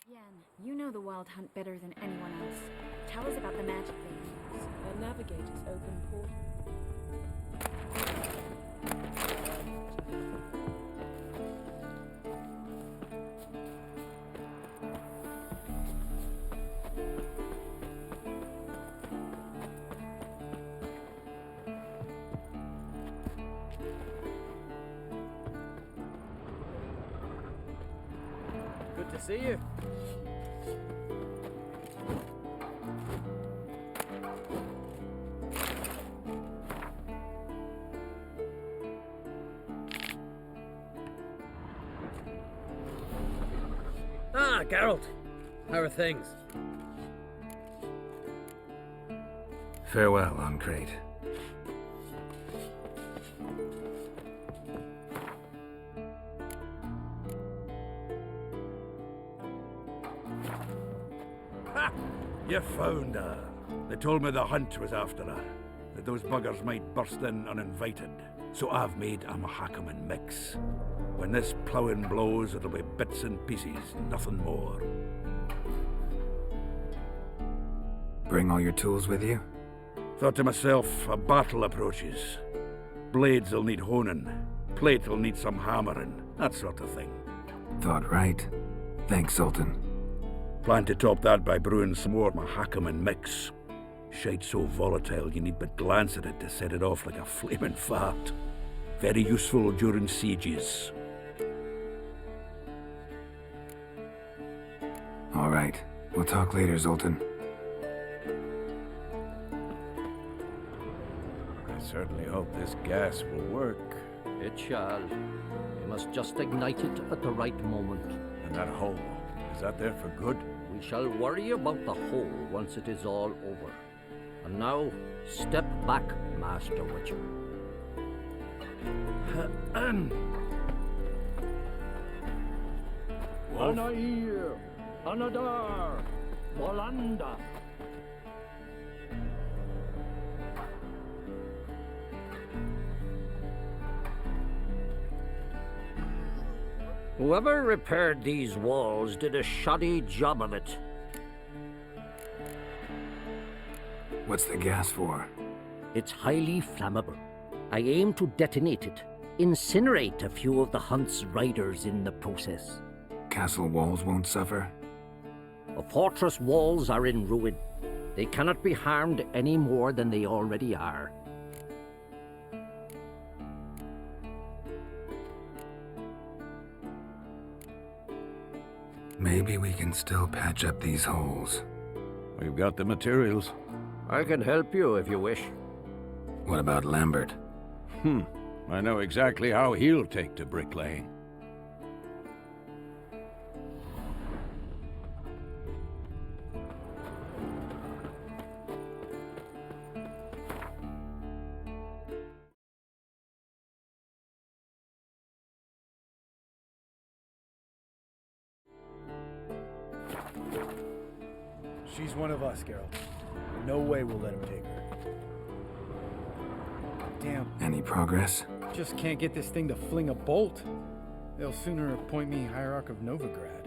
Yen, you know the Wild Hunt better than anyone else. Tell us about the magic they use. A navigator's open portal. Good to see you. Ah, Geralt. How are things? Farewell, Ancrate. Ha! You found her. They told me the hunt was after her, that those buggers might burst in uninvited. So I've made a Mahakaman mix. When this ploughing blows, it'll be bits and pieces, nothing more. Bring all your tools with you? Thought to myself, a battle approaches. Blades will need honing, plate will need some hammering, that sort of thing. Thought right. Thanks, Sultan. Plan to top that by brewing some more Mahakaman mix. Shite so volatile you need but glance at it to set it off like a flaming fart. Very useful during sieges. All right. We'll talk later, Zoltan. I certainly hope this gas will work. It shall. We must just ignite it at the right moment. And that hole, is that there for good? We shall worry about the hole once it is all over. And now, step back, Master Witcher. Anair, Anadar, Bolanda. Whoever repaired these walls did a shoddy job of it. What's the gas for? It's highly flammable. I aim to detonate it, incinerate a few of the Hunt's riders in the process. Castle walls won't suffer? The fortress walls are in ruin. They cannot be harmed any more than they already are. Maybe we can still patch up these holes. We've got the materials. I can help you if you wish. What about Lambert? I know exactly how he'll take to bricklaying. She's one of us, Geralt. No way we'll let him take her. Damn, Any progress? just can't get this thing to fling a bolt. They'll sooner appoint me Hierarch of Novigrad.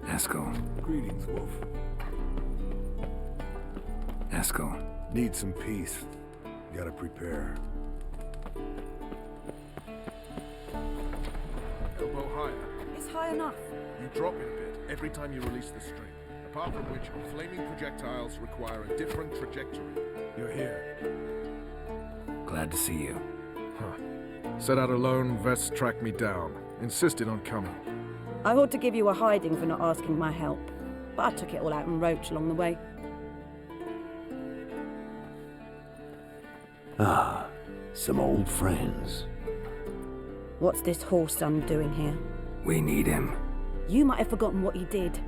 Eskel. Greetings, Wolf. Eskel. Need some peace. Gotta prepare. Elbow higher. It's high enough. You drop it a bit every time you release the string. apart from which flaming projectiles require a different trajectory. You're here. Glad to see you. Set out alone, Vest tracked me down. Insisted on coming. I ought to give you a hiding for not asking my help, but I took it all out in Roach along the way. Ah, some old friends. What's this horse son doing here? We need him. You might have forgotten what he did.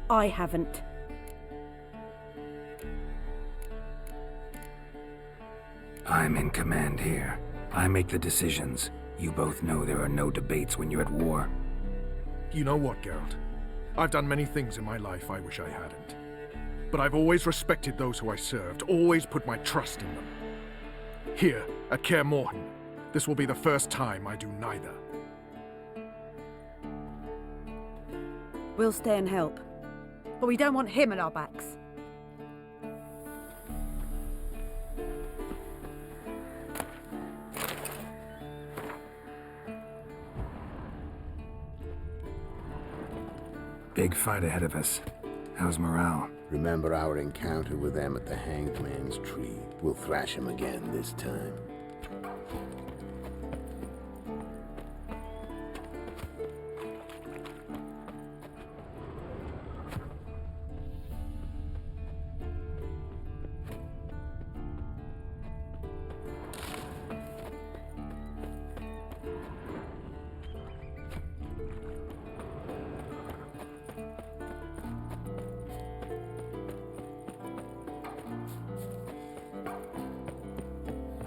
I haven't. I'm in command here. I make the decisions. You both know there are no debates when you're at war. You know what, Geralt? I've done many things in my life I wish I hadn't. But I've always respected those who I served, always put my trust in them. Here, at Kaer Morhen, this will be the first time I do neither. We'll stay and help. But we don't want him at our backs. Big fight ahead of us. How's morale? Remember our encounter with them at the Hanged Man's Tree. We'll thrash him again this time.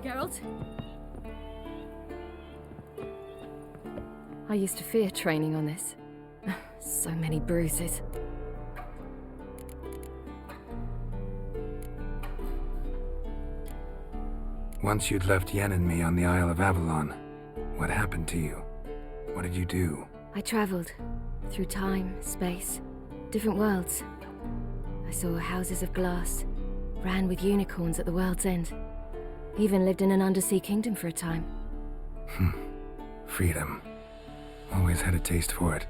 Geralt? I used to fear training on this. So many bruises. Once you'd left Yen and me on the Isle of Avalon, what happened to you? What did you do? I traveled through time, space, different worlds. I saw houses of glass, ran with unicorns at the world's end. Even lived in an undersea kingdom for a time. Freedom. Always had a taste for it.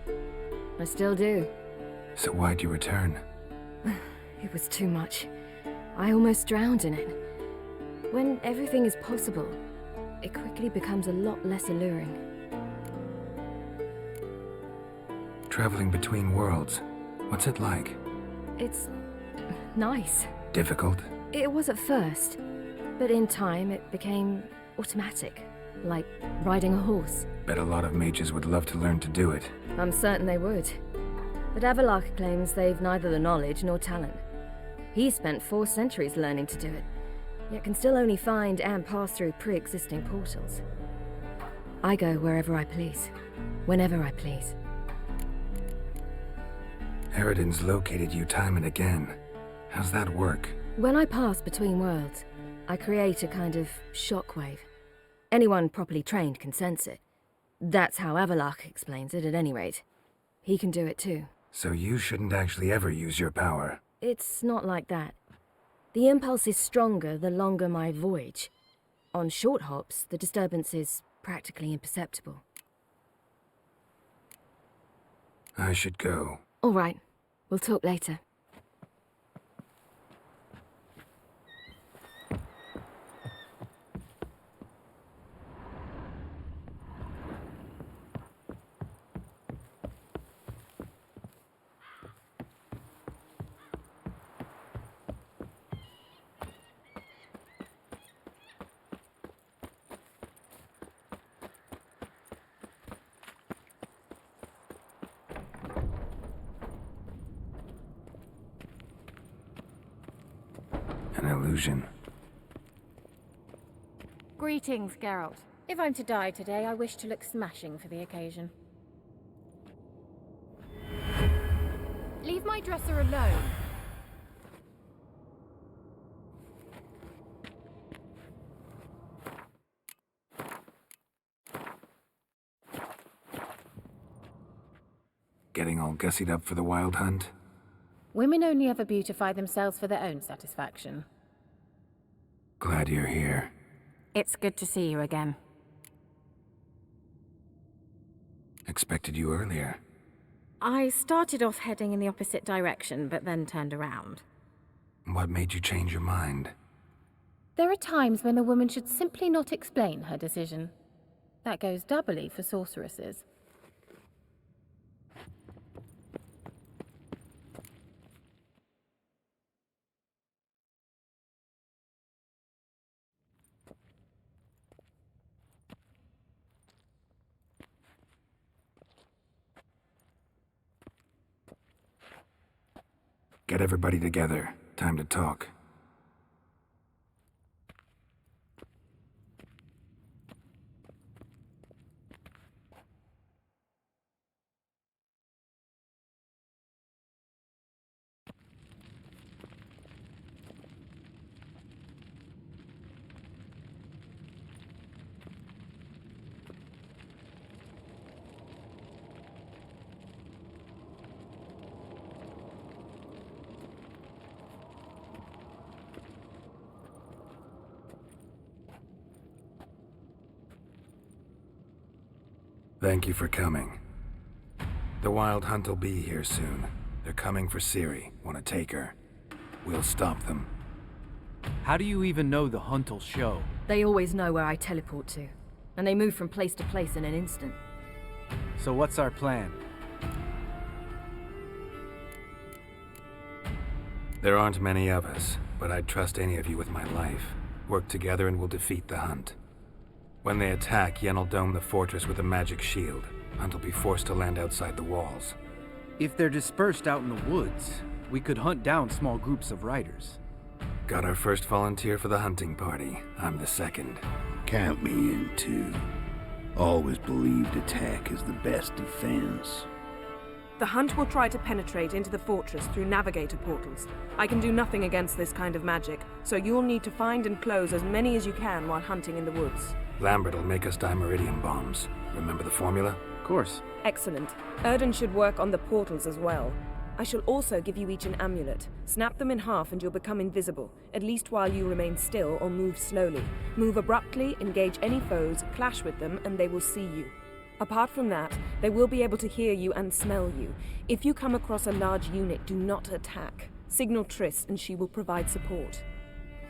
I still do. So why'd you return? It was too much. I almost drowned in it. When everything is possible, it quickly becomes a lot less alluring. Traveling between worlds. What's it like? It's nice. Difficult? It was at first, but in time it became automatic, like riding a horse. Bet a lot of mages would love to learn to do it. I'm certain they would. But Avallac'h claims they've neither the knowledge nor talent. He spent 4 centuries learning to do it, yet can still only find and pass through pre-existing portals. I go wherever I please, whenever I please. Eredin's located you time and again. How's that work? When I pass between worlds, I create a kind of shockwave. Anyone properly trained can sense it. That's how Avallac'h explains it, at any rate. He can do it too. So you shouldn't actually ever use your power. It's not like that. The impulse is stronger the longer my voyage. On short hops, the disturbance is practically imperceptible. I should go. All right. We'll talk later. An illusion. Greetings, Geralt. If I'm to die today, I wish to look smashing for the occasion. Leave my dresser alone. Getting all gussied up for the wild hunt? Women only ever beautify themselves for their own satisfaction. Glad you're here. It's good to see you again. Expected you earlier. I started off heading in the opposite direction, but then turned around. What made you change your mind? There are times when a woman should simply not explain her decision. That goes doubly for sorceresses. Get everybody together. Time to talk. Thank you for coming. The Wild Hunt will be here soon. They're coming for Ciri. Want to take her? We'll stop them. How do you even know the hunt will show? They always know where I teleport to, and they move from place to place in an instant. So what's our plan? There aren't many of us, but I'd trust any of you with my life. Work together and we'll defeat the Hunt. When they attack, Yen will dome the fortress with a magic shield. Hunt will be forced to land outside the walls. If they're dispersed out in the woods, we could hunt down small groups of riders. Got our first volunteer for the hunting party. I'm the second. Count me in, too. Always believed attack is the best defense. The Hunt will try to penetrate into the fortress through navigator portals. I can do nothing against this kind of magic, so you'll need to find and close as many as you can while hunting in the woods. Lambert will make us dimeridium bombs. Remember the formula? Of course. Excellent. Erden should work on the portals as well. I shall also give you each an amulet. Snap them in half and you'll become invisible, at least while you remain still or move slowly. Move abruptly, engage any foes, clash with them, and they will see you. Apart from that, they will be able to hear you and smell you. If you come across a large unit, do not attack. Signal Triss and she will provide support.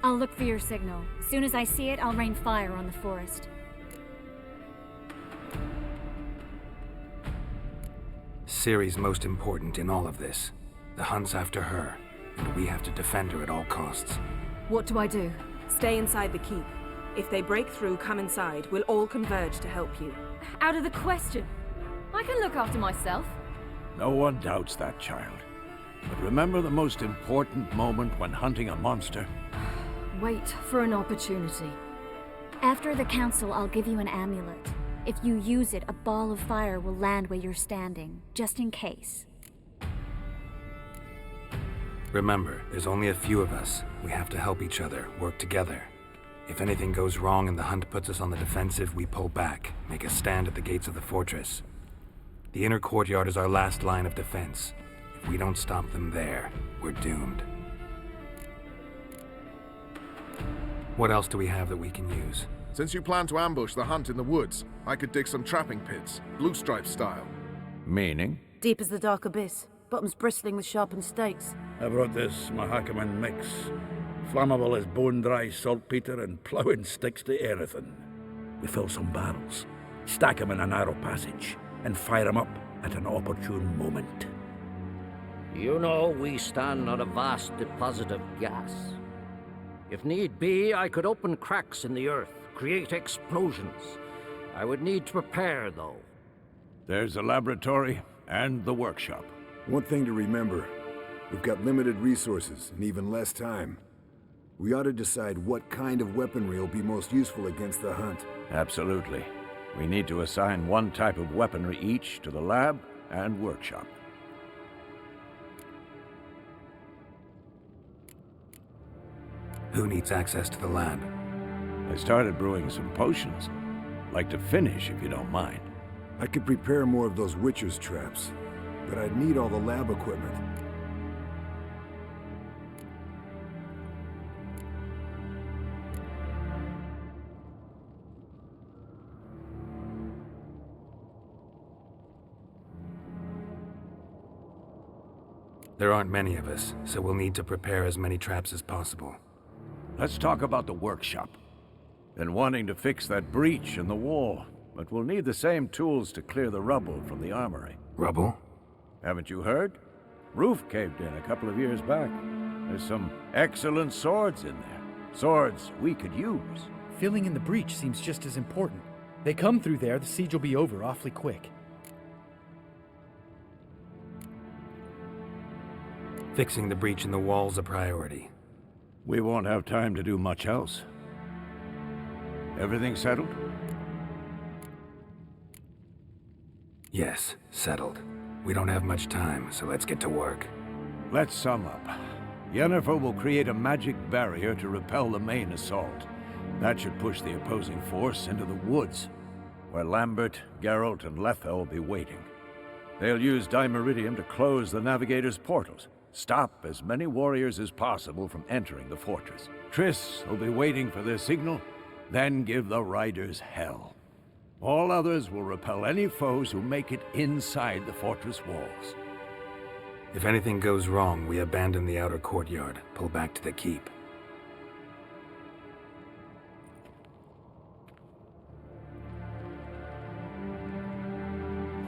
I'll look for your signal. As soon as I see it, I'll rain fire on the forest. Ciri's most important in all of this. The Hunt's after her, and we have to defend her at all costs. What do I do? Stay inside the keep. If they break through, come inside. We'll all converge to help you. Out of the question. I can look after myself. No one doubts that, child. But remember the most important moment when hunting a monster? Wait for an opportunity. After the council, I'll give you an amulet. If you use it, a ball of fire will land where you're standing, just in case. Remember, there's only a few of us. We have to help each other, work together. If anything goes wrong and the Hunt puts us on the defensive, we pull back, make a stand at the gates of the fortress. The inner courtyard is our last line of defense. If we don't stop them there, we're doomed. What else do we have that we can use? Since you plan to ambush the Hunt in the woods, I could dig some trapping pits, Blue Stripe style. Meaning? Deep as the dark abyss, bottoms bristling with sharpened stakes. I brought this Mahakaman mix. Flammable as bone-dry saltpeter and ploughing sticks to anything. We fill some barrels, stack them in a narrow passage, and fire them up at an opportune moment. You know, we stand on a vast deposit of gas. If need be, I could open cracks in the earth, create explosions. I would need to prepare, though. There's the laboratory and the workshop. One thing to remember, we've got limited resources and even less time. We ought to decide what kind of weaponry will be most useful against the Hunt. Absolutely. We need to assign one type of weaponry each to the lab and workshop. Who needs access to the lab? I started brewing some potions. Like to finish, if you don't mind. I could prepare more of those Witcher's traps, but I'd need all the lab equipment. There aren't many of us, so we'll need to prepare as many traps as possible. Let's talk about the workshop. Been wanting to fix that breach in the wall, but we'll need the same tools to clear the rubble from the armory. Rubble? Haven't you heard? Roof caved in a couple of years back. There's some excellent swords in there. Swords we could use. Filling in the breach seems just as important. They come through there, the siege will be over awfully quick. Fixing the breach in the wall's a priority. We won't have time to do much else. Everything settled? Yes, settled. We don't have much time, so let's get to work. Let's sum up. Yennefer will create a magic barrier to repel the main assault. That should push the opposing force into the woods, where Lambert, Geralt, and Letha will be waiting. They'll use Dimeridium to close the Navigator's portals, stop as many warriors as possible from entering the fortress. Triss will be waiting for their signal, then give the riders hell. All others will repel any foes who make it inside the fortress walls. If anything goes wrong, we abandon the outer courtyard, pull back to the keep.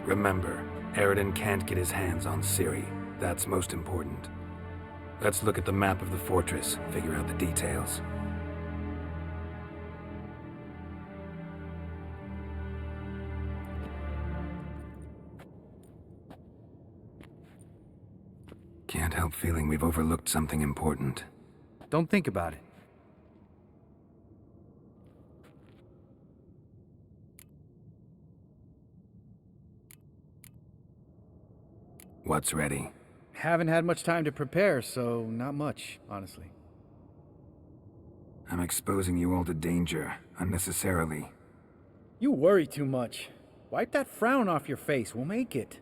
Remember, Aroden can't get his hands on Ciri. That's most important. Let's look at the map of the fortress, figure out the details. Can't help feeling we've overlooked something important. Don't think about it. What's ready? Haven't had much time to prepare, so not much, honestly. I'm exposing you all to danger, unnecessarily. You worry too much. Wipe that frown off your face, we'll make it.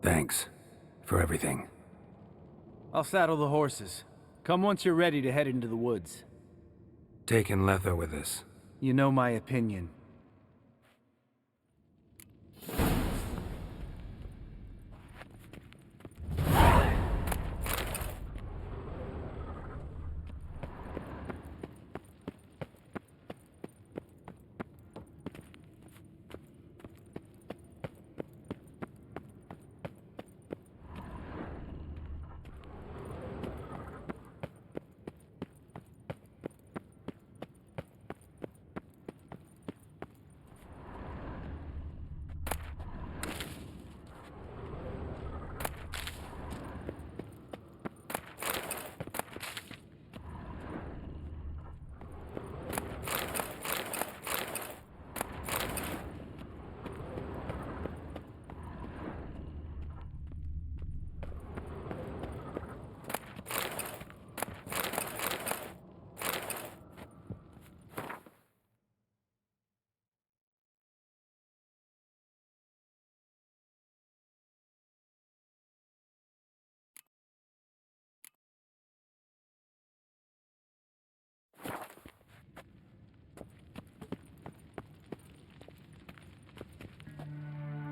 Thanks. For everything. I'll saddle the horses. Come once you're ready to head into the woods. Taking Letha with us. You know my opinion.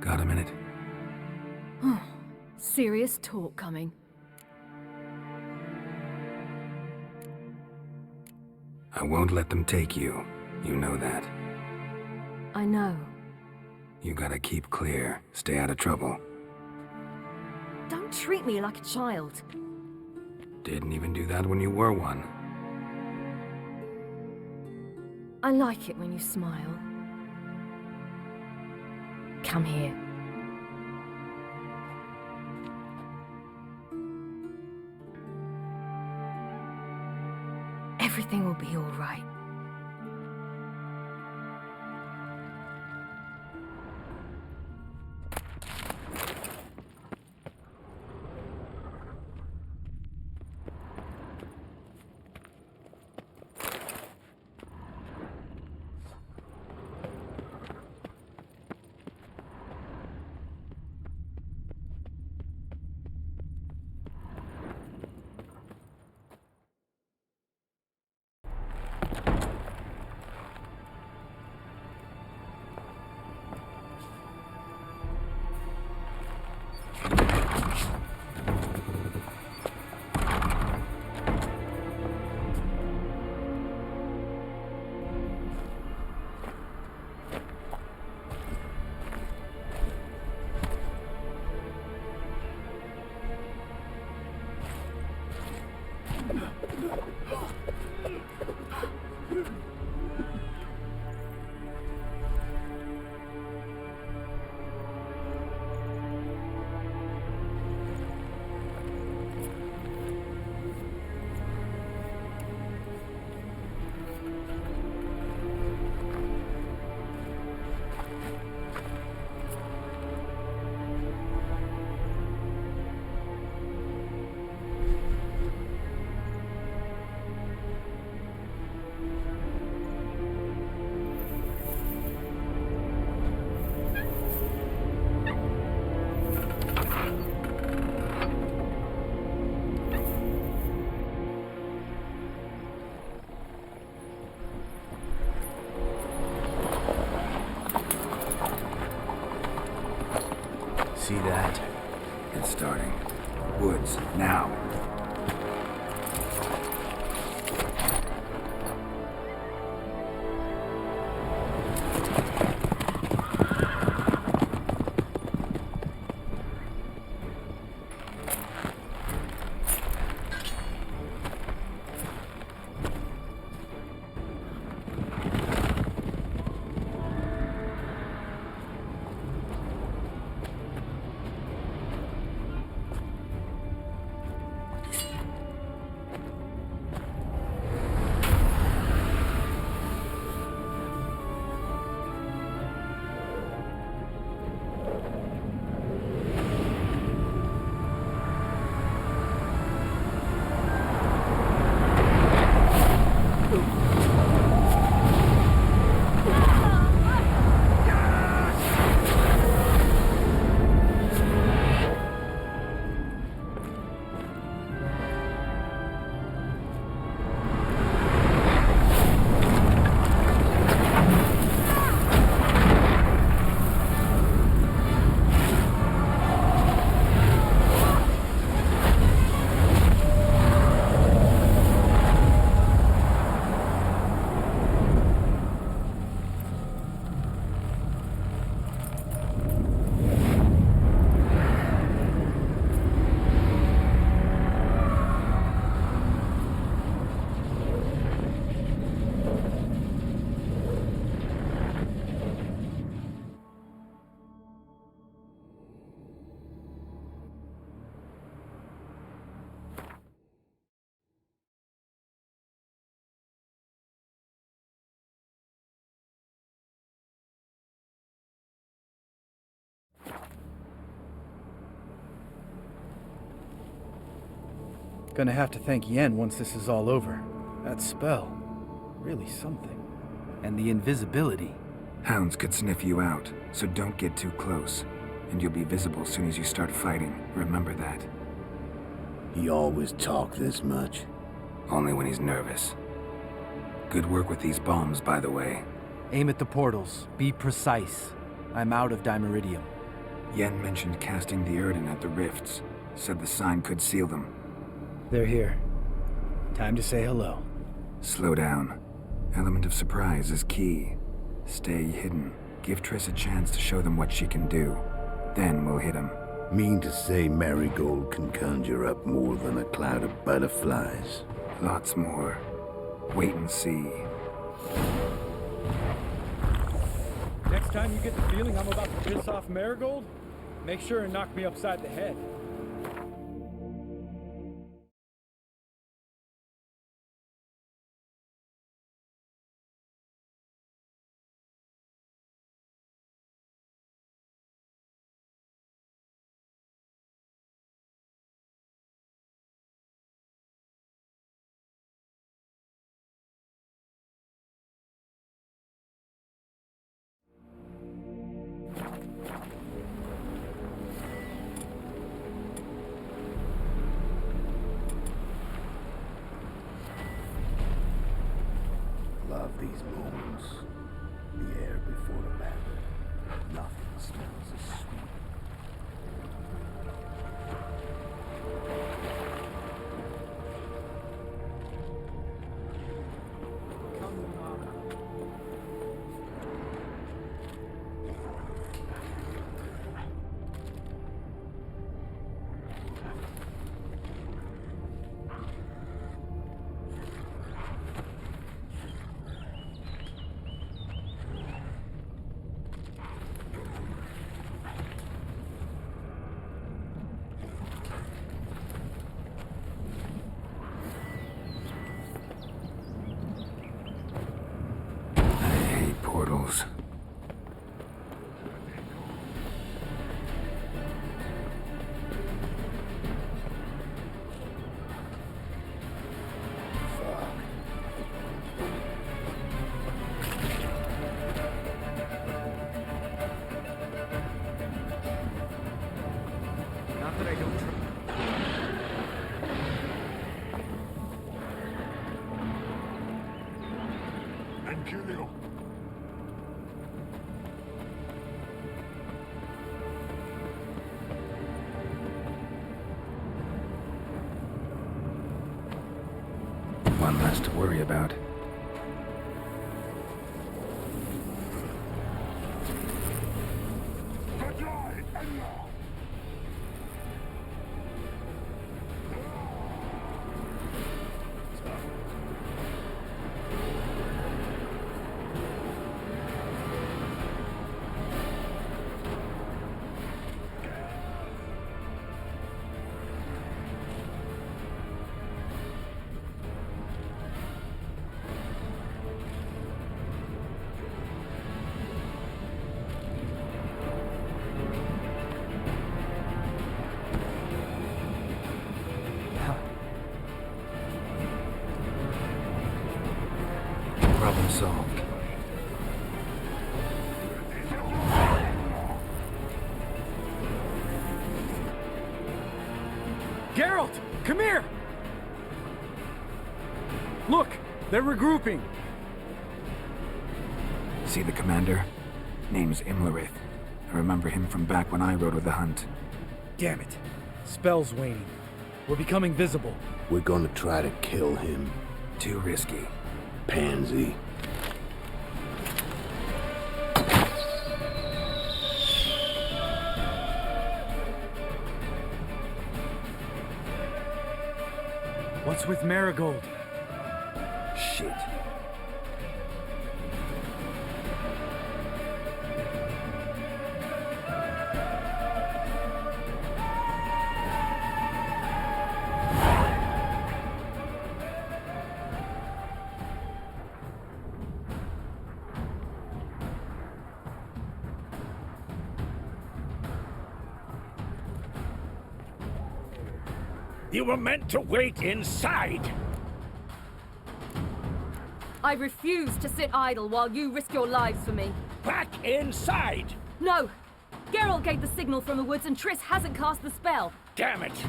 Got a minute? Serious talk coming. I won't let them take you. You know that. I know. You gotta keep clear. Stay out of trouble. Don't treat me like a child. Didn't even do that when you were one. I like it when you smile. Come here. Everything will be all right. See that? It's starting. Woods, now. Gonna have to thank Yen once this is all over. That spell, really something. And the invisibility. Hounds could sniff you out, so don't get too close. And you'll be visible as soon as you start fighting. Remember that. He always talk this much? Only when he's nervous. Good work with these bombs, by the way. Aim at the portals. Be precise. I'm out of Dimeridium. Yen mentioned casting the Erden at the rifts. Said the sign could seal them. They're here. Time to say hello. Slow down. Element of surprise is key. Stay hidden. Give Triss a chance to show them what she can do. Then we'll hit them. Mean to say Marigold can conjure up more than a cloud of butterflies? Lots more. Wait and see. Next time you get the feeling I'm about to piss off Marigold, make sure and knock me upside the head. Love these moments. The air before the battle. Nothing smells as sweet. kill you. One less to worry about. Problem solved. Geralt! Come here! Look! They're regrouping! See the commander? Name's Imlerith. I remember him from back when I rode with the Hunt. Damn it. Spell's waning. We're becoming visible. We're gonna try to kill him. Too risky. Pansy. What's with Marigold? Shit. You were meant to wait inside! I refuse to sit idle while you risk your lives for me. Back inside! No! Geralt gave the signal from the woods and Triss hasn't cast the spell. Damn it!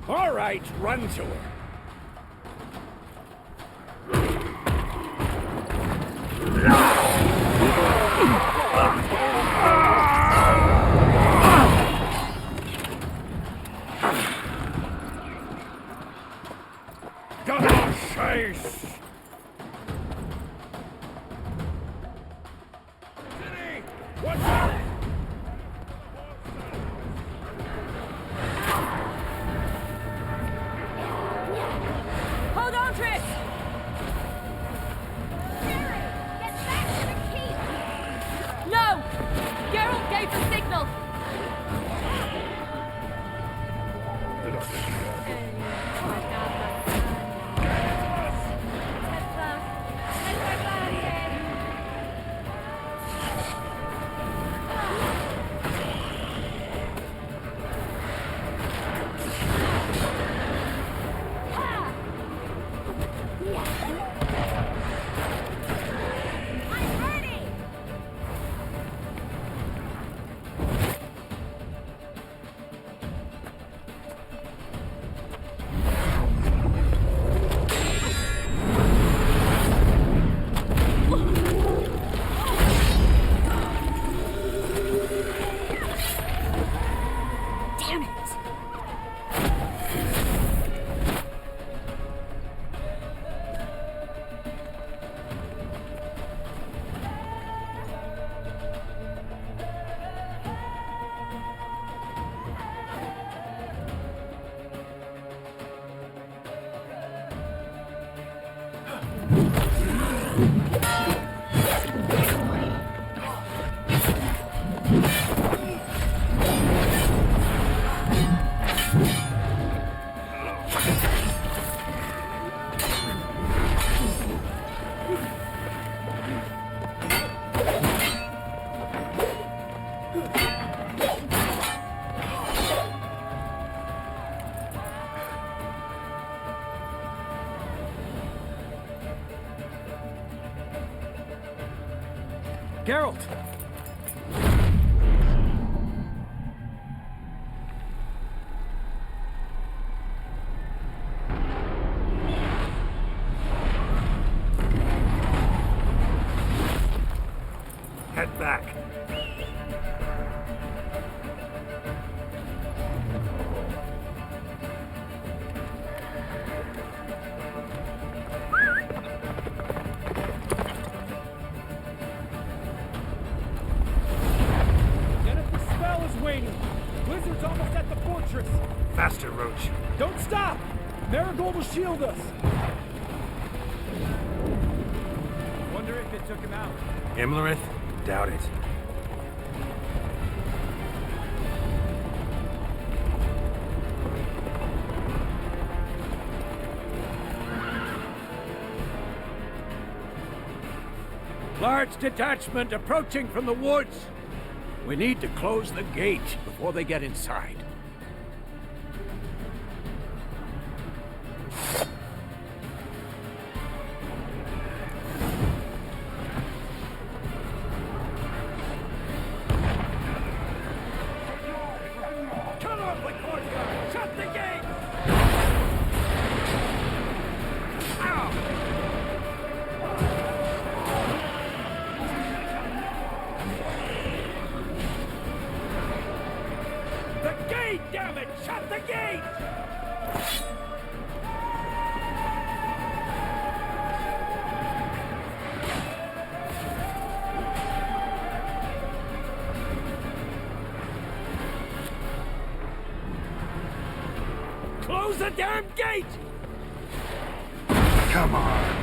All right, run to her. Gotta chase! Ginny! Watch out! Hold on, Triss! Get back to the keep! No! Geralt gave the signal! Geralt! Head back. Yennefer's spell is waning. Blizzard's almost at the fortress. Faster, Roach. Don't stop! Marigold will shield us. Wonder if it took him out. Imlerith? Doubt it. Large detachment approaching from the woods. We need to close the gate before they get inside. Cut off the courtyard! Shut the gate! The gate, damn it! Shut the gate! Close the damn gate! Come on.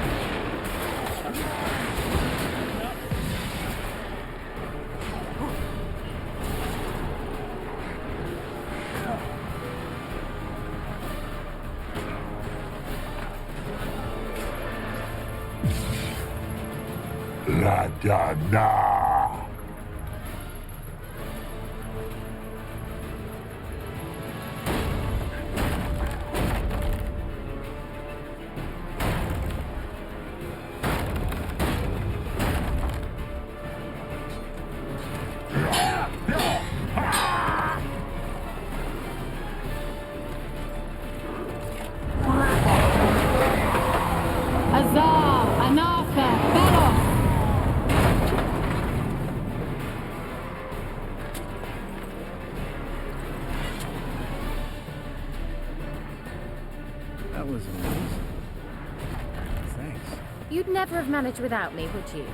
La da da. Azar, Anartha, Belos! That was amazing. Thanks. You'd never have managed without me, would you?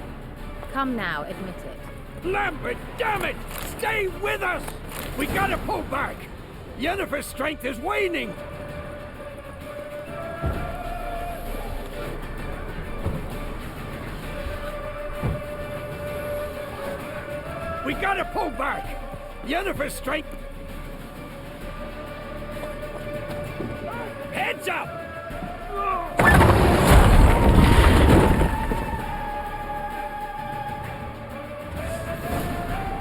Come now, admit it. Lambert, damn it! Stay with us! We gotta pull back! Yennefer's strength is waning! We gotta pull back! Yennefer's strength... Heads up!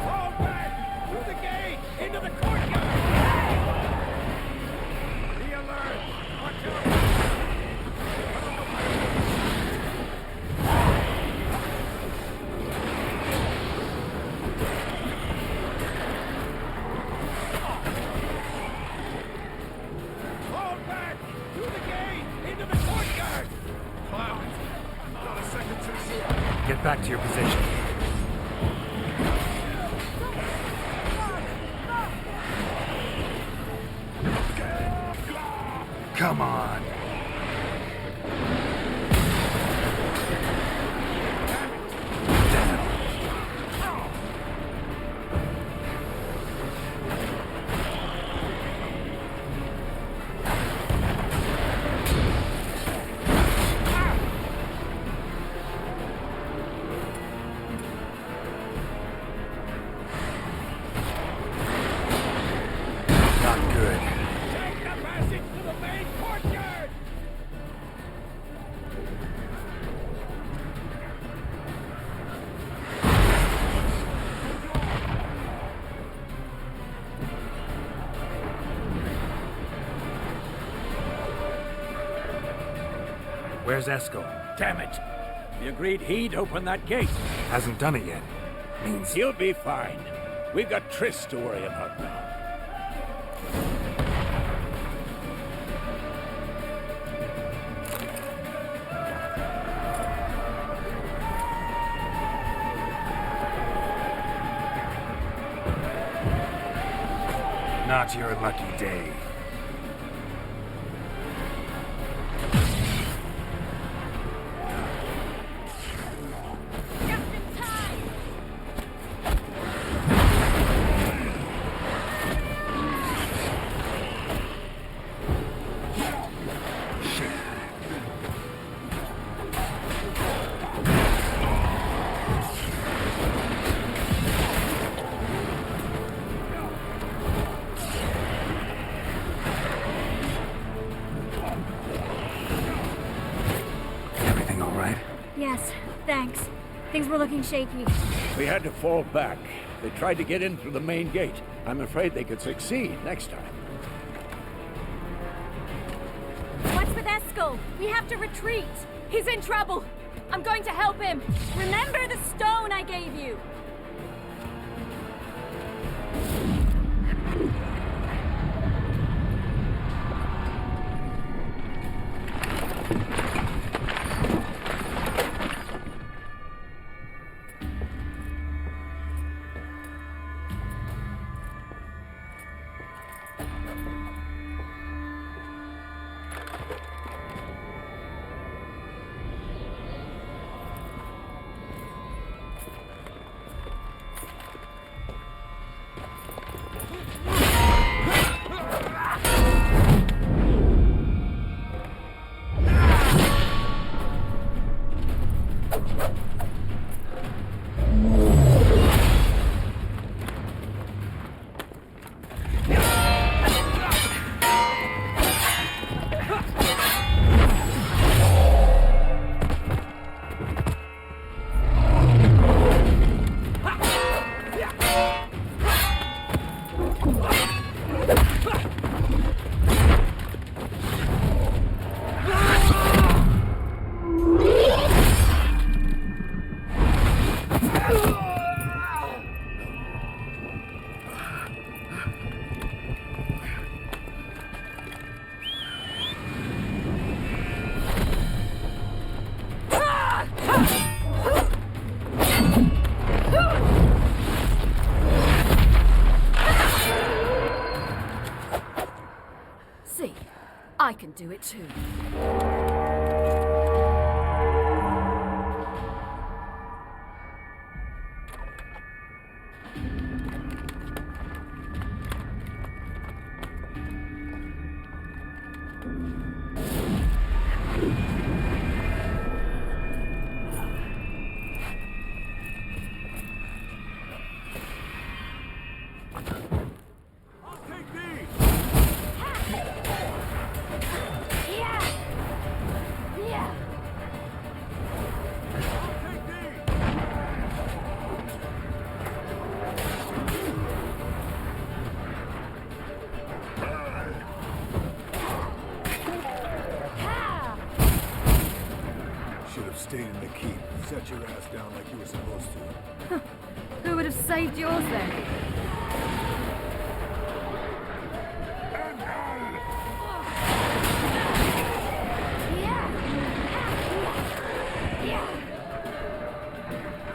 Fall back! Through the gate! Into the courtyard! Be alert! Watch out! Fall back! Through the gate! Into the courtyard! Cloud! Not a second too soon! Get back to your position. Come on. Not good. Take the passage to the main courtyard! Where's Eskel? Damn it! We agreed he'd open that gate. Hasn't done it yet. Means He'll be fine. We've got Triss to worry about now. not your lucky day. Yes, thanks. Things were looking shaky. We had to fall back. They tried to get in through the main gate. I'm afraid they could succeed next time. What's with Eskel? We have to retreat. He's in trouble. I'm going to help him. Remember the stone I gave you. I can do it too. Stayed in the keep. Set your ass down like you were supposed to. Who would have saved yours then?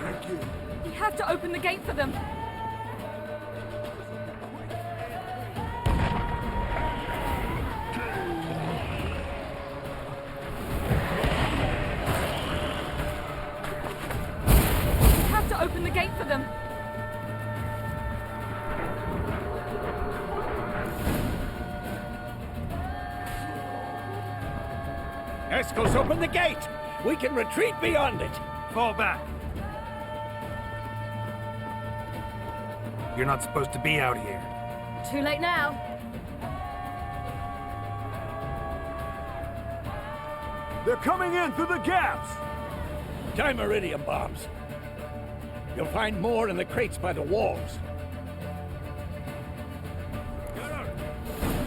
Thank you. We have to open the gate for them. Open the gate for them. Eskel's open the gate! We can retreat beyond it! Fall back. You're not supposed to be out here. Too late now. They're coming in through the gaps! Dimeridium bombs. You'll find more in the crates by the walls.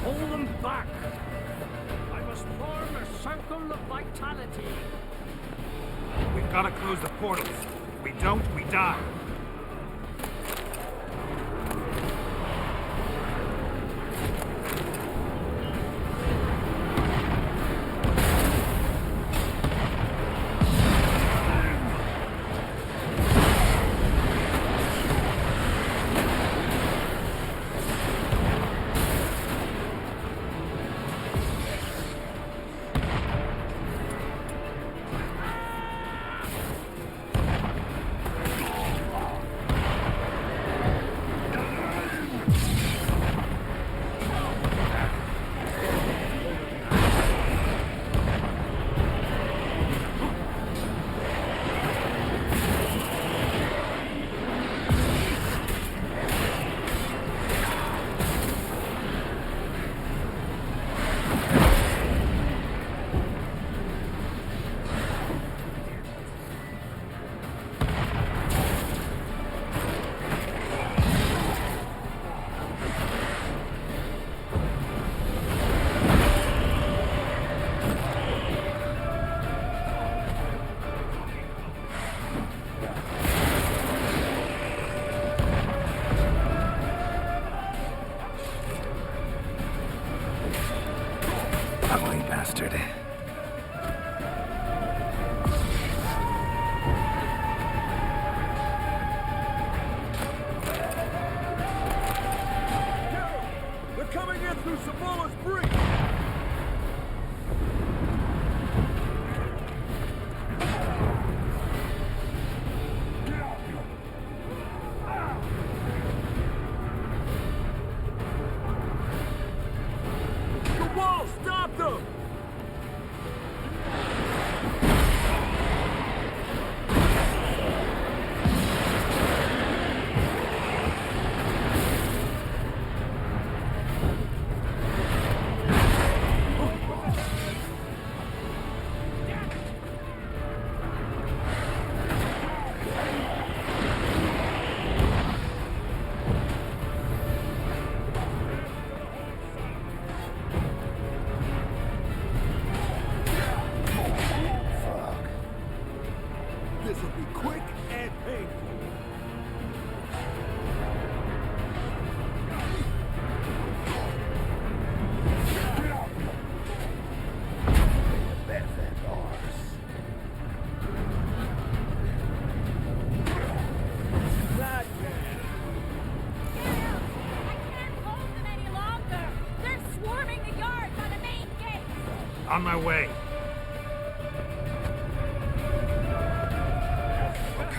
Hold them back! I must form a circle of vitality. We've got to close the portals. If we don't, we die.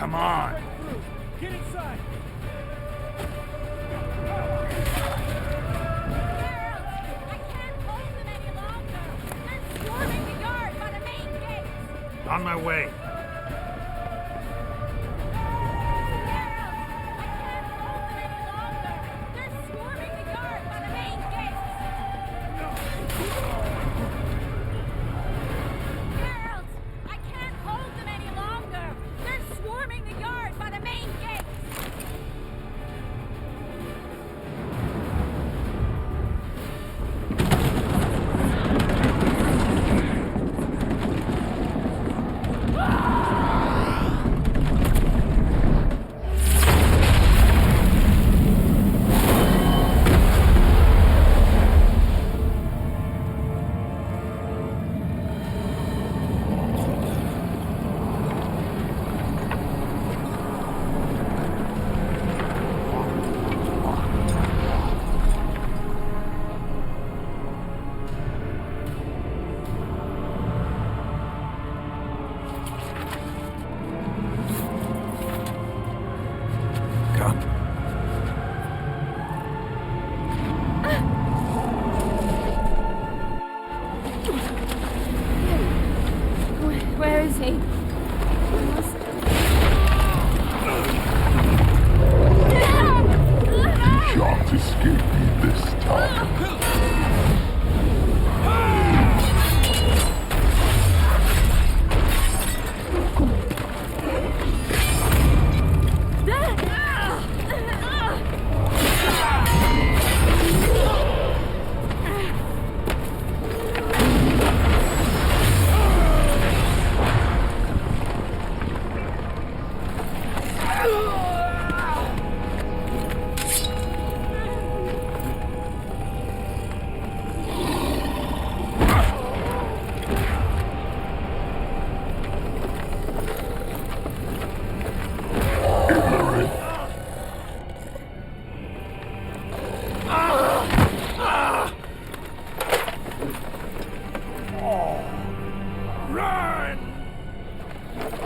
Come on. Get inside! On my way. Where is he? You shan't escape me this time.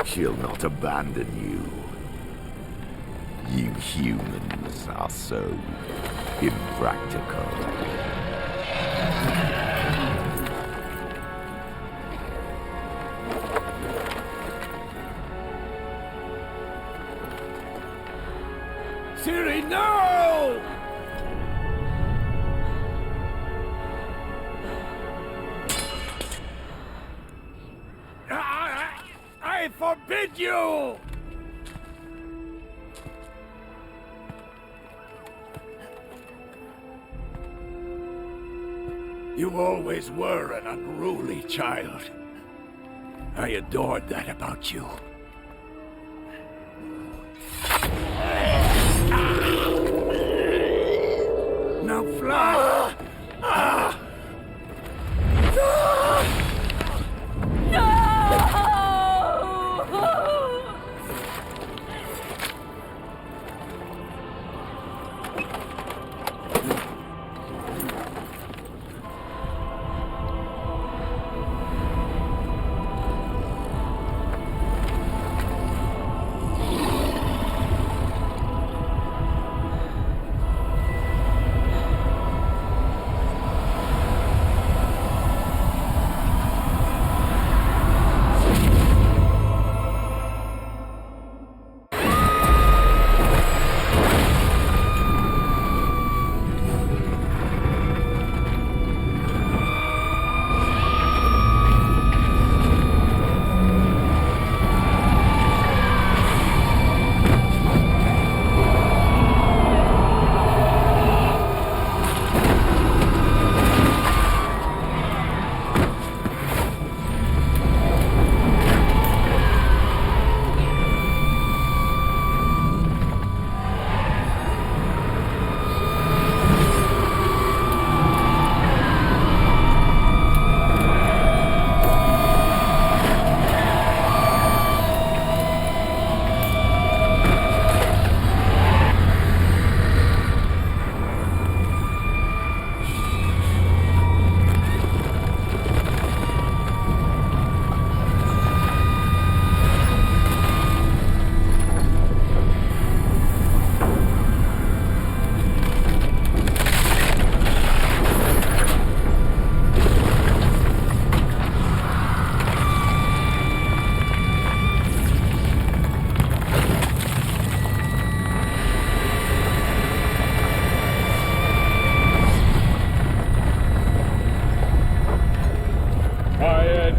She'll not abandon you. You humans are so impractical. Ciri, no! I forbid you! You always were an unruly child. I adored that about you. Now fly!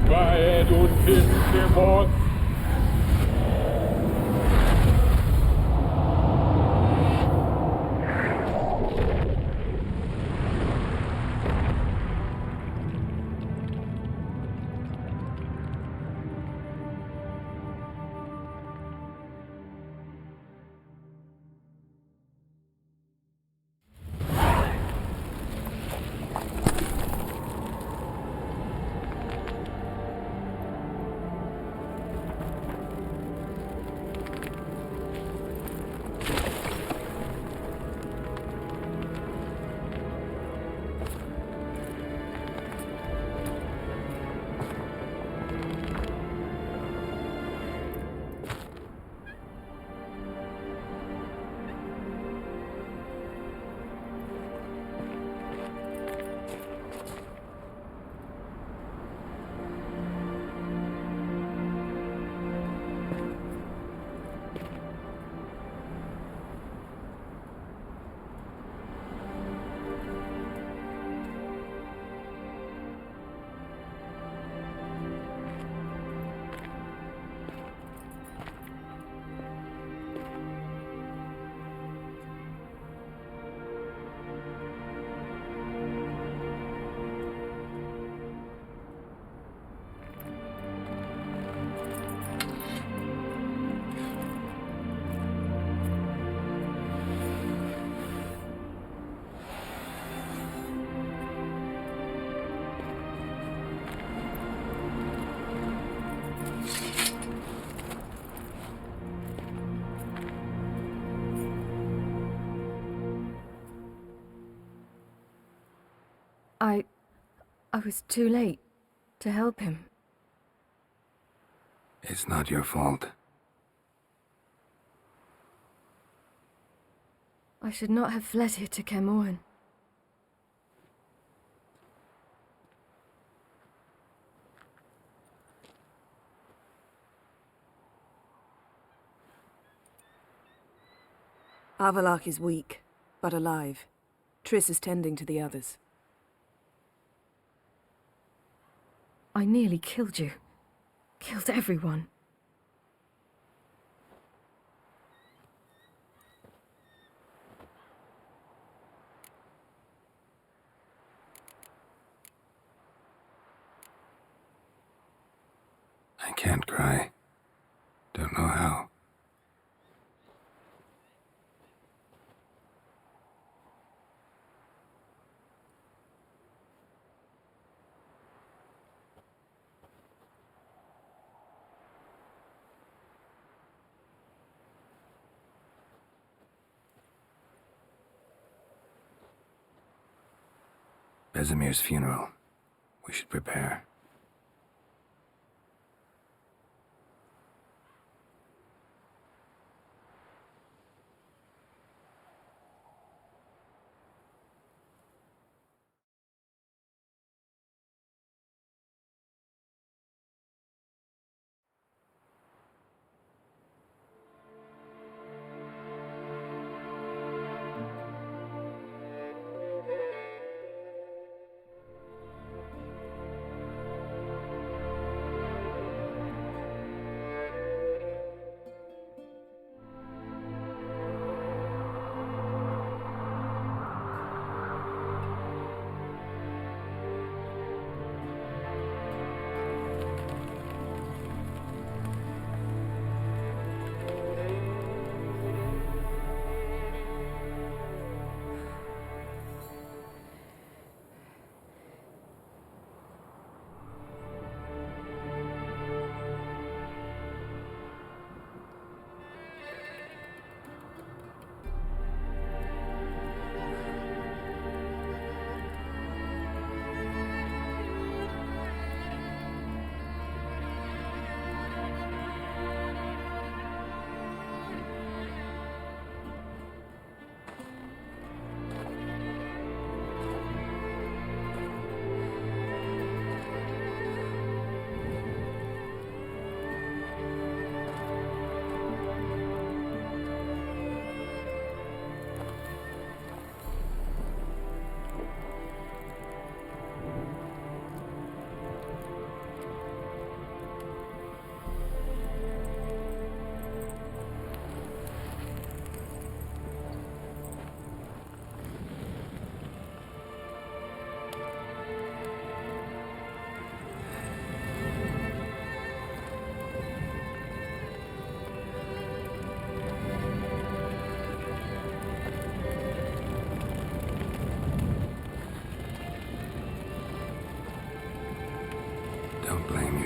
weit und hingeworfen. I was too late to help him. It's not your fault. I should not have fled here to Kaer Morhen. Avallac'h is weak, but alive. Triss is tending to the others. I nearly killed you. Killed everyone. I can't cry. Don't know how. Vesemir's funeral. We should prepare.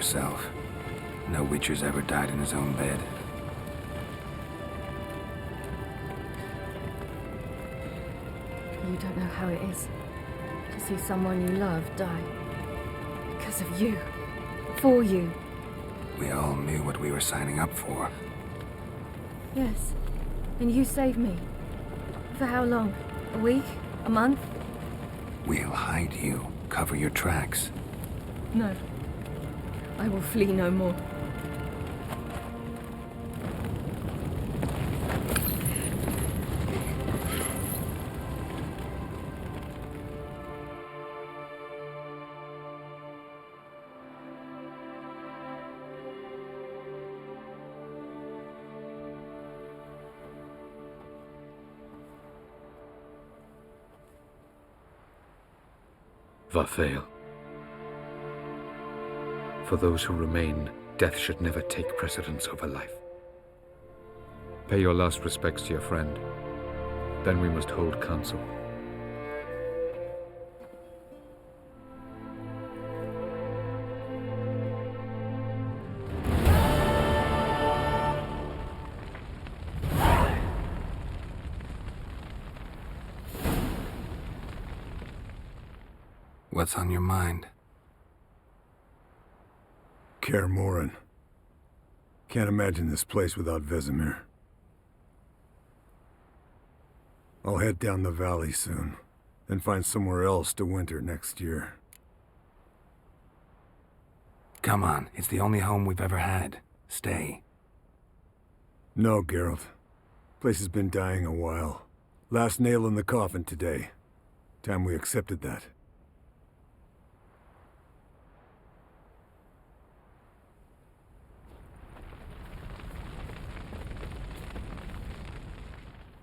yourself. No Witcher's ever died in his own bed. You don't know how it is to see someone you love die. Because of you. For you. We all knew what we were signing up for. Yes. And you saved me. For how long? A week? A month? We'll hide you. Cover your tracks. No. I will flee no more. Vafael. For those who remain, death should never take precedence over life. Pay your last respects to your friend. Then we must hold council. What's on your mind? Kaer Morhen. Can't imagine this place without Vesemir. I'll head down the valley soon, then find somewhere else to winter next year. Come on, it's the only home we've ever had. Stay. No, Geralt. Place has been dying a while. Last nail in the coffin today. Time we accepted that.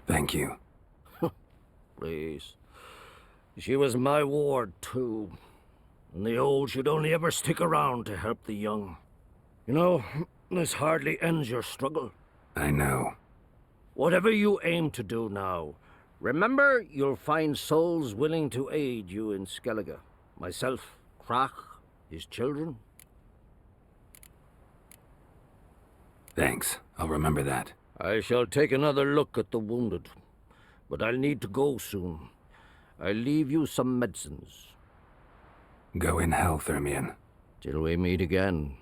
Thank you. Please. She was my ward, too. And the old should only ever stick around to help the young. You know, this hardly ends your struggle. I know. Whatever you aim to do now, remember you'll find souls willing to aid you in Skellige. Myself, Crach, his children. Thanks. I'll remember that. I shall take another look at the wounded, but I'll need to go soon. I'll leave you some medicines. Go in health, Ermion. Till we meet again.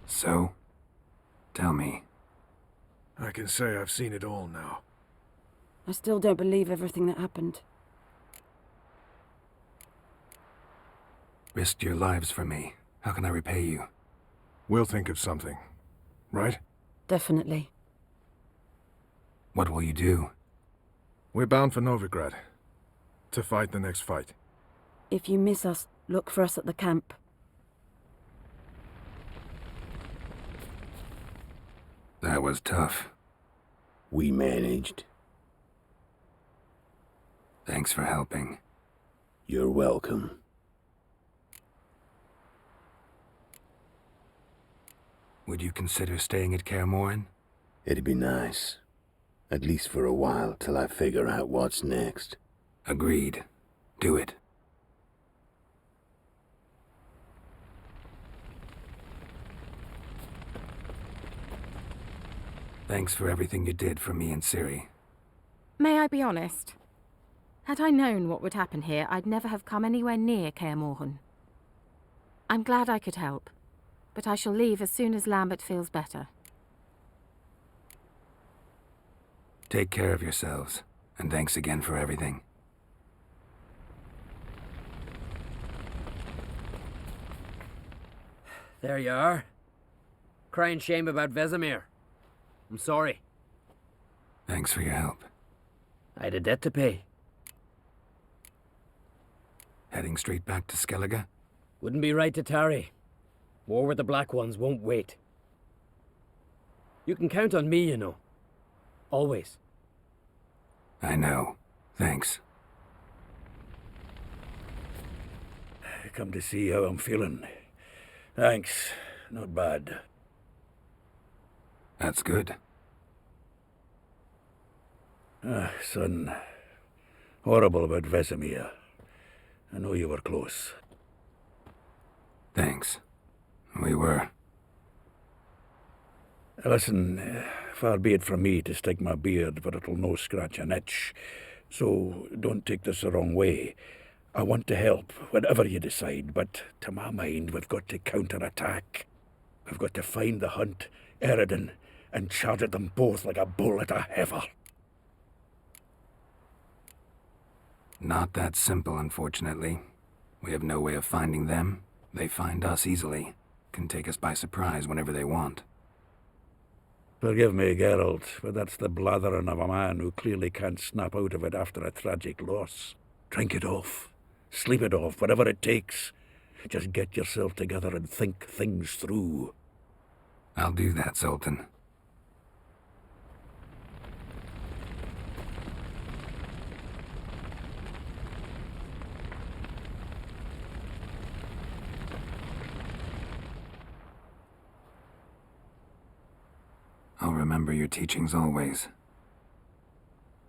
So? Tell me. I can say I've seen it all now. I still don't believe everything that happened. Risked your lives for me. How can I repay you? We'll think of something, right? Definitely. What will you do? We're bound for Novigrad. To fight the next fight. If you miss us, look for us at the camp. That was tough. We managed. Thanks for helping. You're welcome. Would you consider staying at Kaer Morhen? It'd be nice. At least for a while, till I figure out what's next. Agreed. Do it. Thanks for everything you did for me and Ciri. May I be honest? Had I known what would happen here, I'd never have come anywhere near Kaer Morhen. I'm glad I could help, but I shall leave as soon as Lambert feels better. Take care of yourselves, and thanks again for everything. There you are. Crying shame about Vesemir. I'm sorry. Thanks for your help. I had a debt to pay. Heading straight back to Skellige? Wouldn't be right to tarry. War with the Black Ones won't wait. You can count on me, you know. Always. I know. Thanks. Come to see how I'm feeling. Thanks. Not bad. That's good. Son. Horrible about Vesemir. I know you were close. Thanks. We were. Listen, far be it from me to stick my beard, but it'll no scratch an itch. So don't take this the wrong way. I want to help, whatever you decide, but to my mind, we've got to counterattack. We've got to find the Hunt, Eredin, and charge at them both like a bull at a heifer. Not that simple, unfortunately. We have no way of finding them. They find us easily. Can take us by surprise whenever they want. Forgive me, Geralt, but that's the blathering of a man who clearly can't snap out of it after a tragic loss. Drink it off. Sleep it off, whatever it takes. Just get yourself together and think things through. I'll do that, Zoltan. I'll remember your teachings always.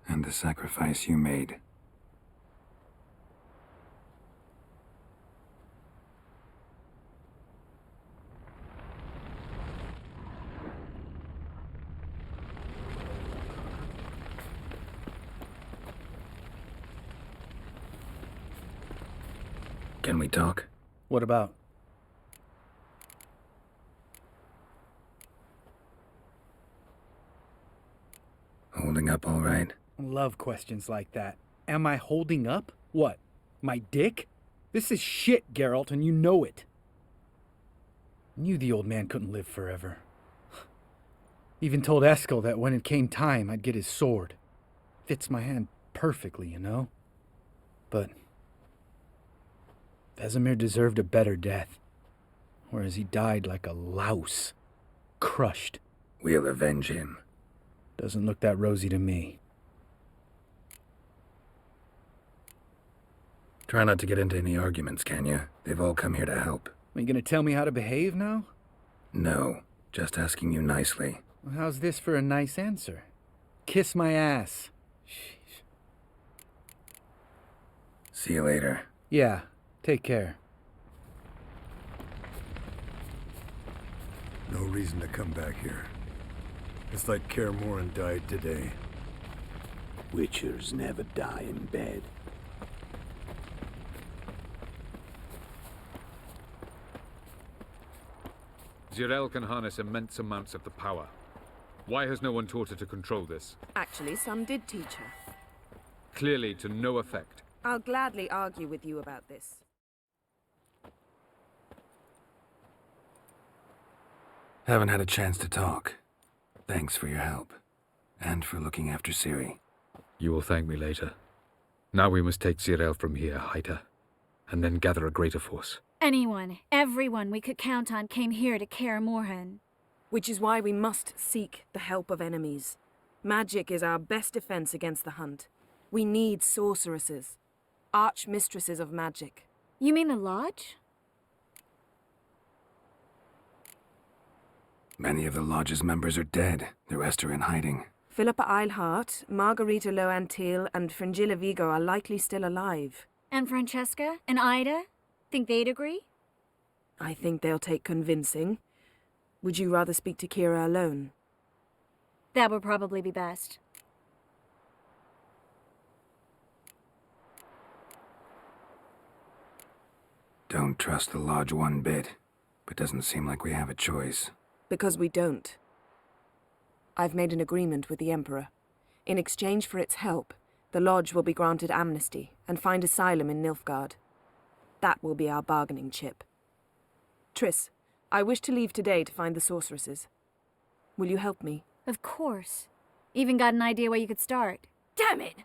And the sacrifice you made. Can we talk? What about? Holding up all right? Love questions like that. Am I holding up? What? My dick? This is shit, Geralt, and you know it. Knew the old man couldn't live forever. Even told Eskel that when it came time, I'd get his sword. Fits my hand perfectly, you know? But Vesemir deserved a better death, whereas he died like a louse, crushed. We'll avenge him. Doesn't look that rosy to me. Try not to get into any arguments, can you? They've all come here to help. Are you gonna tell me how to behave now? No, just asking you nicely. Well, how's this for a nice answer? Kiss my ass. Sheesh. See you later. Yeah, take care. No reason to come back here. It's like Kaer Morhen died today. Witchers never die in bed. Zirael can harness immense amounts of the power. Why has no one taught her to control this? Actually, some did teach her. Clearly to no effect. I'll gladly argue with you about this. Haven't had a chance to talk. Thanks for your help. And for looking after Ciri. You will thank me later. Now we must take Zirael from here, hide her, and then gather a greater force. Anyone, everyone we could count on came here to Kaer Morhen. Which is why we must seek the help of enemies. Magic is our best defense against the Hunt. We need sorceresses. Archmistresses of magic. You mean the Lodge? Many of the Lodge's members are dead. The rest are in hiding. Philippa Eilhart, Margarita Loantil, and Fringilla Vigo are likely still alive. And Francesca? And Ida? Think they'd agree? I think they'll take convincing. Would you rather speak to Kira alone? That would probably be best. Don't trust the Lodge one bit, but doesn't seem like we have a choice. Because we don't. I've made an agreement with the Emperor. In exchange for its help, the Lodge will be granted amnesty and find asylum in Nilfgaard. That will be our bargaining chip. Triss, I wish to leave today to find the sorceresses. Will you help me? Of course. Even got an idea where you could start. Damn it!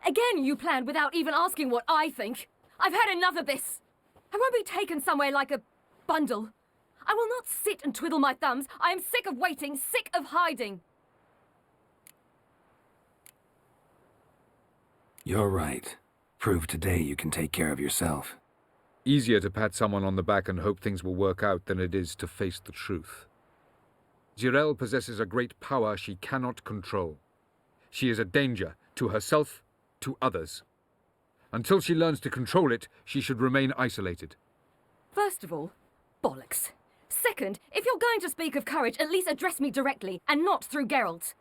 Again you planned without even asking what I think. I've had enough of this. I won't be taken somewhere like a bundle. I will not sit and twiddle my thumbs. I am sick of waiting, sick of hiding. You're right. Prove today you can take care of yourself. Easier to pat someone on the back and hope things will work out than it is to face the truth. Zirael possesses a great power she cannot control. She is a danger to herself, to others. Until she learns to control it, she should remain isolated. First of all, bollocks. Second, if you're going to speak of courage, at least address me directly, and not through Geralt.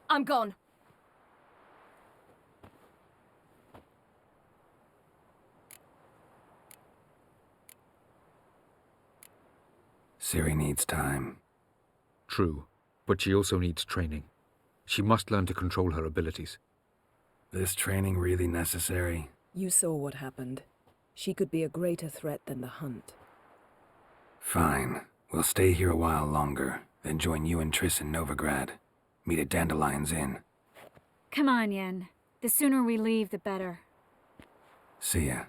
I'm gone. Ciri needs time. True, but she also needs training. She must learn to control her abilities. This training really necessary? You saw what happened. She could be a greater threat than the Hunt. Fine. We'll stay here a while longer, then join you and Triss in Novigrad. Meet at Dandelion's Inn. Come on, Yen. The sooner we leave, the better. See ya.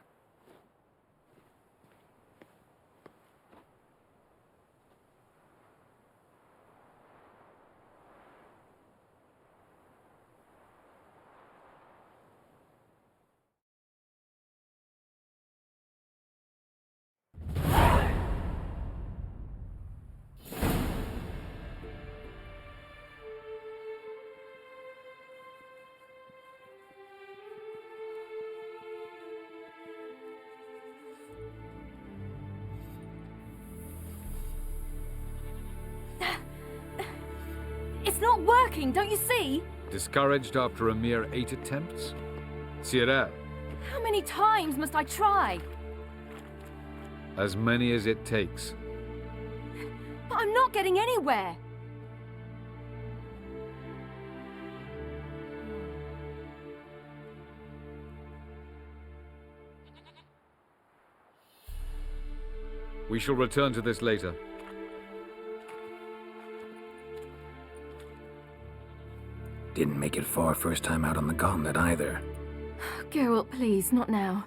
It's not working, don't you see? Discouraged after a mere 8 attempts? Cyril, How many times must I try? as many as it takes. But I'm not getting anywhere. We shall return to this later. Didn't make it far first time out on the gauntlet either. Geralt, please, not now.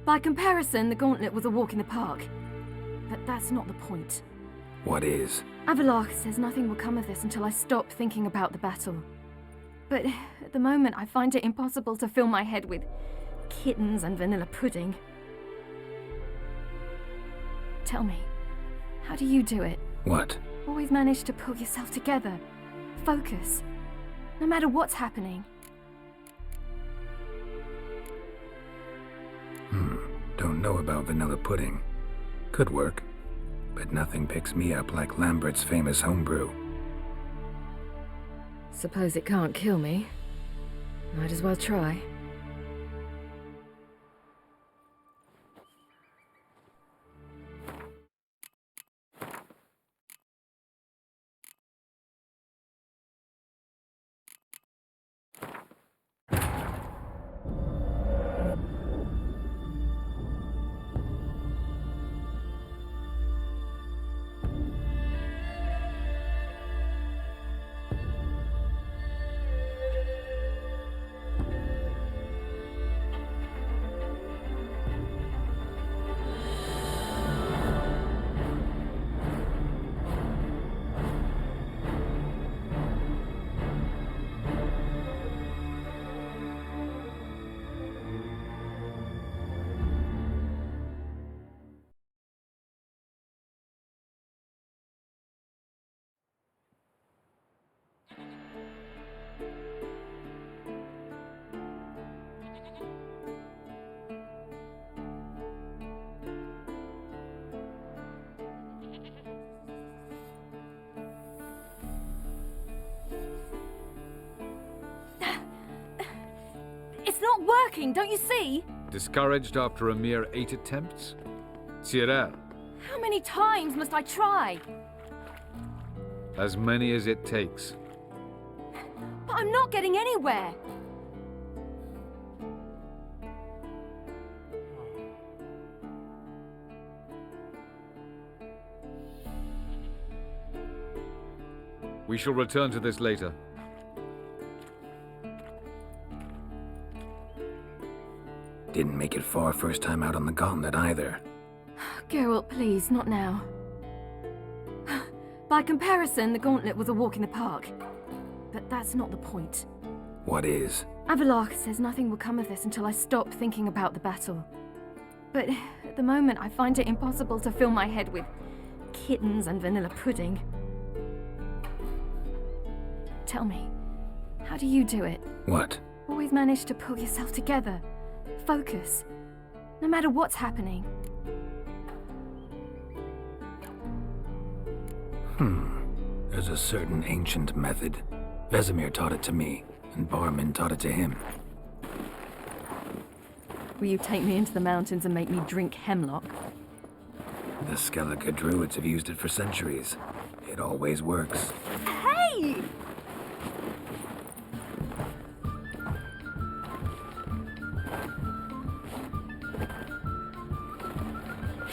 By comparison, the gauntlet was a walk in the park. But that's not the point. What is? Avallac'h says nothing will come of this until I stop thinking about the battle. But at the moment, I find it impossible to fill my head with kittens and vanilla pudding. Tell me, how do you do it? What? Always manage to pull yourself together. Focus. No matter what's happening. Don't know about vanilla pudding. Could work. But nothing picks me up like Lambert's famous homebrew. Suppose it can't kill me. Might as well try. It's not working, don't you see? Discouraged after a mere 8 attempts? Cyril, How many times must I try? as many as it takes. But I'm not getting anywhere. We shall return to this later. Didn't make it far first time out on the gauntlet either. Geralt, please, not now. By comparison, the gauntlet was a walk in the park. But that's not the point. What is? Avallac'h says nothing will come of this until I stop thinking about the battle. But at the moment, I find it impossible to fill my head with kittens and vanilla pudding. Tell me, how How do you do it? What? Always manage to pull yourself together. Focus. No matter what's happening. There's a certain ancient method. Vesemir taught it to me, and Barman taught it to him. Will you take me into the mountains and make me drink hemlock? The Skellige druids have used it for centuries. It always works. Hey!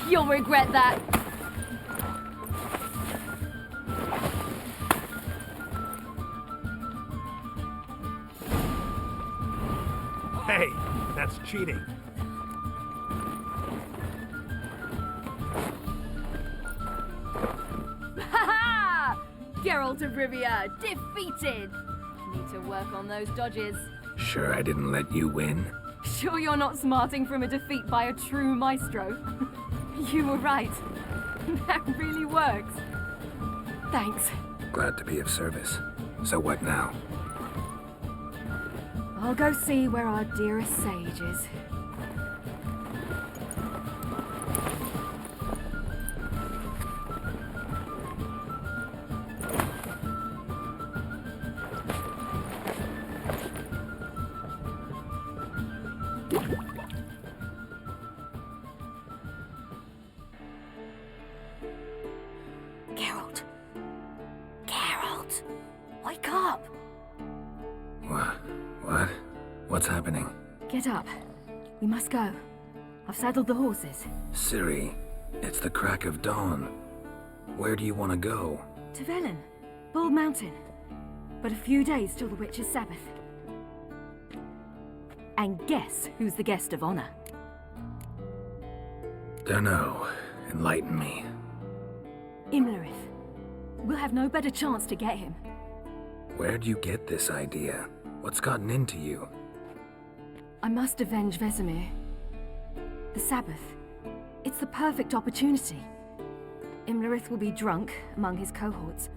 You'll regret that. Hey, that's cheating. Ha-ha! Geralt of Rivia, defeated! Need to work on those dodges. Sure I didn't let you win? Sure you're not smarting from a defeat by a true maestro? You were right. That really works. Thanks. Glad to be of service. So what now? I'll go see where our dearest sage is. Geralt! Geralt! Wake up! What? What's happening? Get up. We must go. I've saddled the horses. Ciri, it's the crack of dawn. Where do you want to go? To Velen. Bald Mountain. But a few days till the Witch's Sabbath. And guess who's the guest of honor? Dunno. Enlighten me. Imlerith. We'll have no better chance to get him. Where'd you get this idea? What's gotten into you? I must avenge Vesemir. The Sabbath. It's the perfect opportunity. Imlerith will be drunk among his cohorts,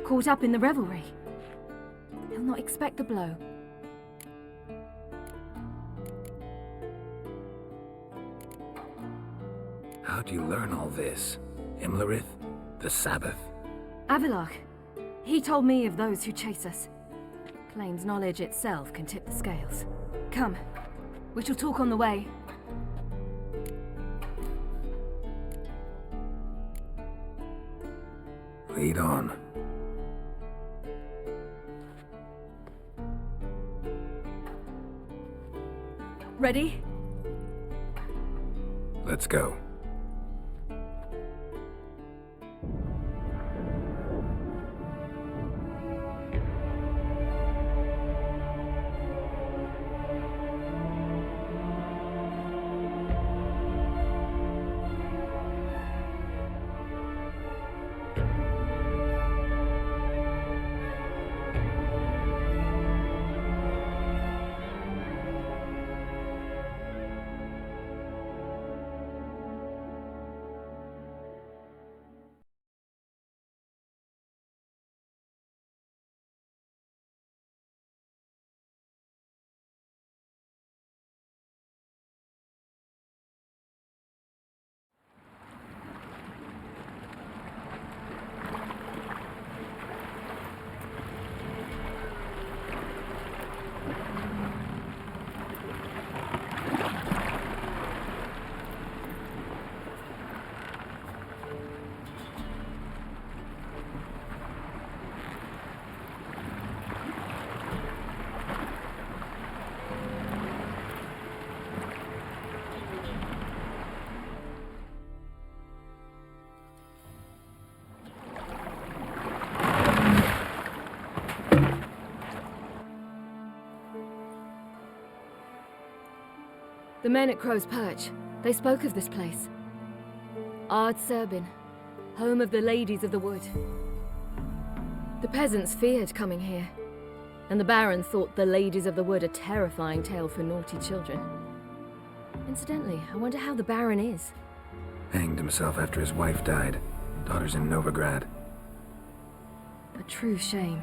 caught up in the revelry. He'll not expect the blow. How'd you learn all this? Imlerith? The Sabbath? Avilarch. He told me of those who chase us. Claims knowledge itself can tip the scales. Come. We shall talk on the way. Lead on. Ready? Let's go. The men at Crow's Perch, they spoke of this place. Ard Serbin, home of the Ladies of the Wood. The peasants feared coming here, and the Baron thought the Ladies of the Wood a terrifying tale for naughty children. Incidentally, I wonder how the Baron is. Hanged himself after his wife died. Daughter's in Novigrad. A true shame.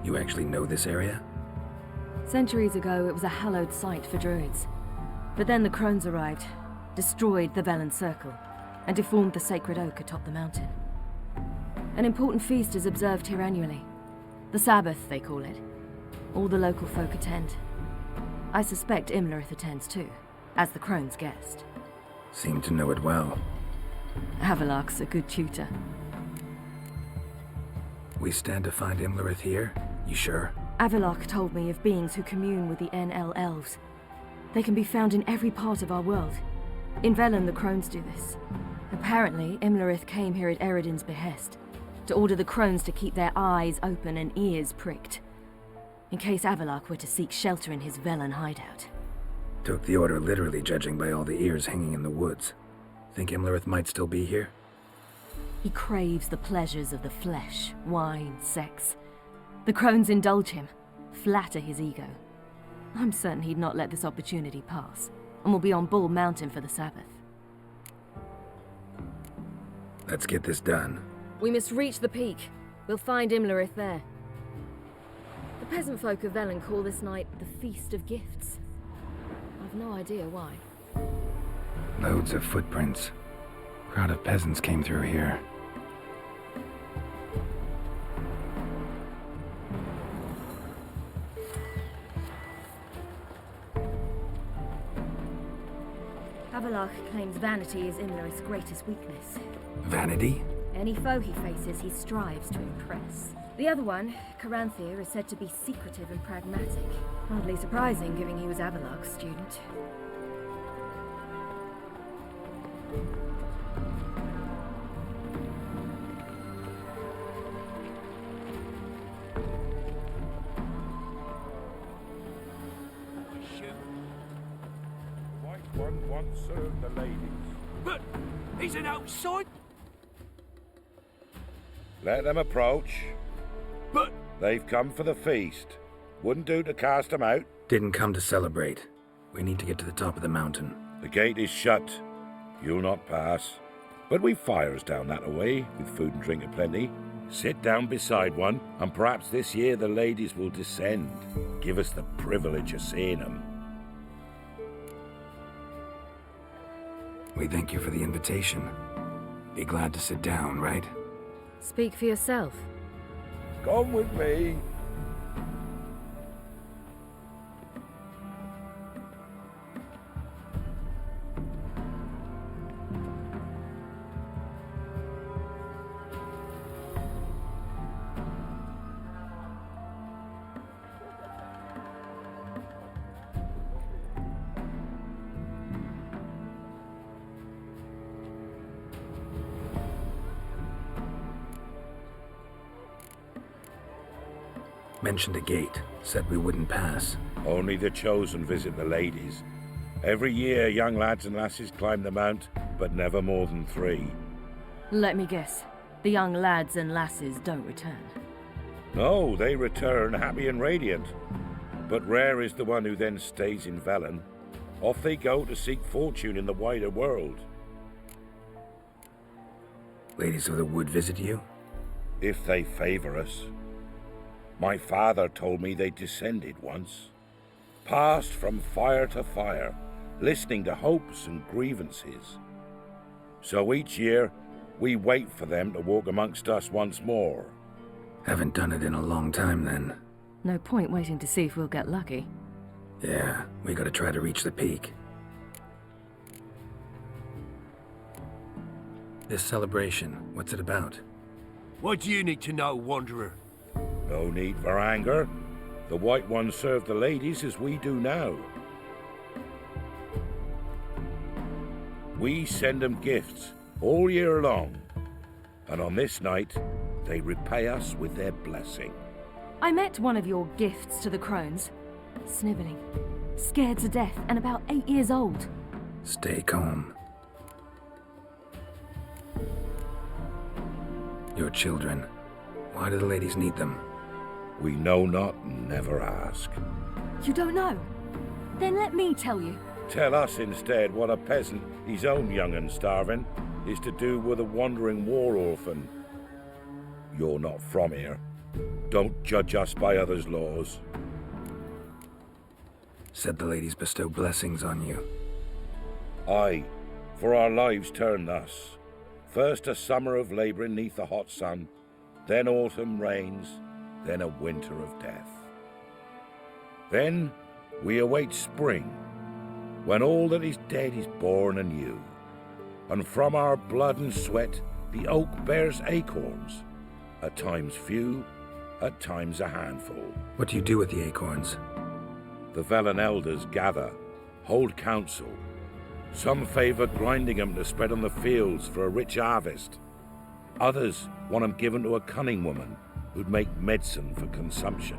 You actually know this area? Centuries ago, it was a hallowed site for druids. But then the crones arrived, destroyed the Velen Circle, and deformed the sacred oak atop the mountain. An important feast is observed here annually. The Sabbath, they call it. All the local folk attend. I suspect Imlerith attends too, as the crone's guest. Seem to know it well. Avalok's a good tutor. We stand to find Imlerith here? You sure? Avalok told me of beings who commune with the NL elves. They can be found in every part of our world. In Velen, the crones do this. Apparently, Imlerith came here at Eredin's behest, to order the crones to keep their eyes open and ears pricked, in case Avalok were to seek shelter in his Velen hideout. Took the order literally, judging by all the ears hanging in the woods. Think Imlerith might still be here? He craves the pleasures of the flesh, wine, sex. The crones indulge him, flatter his ego. I'm certain he'd not let this opportunity pass, and will be on Bull Mountain for the Sabbath. Let's get this done. We must reach the peak. We'll find Imlerith there. The peasant folk of Velen call this night the Feast of Gifts. I've no idea why. Loads of footprints. Crowd of peasants came through here. Avalok claims vanity is Imlerith's greatest weakness. Vanity? Any foe he faces, he strives to impress. The other one, Caranthir, is said to be secretive and pragmatic. Hardly surprising, given he was Avalok's student. One once served the ladies. But he's an outside. Let them approach. But they've come for the feast. Wouldn't do to cast them out. Didn't come to celebrate. We need to get to the top of the mountain. The gate is shut. You'll not pass. But we've fires down that away, with food and drink aplenty. Sit down beside one, and perhaps this year the ladies will descend. Give us the privilege of seeing them. We thank you for the invitation. Be glad to sit down, right? Speak for yourself. Come with me. Mentioned a gate. Said we wouldn't pass. Only the chosen visit the ladies. Every year, young lads and lasses climb the mount, but never more than 3. Let me guess. The young lads and lasses don't return. No, they return happy and radiant. But rare is the one who then stays in Velen. Off they go to seek fortune in the wider world. Ladies of the Wood visit you? If they favor us. My father told me they descended once. Passed from fire to fire, listening to hopes and grievances. So each year, we wait for them to walk amongst us once more. Haven't done it in a long time, then. No point waiting to see if we'll get lucky. Yeah, we gotta try to reach the peak. This celebration, what's it about? What do you need to know, Wanderer? No need for anger. The White Ones serve the ladies as we do now. We send them gifts all year long. And on this night, they repay us with their blessing. I met one of your gifts to the crones. Sniveling, scared to death, and about 8 years old. Stay calm. Your children. Why do the ladies need them? We know not and never ask. You don't know? Then let me tell you. Tell us instead what a peasant, his own young and starving, is to do with a wandering war orphan. You're not from here. Don't judge us by others' laws. Said the ladies bestow blessings on you. Aye, for our lives turn thus. First a summer of labouring neath the hot sun, then autumn rains, then a winter of death. Then we await spring, when all that is dead is born anew, and from our blood and sweat the oak bears acorns, at times few, at times a handful. What do you do with the acorns? The Velen elders gather, hold council. Some favour grinding 'em to spread on the fields for a rich harvest. Others want 'em given to a cunning woman who'd make medicine for consumption.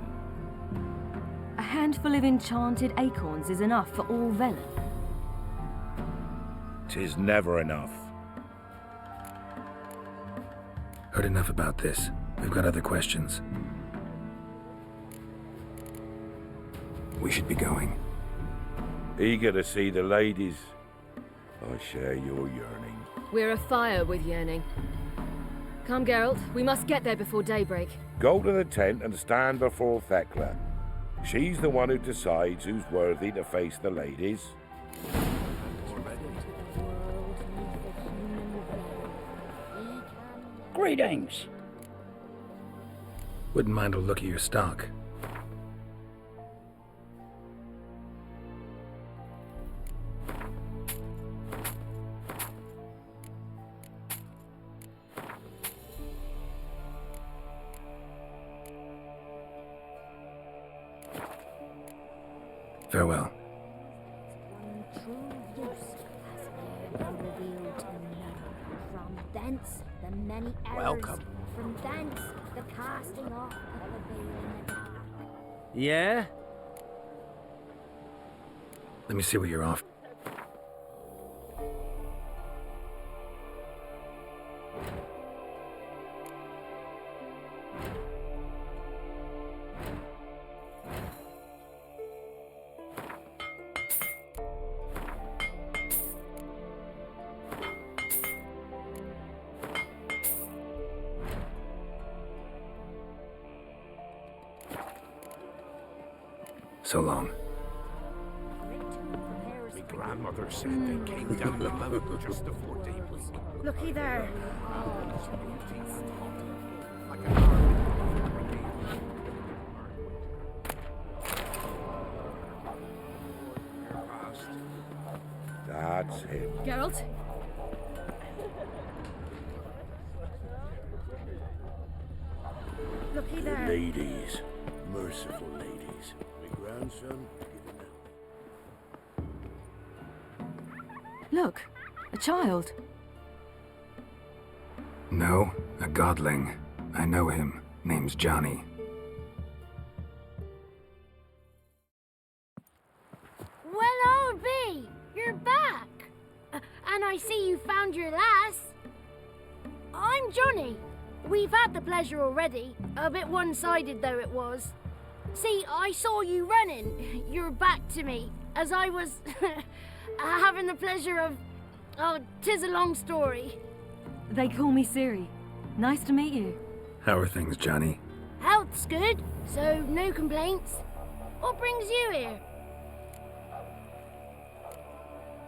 A handful of enchanted acorns is enough for all Velen. 'Tis never enough. Heard enough about this. We've got other questions. We should be going. Eager to see the ladies. I share your yearning. We're afire with yearning. Come, Geralt. We must get there before daybreak. Go to the tent and stand before Thekla. She's the one who decides who's worthy to face the ladies. Greetings. Wouldn't mind a look at your stock. Farewell. From thence, the many errors. Welcome. From thence, the casting off of the veil in the dark. Yeah? Let me see what you're off. So long. My grandmother said they came down the mountain just before daybreak. Looky there. That's him. Geralt? Looky The there. ladies. Merciful ladies. My grandson, given out. Look, a child. No, a godling. I know him. Name's Johnny. Well, I'll be. You're back. And I see you found your lass. I'm Johnny. We've had the pleasure already. A bit one-sided though it was. See, I saw you running. Your back to me. As I was having the pleasure of... Oh, 'tis a long story. They call me Ciri. Nice to meet you. How are things, Johnny? Health's good, so no complaints. What brings you here?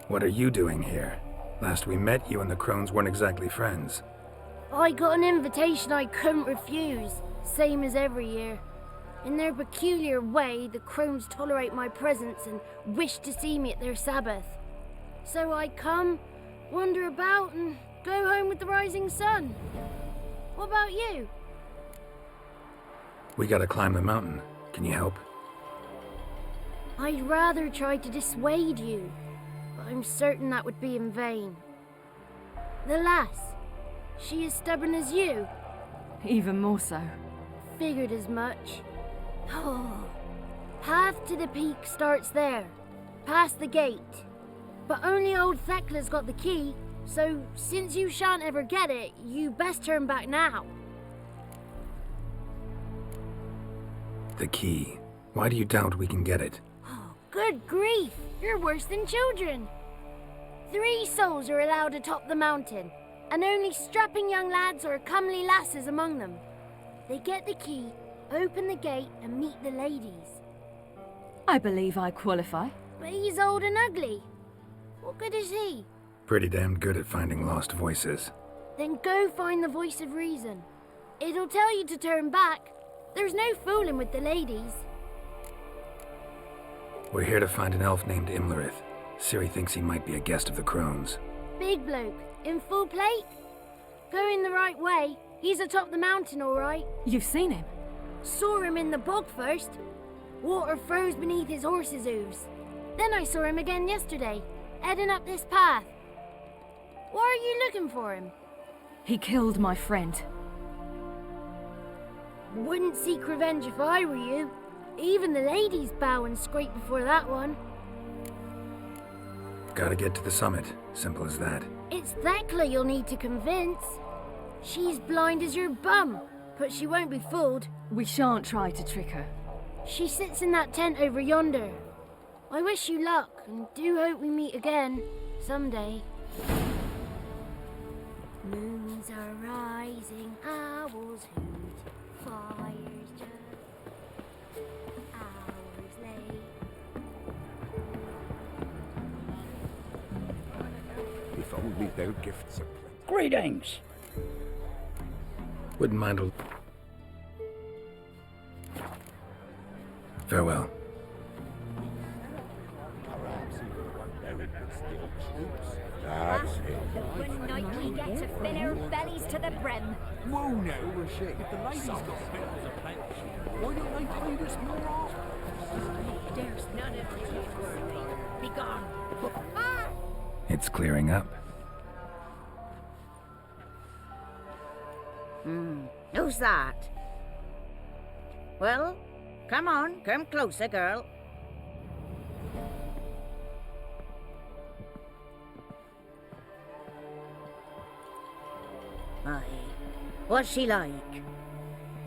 What are you doing here? Last we met, you and the Crones weren't exactly friends. I got an invitation I couldn't refuse, same as every year. In their peculiar way, the Crones tolerate my presence and wish to see me at their Sabbath. So I come, wander about, and go home with the rising sun. What about you? We gotta climb the mountain. Can you help? I'd rather try to dissuade you, but I'm certain that would be in vain. The lass, she as stubborn as you? Even more so. Figured as much. Oh, path to the peak starts there, past the gate. But only old Thekla's got the key, so since you shan't ever get it, you best turn back now. The key. Why do you doubt we can get it? Good grief, you're worse than children. 3 souls are allowed atop the mountain, and only strapping young lads or comely lasses among them. They get the key, open the gate, and meet the ladies. I believe I qualify. But he's old and ugly. What good is he? Pretty damn good at finding lost voices. Then go find the voice of reason. It'll tell you to turn back. There's no fooling with the ladies. We're here to find an elf named Imlerith. Ciri thinks he might be a guest of the Crones. Big bloke, in full plate. Going the right way. He's atop the mountain, all right. You've seen him? Saw him in the bog first. Water froze beneath his horse's hooves. Then I saw him again yesterday, heading up this path. Why are you looking for him? He killed my friend. Wouldn't seek revenge if I were you. Even the ladies bow and scrape before that one. Gotta get to the summit. Simple as that. It's Thekla you'll need to convince. She's blind as your bum, but she won't be fooled. We shan't try to trick her. She sits in that tent over yonder. I wish you luck, and do hope we meet again, someday. Moons are rising, owls hoot, fires just hours late. If only their gifts are plenty. Greetings! Wouldn't mind a... Farewell. That's it. One night we get to fill our bellies to the brim. Whoa now, if the ladies got bills of plenty, why don't they feed us more often? There's none of you worthy. Be gone. It's clearing up. Who's that? Well, come on, come closer, girl. Aye. What's she like?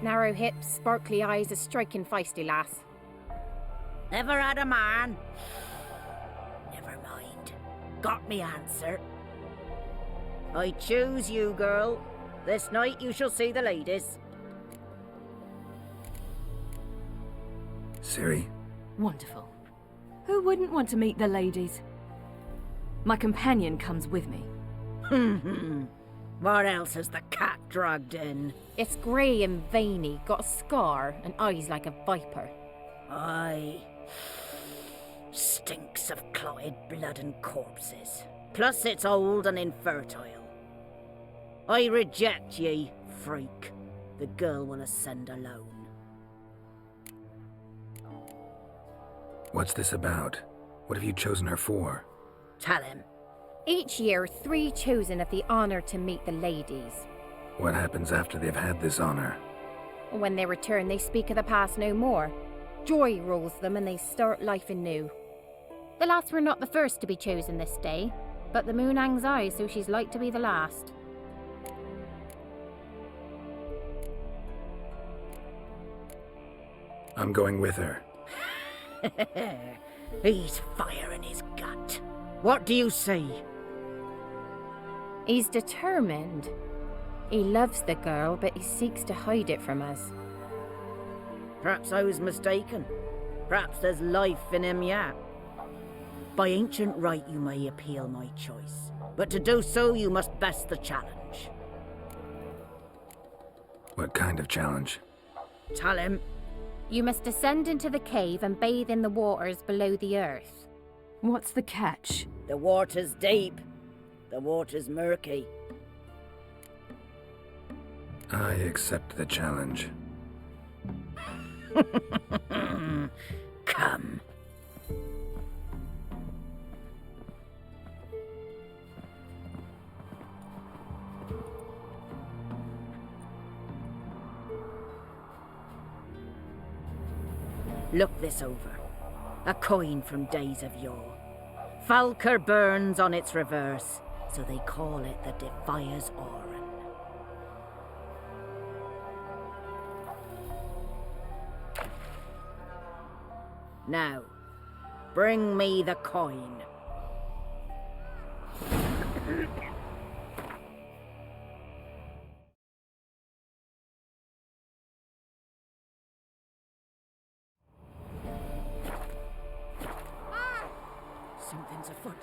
Narrow hips, sparkly eyes, a striking feisty lass. Never had a man. Never mind. Got me answer. I choose you, girl. This night you shall see the ladies. Ciri? Wonderful. Who wouldn't want to meet the ladies? My companion comes with me. What else has the cat dragged in? It's grey and veiny, got a scar, and eyes like a viper. Aye. Stinks of clotted blood and corpses. Plus it's old and infertile. I reject ye, freak. The girl will ascend alone. What's this about? What have you chosen her for? Tell him. Each year, 3 chosen have the honour to meet the ladies. What happens after they've had this honor? When they return, they speak of the past no more. Joy rules them and they start life anew. The lass were not the first to be chosen this day, but the moon hangs high, so she's like to be the last. I'm going with her. He's fire in his gut. What do you say? He's determined. He loves the girl, but he seeks to hide it from us. Perhaps I was mistaken. Perhaps there's life in him yet. By ancient right you may appeal my choice, but to do so you must best the challenge. What kind of challenge? Tell him. You must descend into the cave and bathe in the waters below the earth. What's the catch? The water's deep. The water's murky. I accept the challenge. Come. Look this over. A coin from days of yore. Falker burns on its reverse, so they call it the Defier's Oran. Now, bring me the coin. Something's afoot.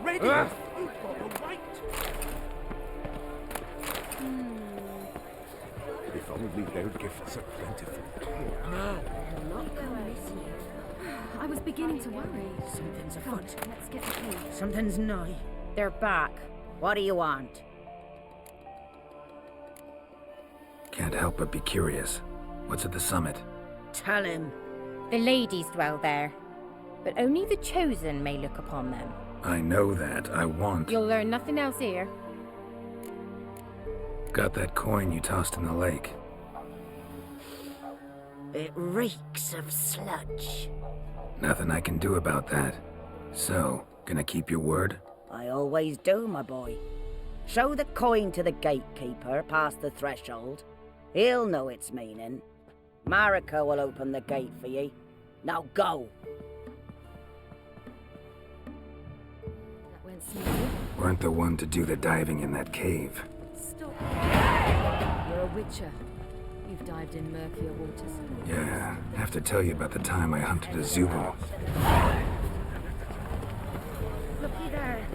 ready! Ah. You've got to wait! If only their gifts are plentiful. No. I was beginning to worry. Something's Come on, afoot. let's get the key. Something's nigh. They're back. What do you want? Can't help but be curious. What's at the summit? Tell him. The ladies dwell there, but only the chosen may look upon them. I know that. I want. You'll learn nothing else here. Got that coin you tossed in the lake. It reeks of sludge. Nothing I can do about that. So, gonna keep your word? I always do, my boy. Show the coin to the gatekeeper past the threshold. He'll know its meaning. Marika will open the gate for ye. Now go. That went smoothly. Weren't the one to do the diving in that cave. Stop. You're a witcher. You've dived in murkier waters. Yeah, have to tell you about the time I hunted a Zubul. Looky there.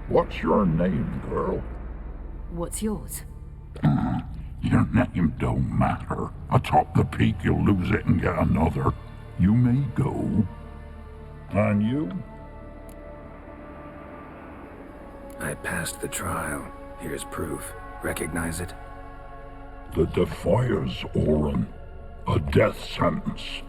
What's your name, girl? What's yours? Your name don't matter. Atop the peak you'll lose it and get another. You may go. And you? I passed the trial. Here's proof. Recognize it? The Defier's Orin. A death sentence.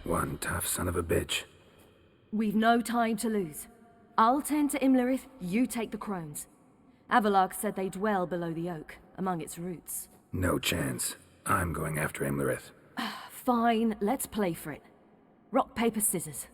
One tough son of a bitch. We've no time to lose. I'll tend to Imlerith, you take the crones. Avalok said they dwell below the oak, among its roots. No chance. I'm going after Imlerith. Fine, let's play for it. Rock, paper, scissors.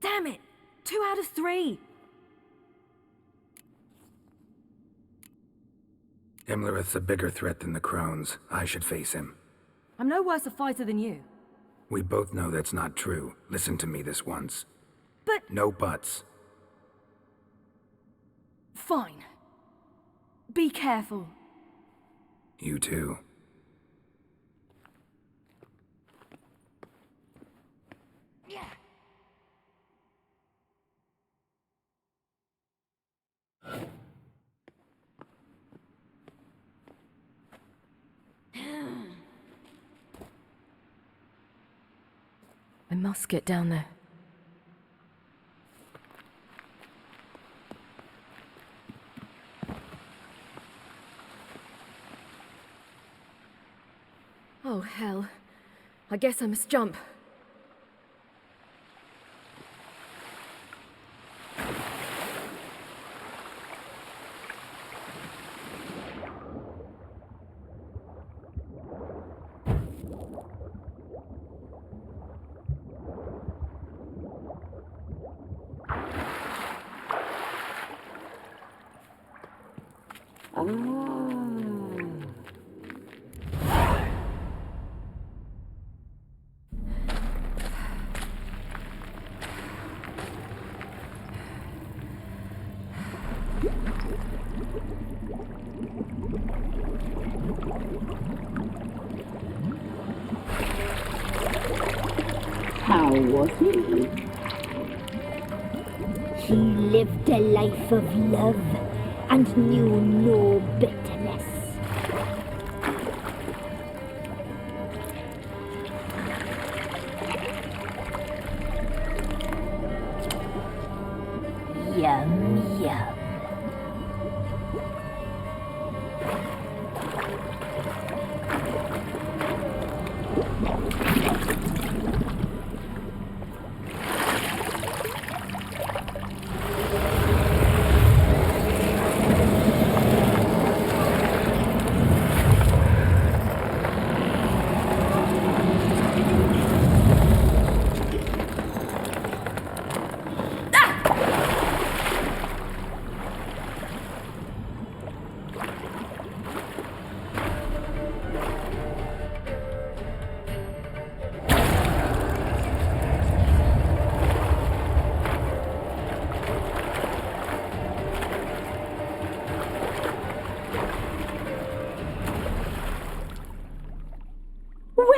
Damn it! 2 out of 3! Imlerith's a bigger threat than the crones. I should face him. I'm no worse a fighter than you. We both know that's not true. Listen to me this once. But... No buts. Fine. Be careful. You too. I must get down there. Oh, hell. I guess I must jump. was he? He lived a life of love and knew no bitterness. Yum, yum.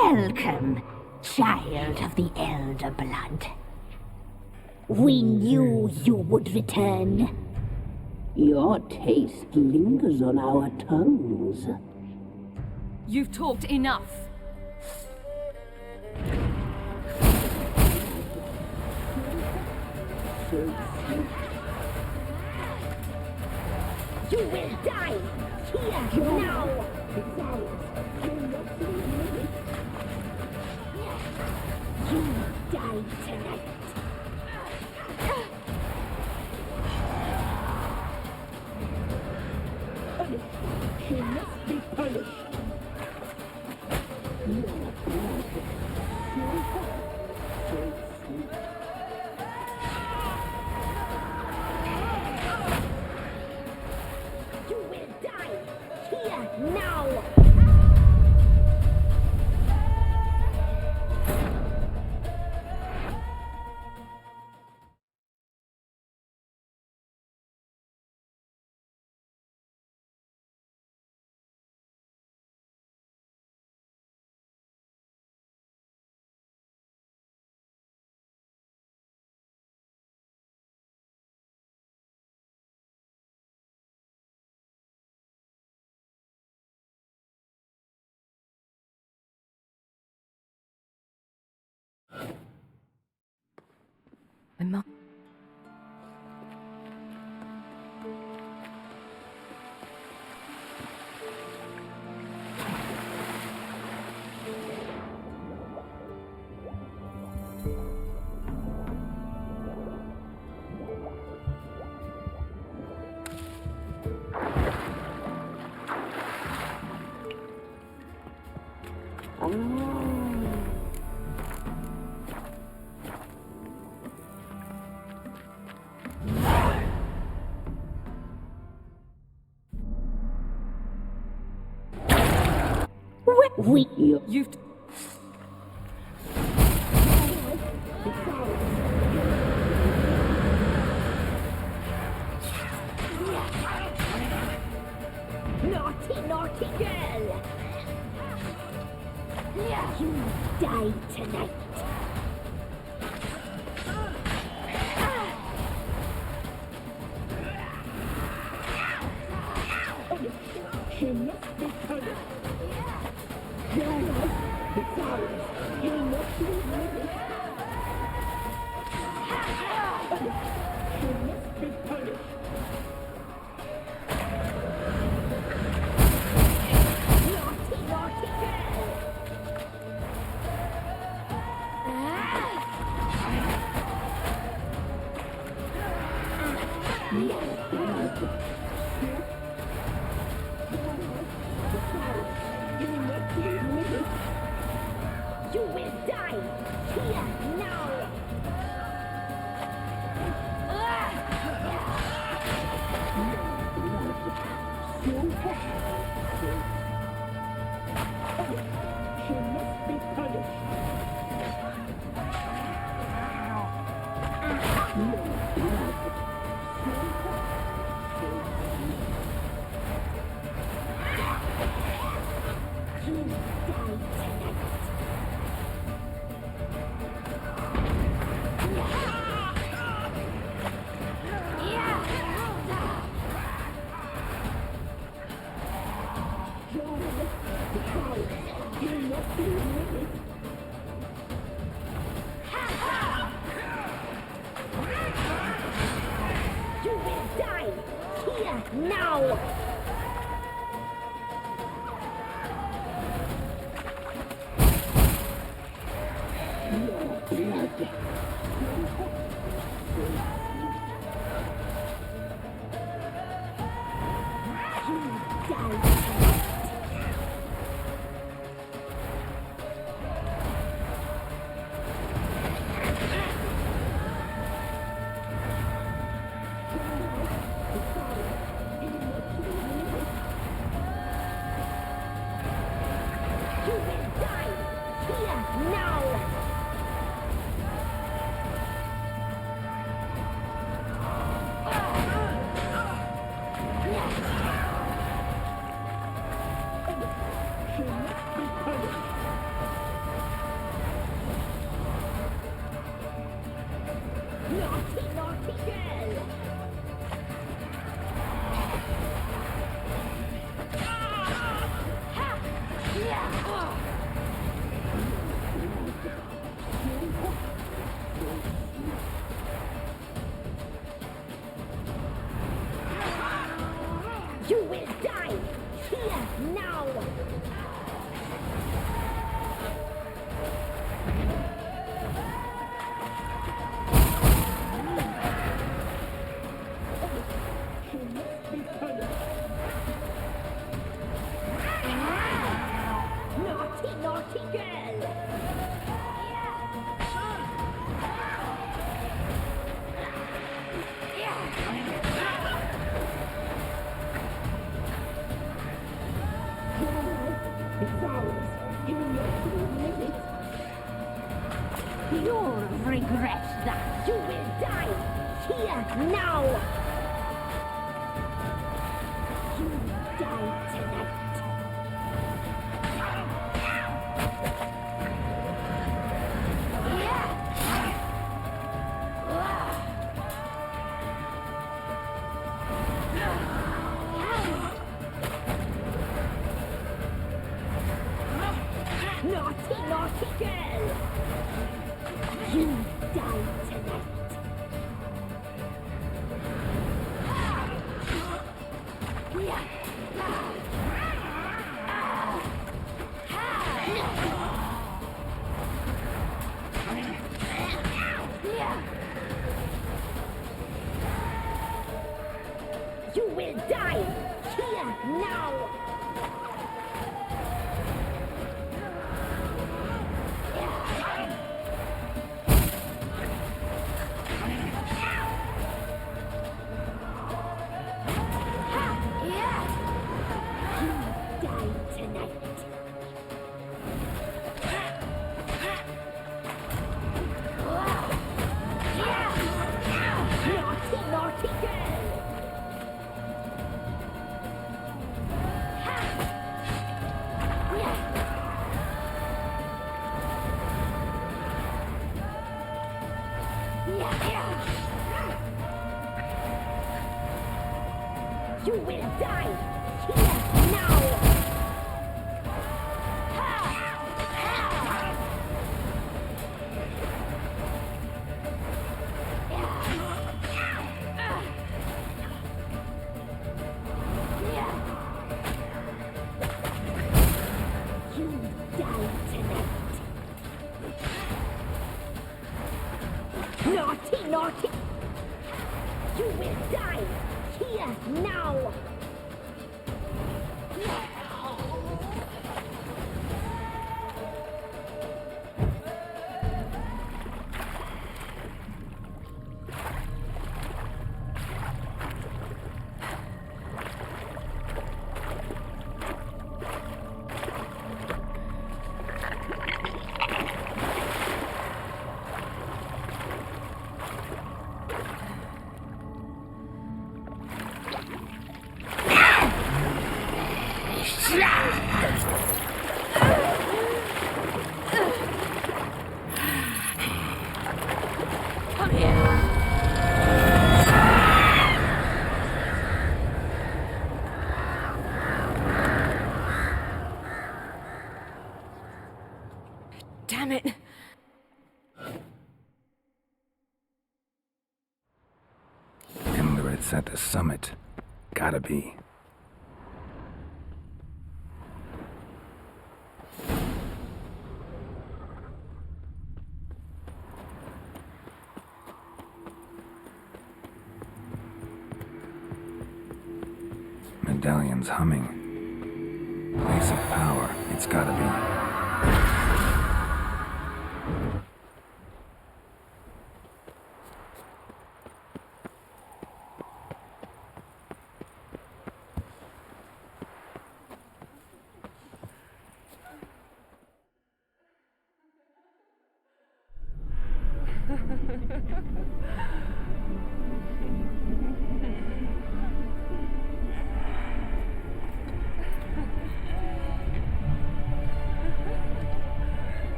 Welcome, child of the Elder Blood. We knew you would return. Your taste lingers on our tongues. You've talked enough. You will die here now. You die tonight. She must be punished. You will die here now. My mum. You've... Naughty, naughty girl! You die tonight. She must be punished. He must be punished. She must be punished. Naughty, naughty girl! You will die here now. She must be punished. You will die here now! You will die here now! Naughty, naughty girl! You'll regret that. You will die here now. You die tonight. Naughty, naughty girl! You die tonight. You will die here now. You will die here now! You die tonight. Naughty, naughty! You will die here now! Damn it! Imlerith's at the summit. Gotta be. Medallion's humming. Place of power. It's gotta be.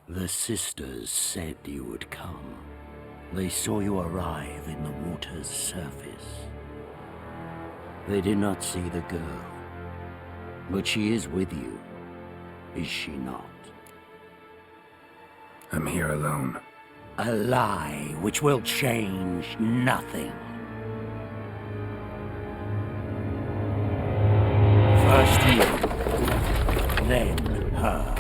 The sisters said you would come. They saw you arrive in the water's surface. They did not see the girl. But she is with you, is she not? I'm here alone. A lie which will change nothing. First you, then her.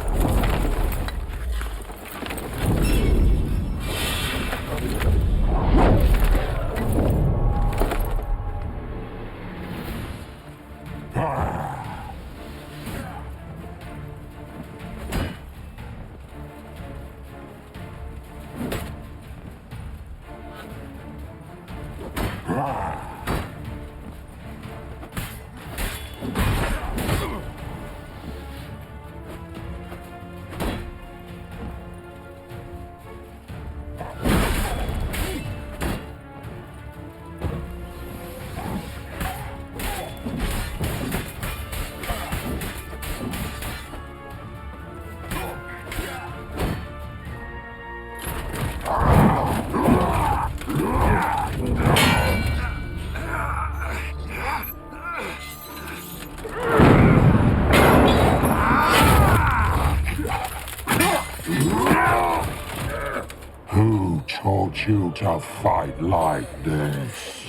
Who taught you to fight like this?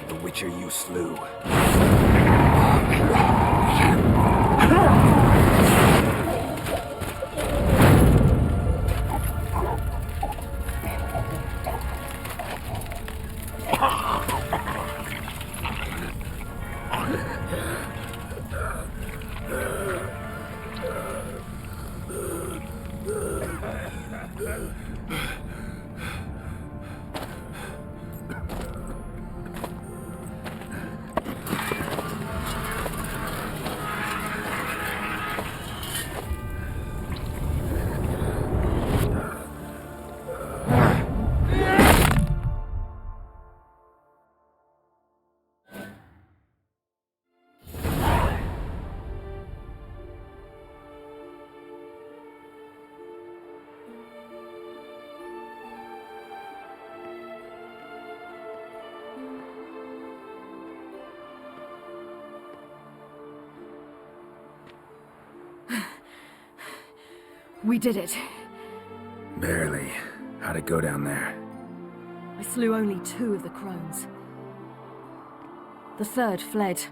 The Witcher you slew. We did it. Barely. How'd it go down there? I slew only 2 of the crones. The third fled,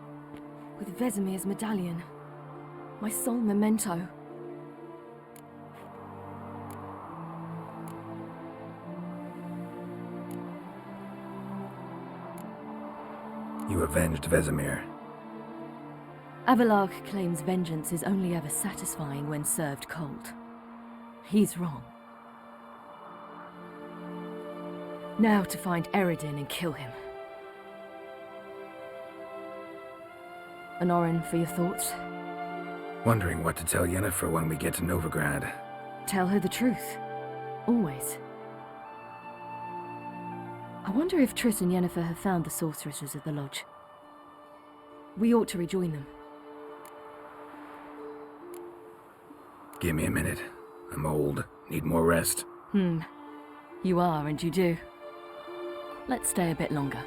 with Vesemir's medallion. My sole memento. You avenged Vesemir. Avalark claims vengeance is only ever satisfying when served cold. He's wrong. Now to find Eredin and kill him. An Orin for your thoughts? Wondering what to tell Yennefer when we get to Novigrad. Tell her the truth. Always. I wonder if Triss and Yennefer have found the sorceresses at the lodge. We ought to rejoin them. Give me a minute. I'm old. Need more rest. You are, and you do. Let's stay a bit longer.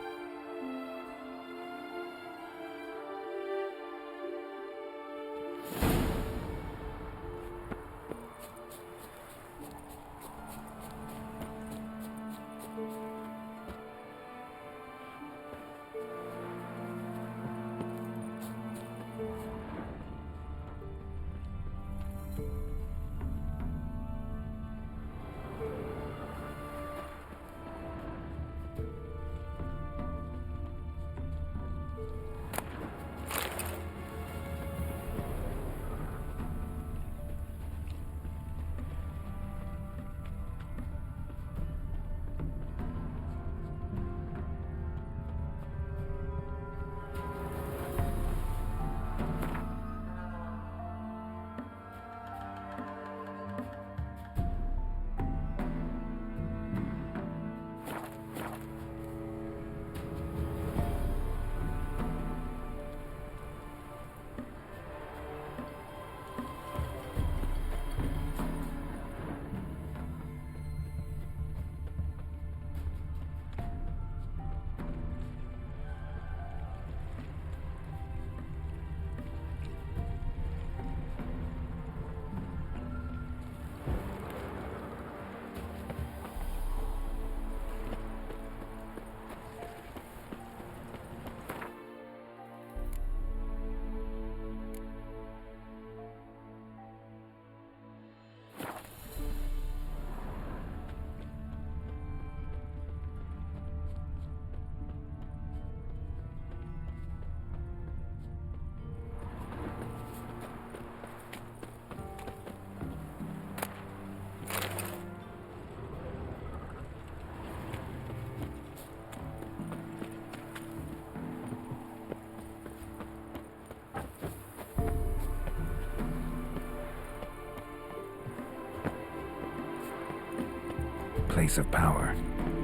Place of power.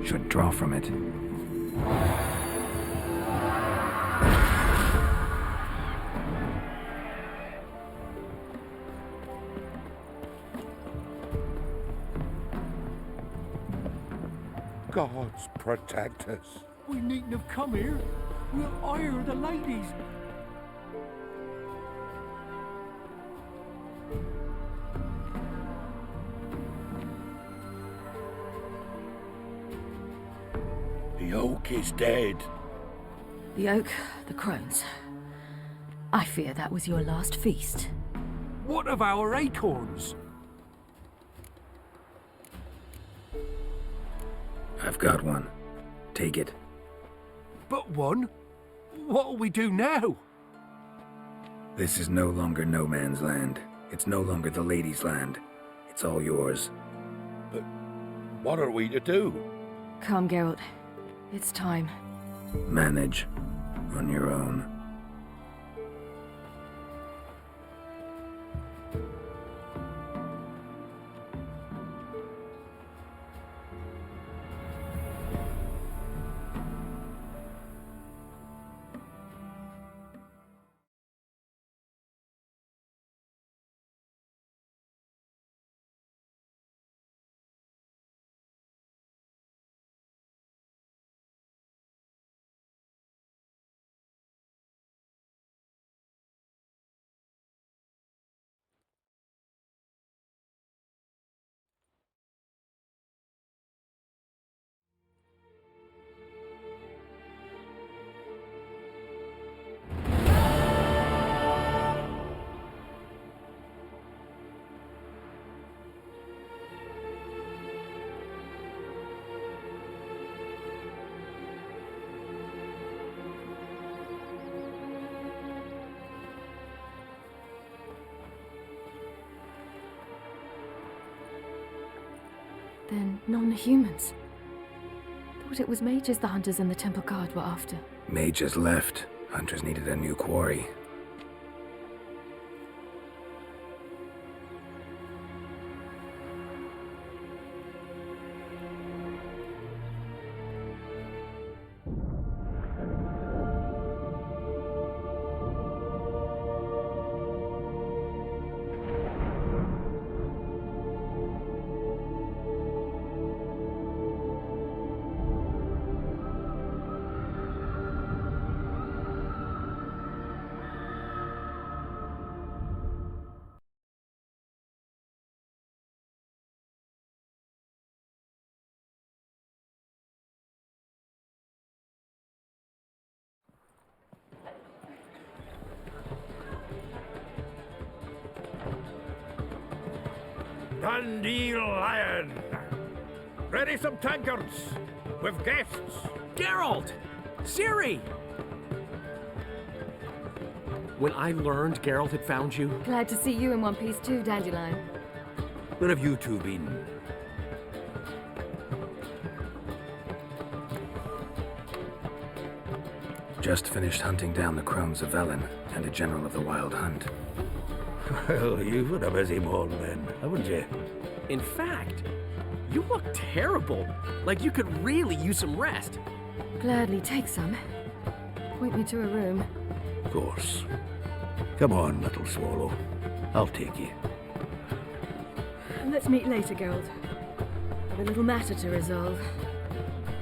Should draw from it. Gods protect us. We needn't have come here. We'll hire the ladies. The oak is dead. The oak, the crones. I fear that was your last feast. What of our acorns? I've got one. Take it. But one? What'll we do now? This is no longer no man's land. It's no longer the lady's land. It's all yours. But what are we to do? Come, Geralt. It's time. Manage. On your own. Then non-humans. Thought it was mages the hunters and the temple guard were after. Mages left. Hunters needed a new quarry. Dandelion! Ready some tankards! With guests! Geralt! Ciri! When I learned Geralt had found you... Glad to see you in one piece too, Dandelion. Where have you two been? Just finished hunting down the Crones of Velen and a general of the Wild Hunt. Well, you've had a busy morning then, haven't you? In fact, you look terrible. Like you could really use some rest. Gladly take some. Point me to a room. Of course. Come on, little swallow. I'll take you. Let's meet later, Geralt. I've a little matter to resolve.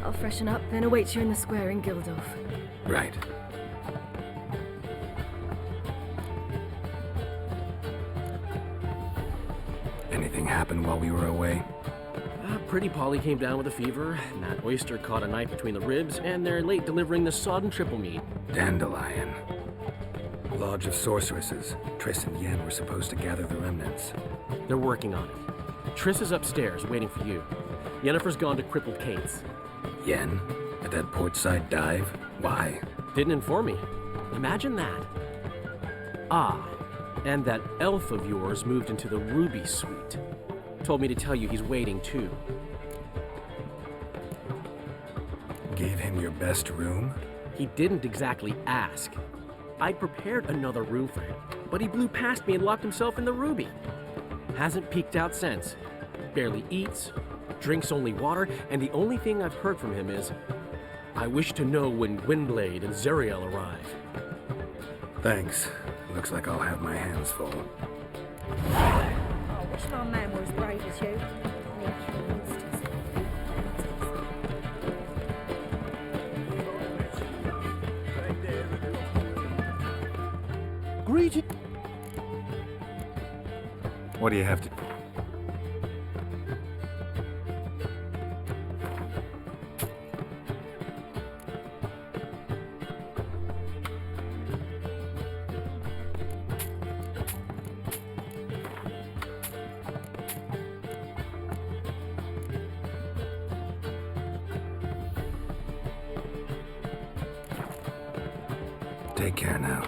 I'll freshen up, then await you in the square in Gildorf. Right. Anything happened while we were away? Pretty Polly came down with a fever, Matt Oyster caught a knife between the ribs, and they're late delivering the sodden triple meat. Dandelion. Lodge of Sorceresses. Triss and Yen were supposed to gather the remnants. They're working on it. Triss is upstairs, waiting for you. Yennefer's gone to Crippled Kate's. Yen? At that portside dive? Why? Didn't inform me. Imagine that. Ah, and that elf of yours moved into the Ruby Suite. Told me to tell you he's waiting too. Gave him your best room? He didn't exactly ask. I'd prepared another room for him, but he blew past me and locked himself in the Ruby. Hasn't peeked out since. Barely eats, drinks only water, and the only thing I've heard from him is, I wish to know when Gwynblade and Zariel arrive. Thanks. Looks like I'll have my hands full. I wish my man were as brave as you. Greeting. What do you have to... Take care now.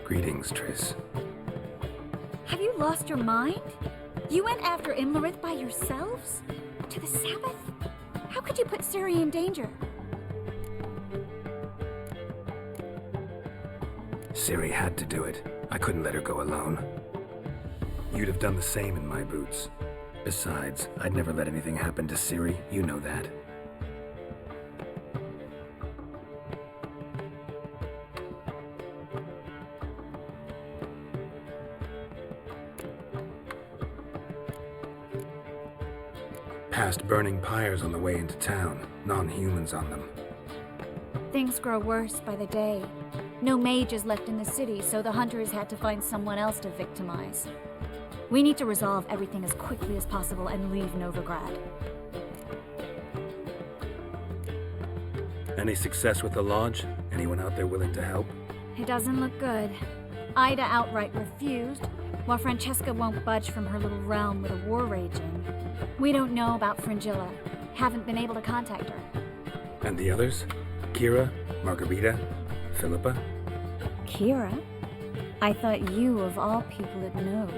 Greetings, Triss. Have you lost your mind? You went after Imlerith by yourselves? To the Sabbath? How could you put Ciri in danger? Ciri had to do it. I couldn't let her go alone. You'd have done the same in my boots. Besides, I'd never let anything happen to Ciri. You know that. Past burning pyres on the way into town. Non-humans on them. Things grow worse by the day. No mages left in the city, so the hunters had to find someone else to victimize. We need to resolve everything as quickly as possible and leave Novigrad. Any success with the Lodge? Anyone out there willing to help? It doesn't look good. Ida outright refused, while Francesca won't budge from her little realm with a war raging. We don't know about Fringilla. Haven't been able to contact her. And the others? Kira? Margarita? Philippa? Kira? I thought you, of all people, would know.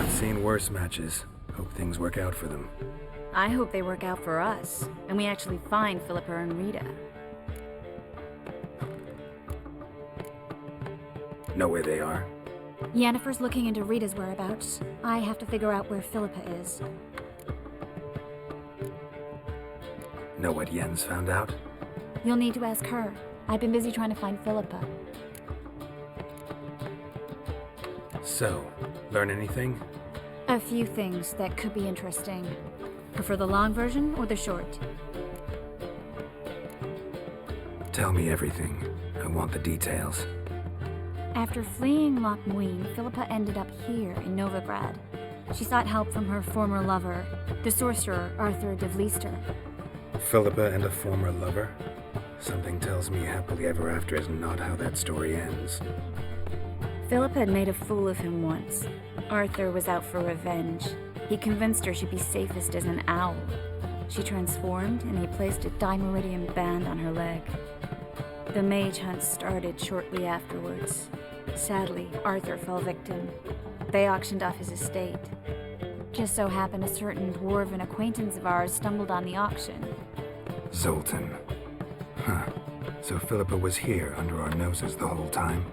Seen worse matches. Hope things work out for them. I hope they work out for us, and we actually find Philippa and Rita. Know where they are? Yennefer's looking into Rita's whereabouts. I have to figure out where Philippa is. Know what Yen's found out? You'll need to ask her. I've been busy trying to find Philippa. So, learn anything? A few things that could be interesting. Prefer the long version or the short? Tell me everything. I want the details. After fleeing Loch Muin, Philippa ended up here in Novigrad. She sought help from her former lover, the sorcerer Arthur de Vlister. Philippa and a former lover? Something tells me happily ever after is not how that story ends. Philippa had made a fool of him once. Arthur was out for revenge. He convinced her she'd be safest as an owl. She transformed, and he placed a Dimeridian band on her leg. The mage hunt started shortly afterwards. Sadly, Arthur fell victim. They auctioned off his estate. Just so happened a certain dwarven acquaintance of ours stumbled on the auction. Zoltan. Huh. So Philippa was here under our noses the whole time?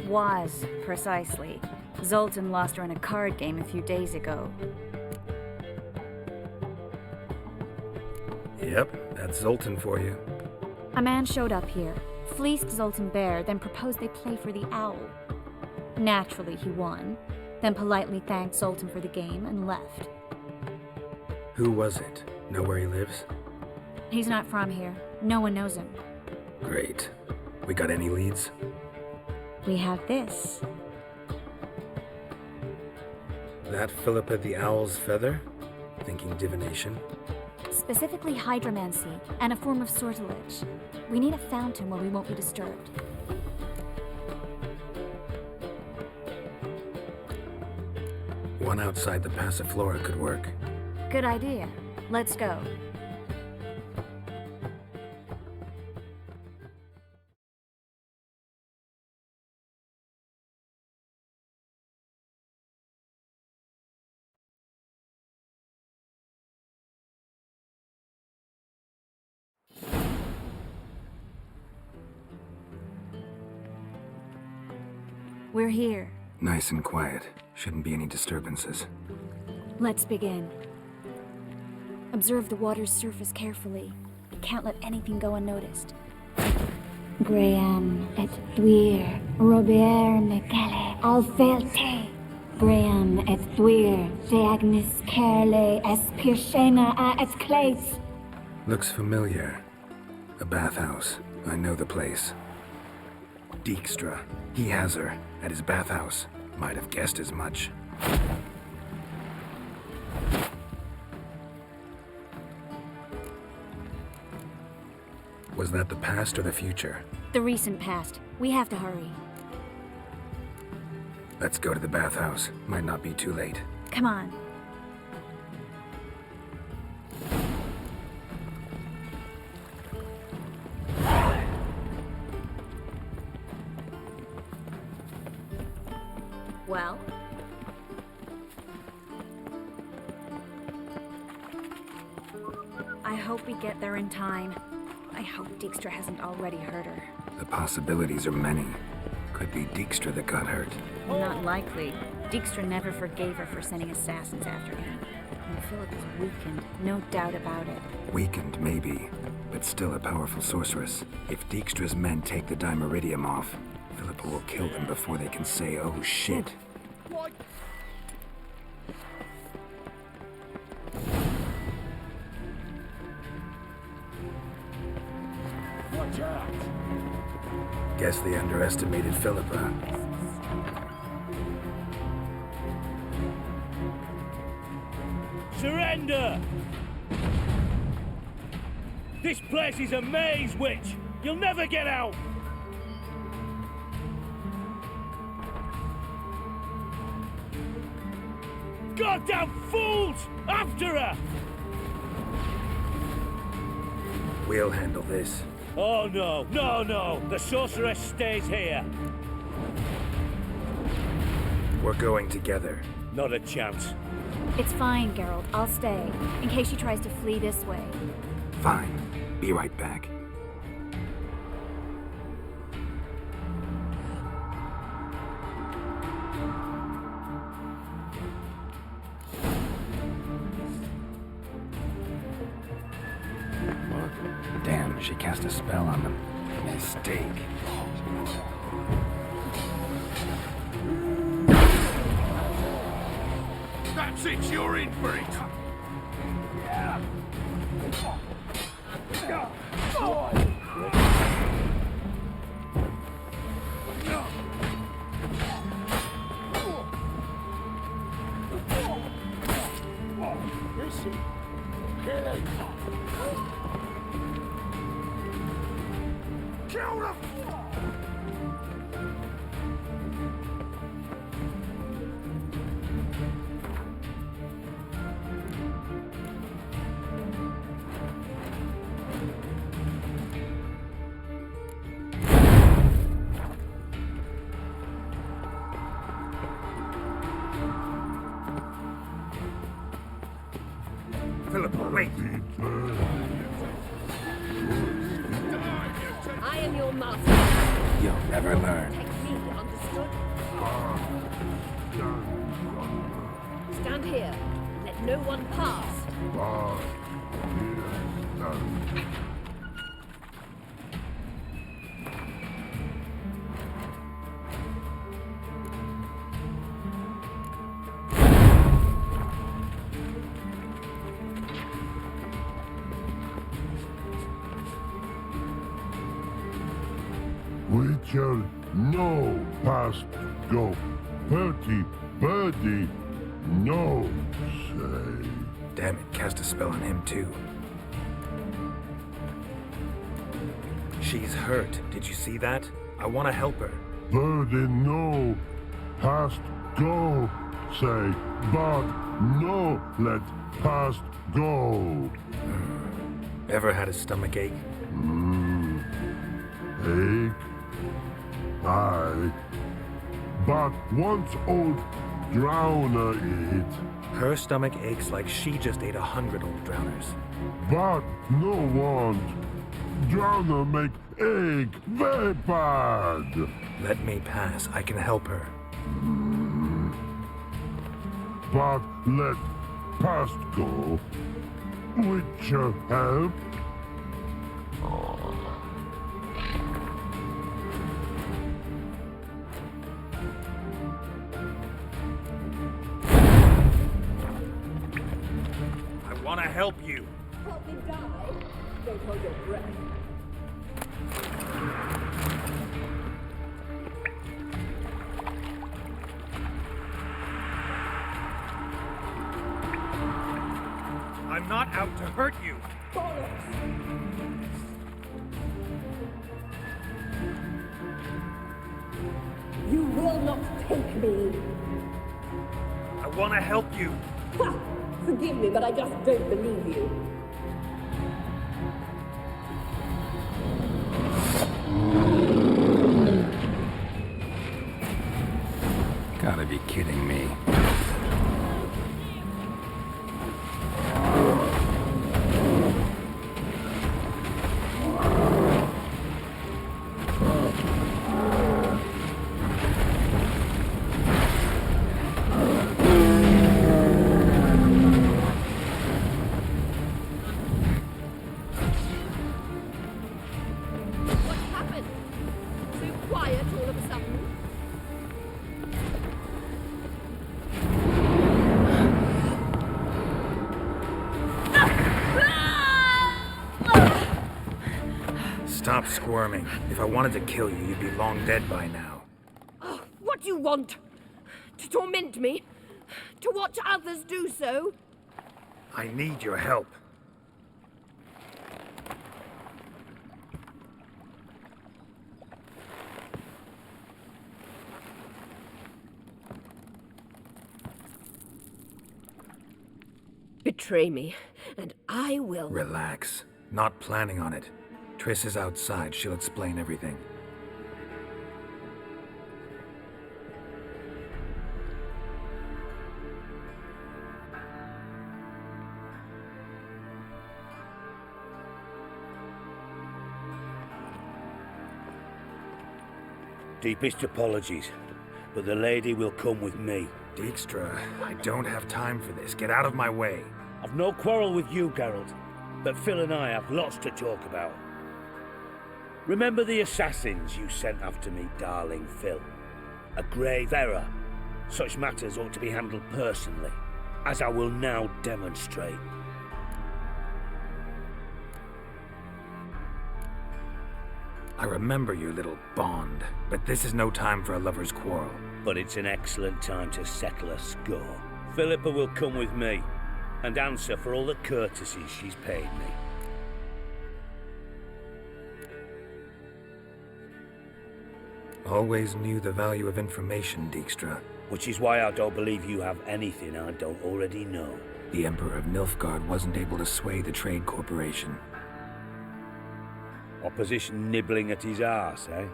Was, precisely. Zoltan lost her in a card game a few days ago. Yep, that's Zoltan for you. A man showed up here, fleeced Zoltan bare, then proposed they play for the owl. Naturally, he won, then politely thanked Zoltan for the game and left. Who was it? Know where he lives? He's not from here. No one knows him. Great. We got any leads? We have this. That Philippa the Owl's feather? Thinking divination? Specifically hydromancy, and a form of sortilege. We need a fountain where we won't be disturbed. One outside the Passiflora could work. Good idea. Let's go. We're here. Nice and quiet. Shouldn't be any disturbances. Let's begin. Observe the water's surface carefully. Can't let anything go unnoticed. Graham et thuir, Robert Micele, Alfelte, Bream et thuir, de agnes kerle es pirshena a et clates. Looks familiar. A bathhouse. I know the place. Dijkstra. He has her. At his bathhouse. Might have guessed as much. Was that the past or the future? The recent past. We have to hurry. Let's go to the bathhouse. Might not be too late. Come on. Well? I hope we get there in time. I hope Dijkstra hasn't already hurt her. The possibilities are many. Could be Dijkstra that got hurt. Not likely. Dijkstra never forgave her for sending assassins after him. And Philip is weakened, no doubt about it. Weakened, maybe, but still a powerful sorceress. If Dijkstra's men take the Dimeridium off, Philippa will kill them before they can say, oh shit. Watch out! Guess they underestimated Philippa. Surrender! This place is a maze, witch! You'll never get out! Goddamn fools! After her! We'll handle this. Oh no, no, no! The sorceress stays here! We're going together. Not a chance. It's fine, Geralt. I'll stay, in case she tries to flee this way. Fine. Be right back. Damn, she cast a spell on them. Mistake. That's it, you're in for it! Philippa, wait! I am your master. You'll never learn. Take me, understood? Stand here. Let no one pass. Witcher, no past go. Bertie, birdie, no say. Damn it, cast a spell on him too. She's hurt. Did you see that? I want to help her. Birdie, no past go say. But no let past go. Ever had a stomach ache? Ache? Aye. But once old drowner eat. Her stomach aches like she just ate 100 old drowners. But no want. Drowner make ache very bad. Let me pass. I can help her. But let past go. Witcher help. help you. Help me die? Don't hold your breath. I'm not out to hurt you. You will not take me. I want to help you. Ha! Forgive me, but I just don't believe you. Gotta be kidding me. Stop squirming. If I wanted to kill you, you'd be long dead by now. What do you want? To torment me? To watch others do so? I need your help. Betray me, and I will. Relax. Not planning on it. Triss is outside. She'll explain everything. Deepest apologies, but the lady will come with me. Dijkstra, I don't have time for this. Get out of my way. I've no quarrel with you, Geralt, but Phil and I have lots to talk about. Remember the assassins you sent after me, darling Phil? A grave error. Such matters ought to be handled personally, as I will now demonstrate. I remember your little bond, but this is no time for a lover's quarrel. But it's an excellent time to settle a score. Philippa will come with me, and answer for all the courtesies she's paid me. Always knew the value of information, Dijkstra. Which is why I don't believe you have anything I don't already know. The Emperor of Nilfgaard wasn't able to sway the Trade Corporation. Opposition nibbling at his arse, eh?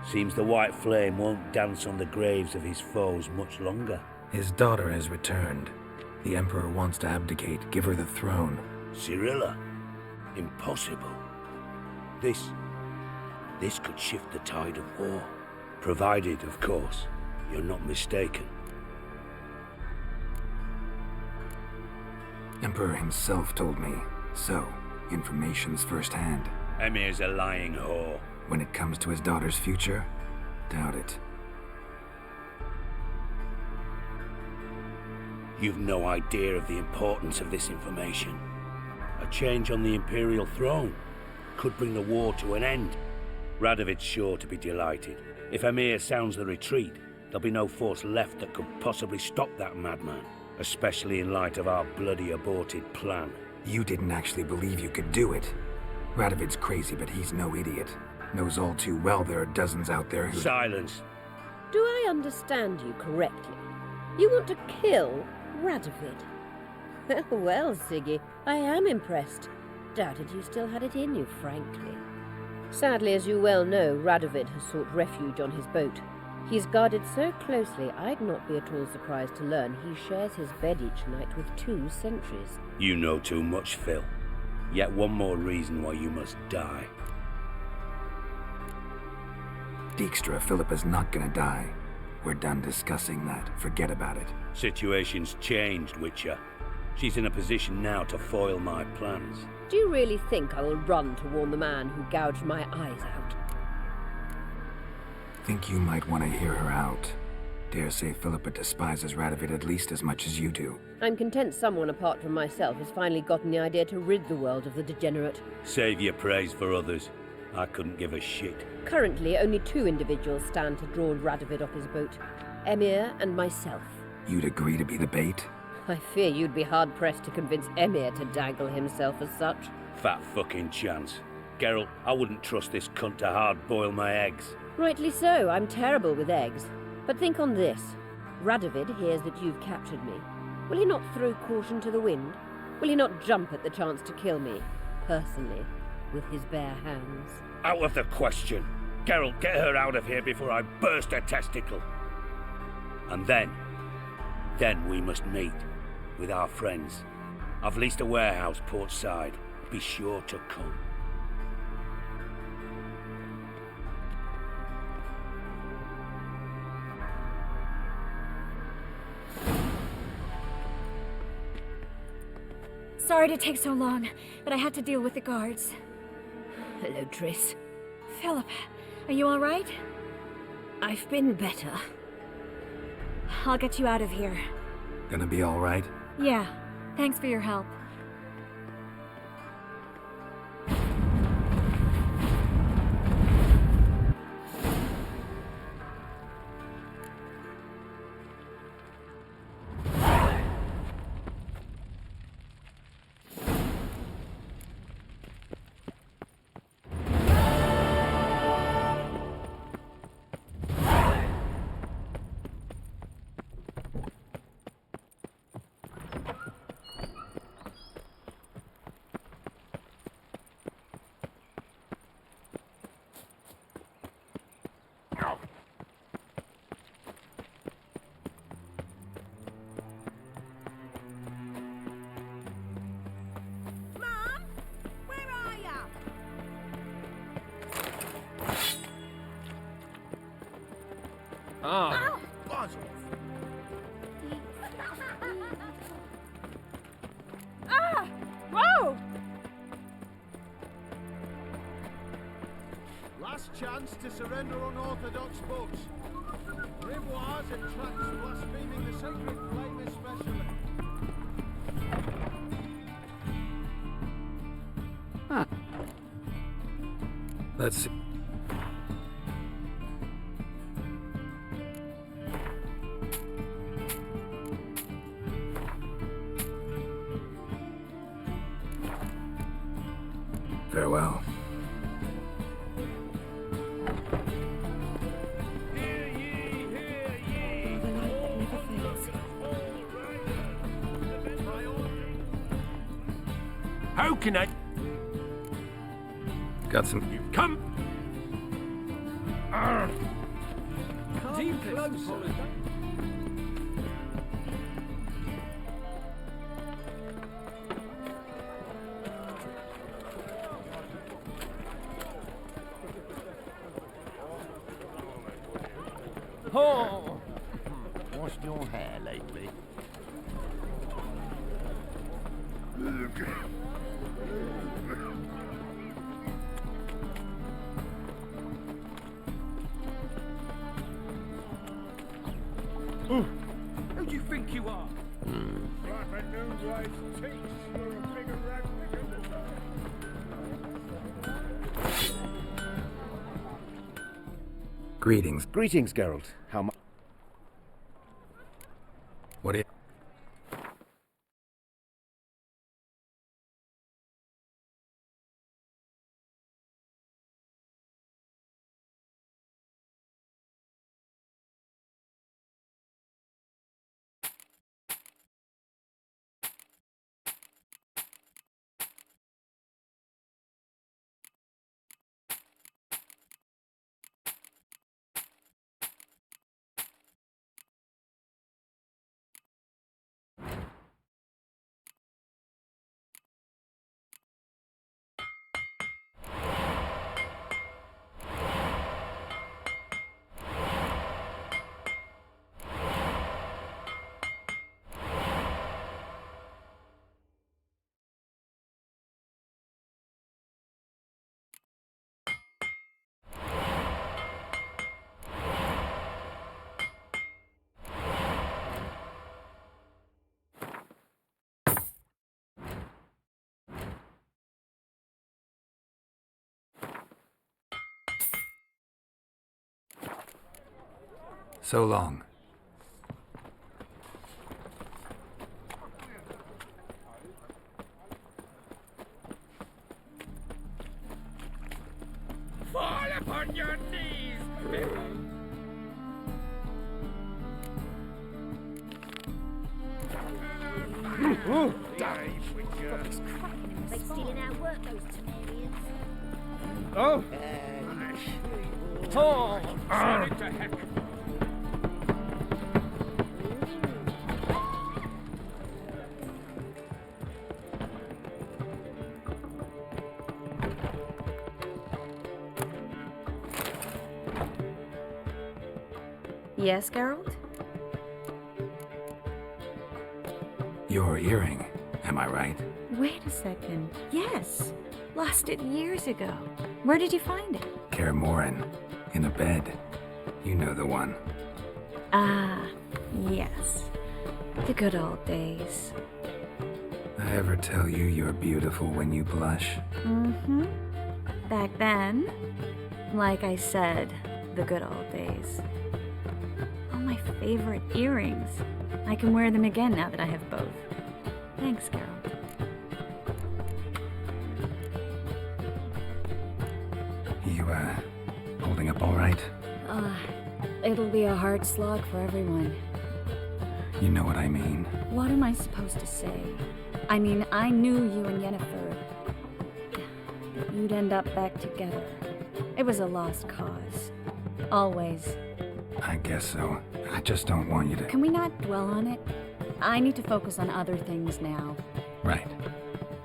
Seems the White Flame won't dance on the graves of his foes much longer. His daughter has returned. The Emperor wants to abdicate, give her the throne. Cirilla? Impossible. This could shift the tide of war. Provided, of course, you're not mistaken. Emperor himself told me. So, information's firsthand. Emir's a lying whore. When it comes to his daughter's future, doubt it. You've no idea of the importance of this information. A change on the Imperial throne could bring the war to an end. Radovid's sure to be delighted. If Emir sounds the retreat, there'll be no force left that could possibly stop that madman, especially in light of our bloody aborted plan. You didn't actually believe you could do it. Radovid's crazy, but he's no idiot. Knows all too well there are dozens out there who— Silence! Do I understand you correctly? You want to kill Radovid? Well, Siggy, I am impressed. Doubted you still had it in you, frankly. Sadly, as you well know, Radovid has sought refuge on his boat. He's guarded so closely, I'd not be at all surprised to learn he shares his bed each night with 2 sentries. You know too much, Phil. Yet one more reason why you must die. Dijkstra, Philippa's not gonna die. We're done discussing that. Forget about it. Situation's changed, Witcher. She's in a position now to foil my plans. Do you really think I will run to warn the man who gouged my eyes out? Think you might want to hear her out. Dare say Philippa despises Radovid at least as much as you do. I'm content someone apart from myself has finally gotten the idea to rid the world of the degenerate. Save your praise for others. I couldn't give a shit. Currently, only 2 individuals stand to draw Radovid off his boat. Emir and myself. You'd agree to be the bait? I fear you'd be hard-pressed to convince Emir to dangle himself as such. Fat fucking chance. Geralt, I wouldn't trust this cunt to hard-boil my eggs. Rightly so, I'm terrible with eggs. But think on this. Radovid hears that you've captured me. Will he not throw caution to the wind? Will he not jump at the chance to kill me, personally, with his bare hands? Out of the question. Geralt, get her out of here before I burst a testicle. And then we must meet with our friends. I've leased a warehouse port side. Be sure to come. Sorry to take so long, but I had to deal with the guards. Hello, Triss. Philip, are you all right? I've been better. I'll get you out of here. Gonna be all right? Yeah, thanks for your help. Ah, buzz Ah! Whoa! Last chance to surrender unorthodox boats. Grimoires and tracts blaspheming the sacred flame especially. Let's see. Farewell. How can I... Got some... Come! Team closer. Oh! Washed your hair lately? Who do you think you are? Greetings. Greetings, Geralt. How much? What do you... So long. Fall upon your knees! Oh, die, they stealing our work, those Temerians. Oh! Oh! Send it to heck. Yes, Geralt? Your earring, am I right? Wait a second. Yes. Lost it years ago. Where did you find it? Kaer Morhen, in a bed. You know the one. Ah, yes. The good old days. I ever tell you you're beautiful when you blush? Mm-hmm. Back then, like I said, the good old days. Oh, my favorite earrings. I can wear them again now that I have both. Thanks, Geralt. You, holding up all right? It'll be a hard slog for everyone. You know what I mean. What am I supposed to say? I mean, I knew you and Yennefer. That you'd end up back together. It was a lost cause. Always. I guess so. I just don't want you to... Can we not dwell on it? I need to focus on other things now. Right.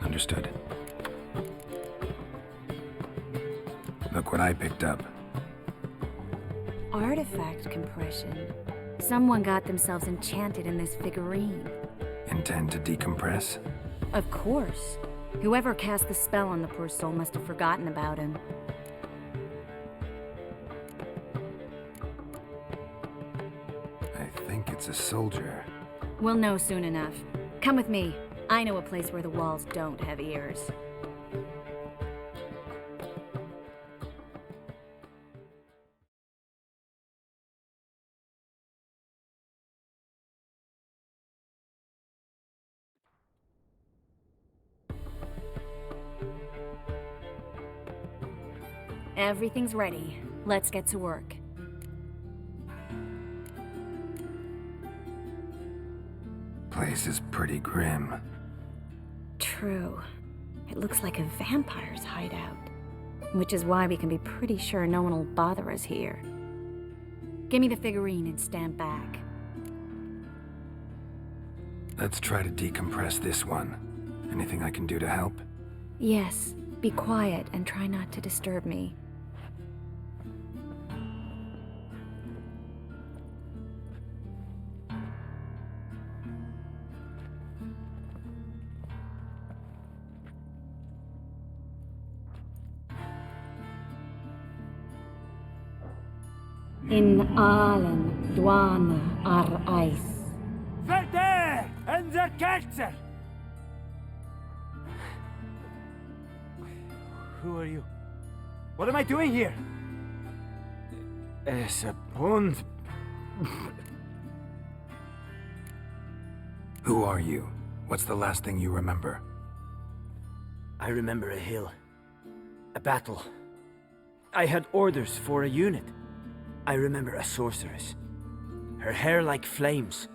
Understood. Look what I picked up. Artifact compression. Someone got themselves enchanted in this figurine. Intend to decompress? Of course. Whoever cast the spell on the poor soul must have forgotten about him. I think it's a soldier. We'll know soon enough. Come with me. I know a place where the walls don't have ears. Everything's ready. Let's get to work. Place is pretty grim. True. It looks like a vampire's hideout. Which is why we can be pretty sure no one will bother us here. Give me the figurine and stand back. Let's try to decompress this one. Anything I can do to help? Yes, be quiet and try not to disturb me. In allen dwana ar eis. Verde and the Ketzer! Who are you? What am I doing here? Es a Hund. Who are you? What's the last thing you remember? I remember a hill. A battle. I had orders for a unit. I remember a sorceress. Her hair like flames.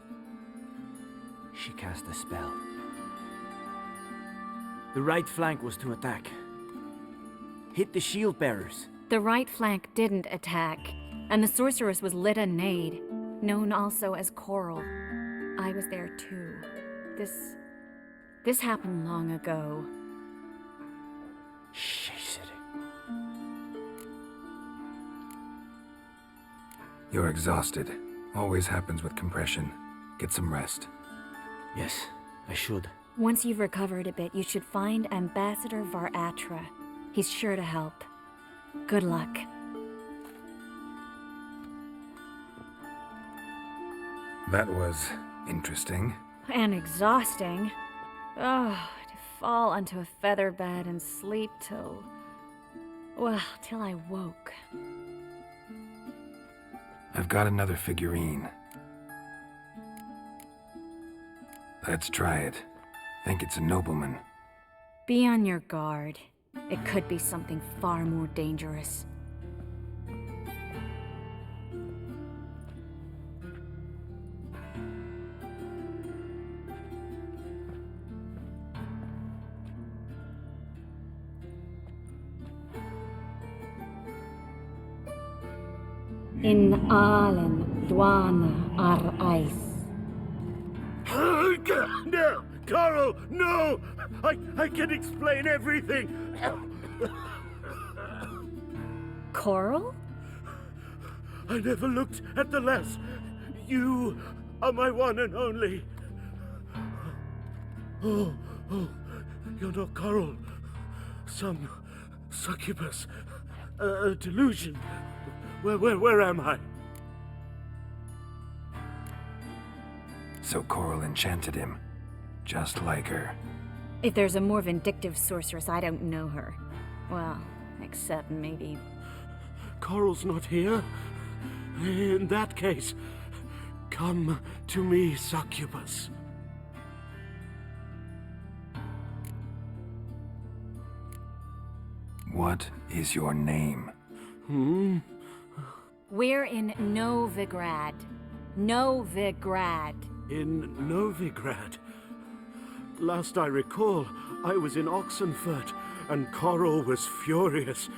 She cast a spell. The right flank was to attack. Hit the shield bearers. The right flank didn't attack, and the sorceress was Lyta Nade, known also as Coral. I was there too. This happened long ago. You're exhausted. Always happens with compression. Get some rest. Yes, I should. Once you've recovered a bit, you should find Ambassador Var-Atra. He's sure to help. Good luck. That was interesting. And exhausting. Oh, to fall onto a feather bed and sleep till... well, till I woke. I've got another figurine. Let's try it. Think it's a nobleman. Be on your guard. It could be something far more dangerous. In Allen, Dwana, ar Ice. No! Coral, no! I can explain everything! Coral? I never looked at the lass. You are my one and only. Oh, you're not Coral. Some succubus. A delusion. Where am I? So Coral enchanted him, just like her. If there's a more vindictive sorceress, I don't know her. Well, except maybe... Coral's not here. In that case, come to me, succubus. What is your name? We're in Novigrad. Novigrad. In Novigrad? Last I recall, I was in Oxenfurt, and Coral was furious.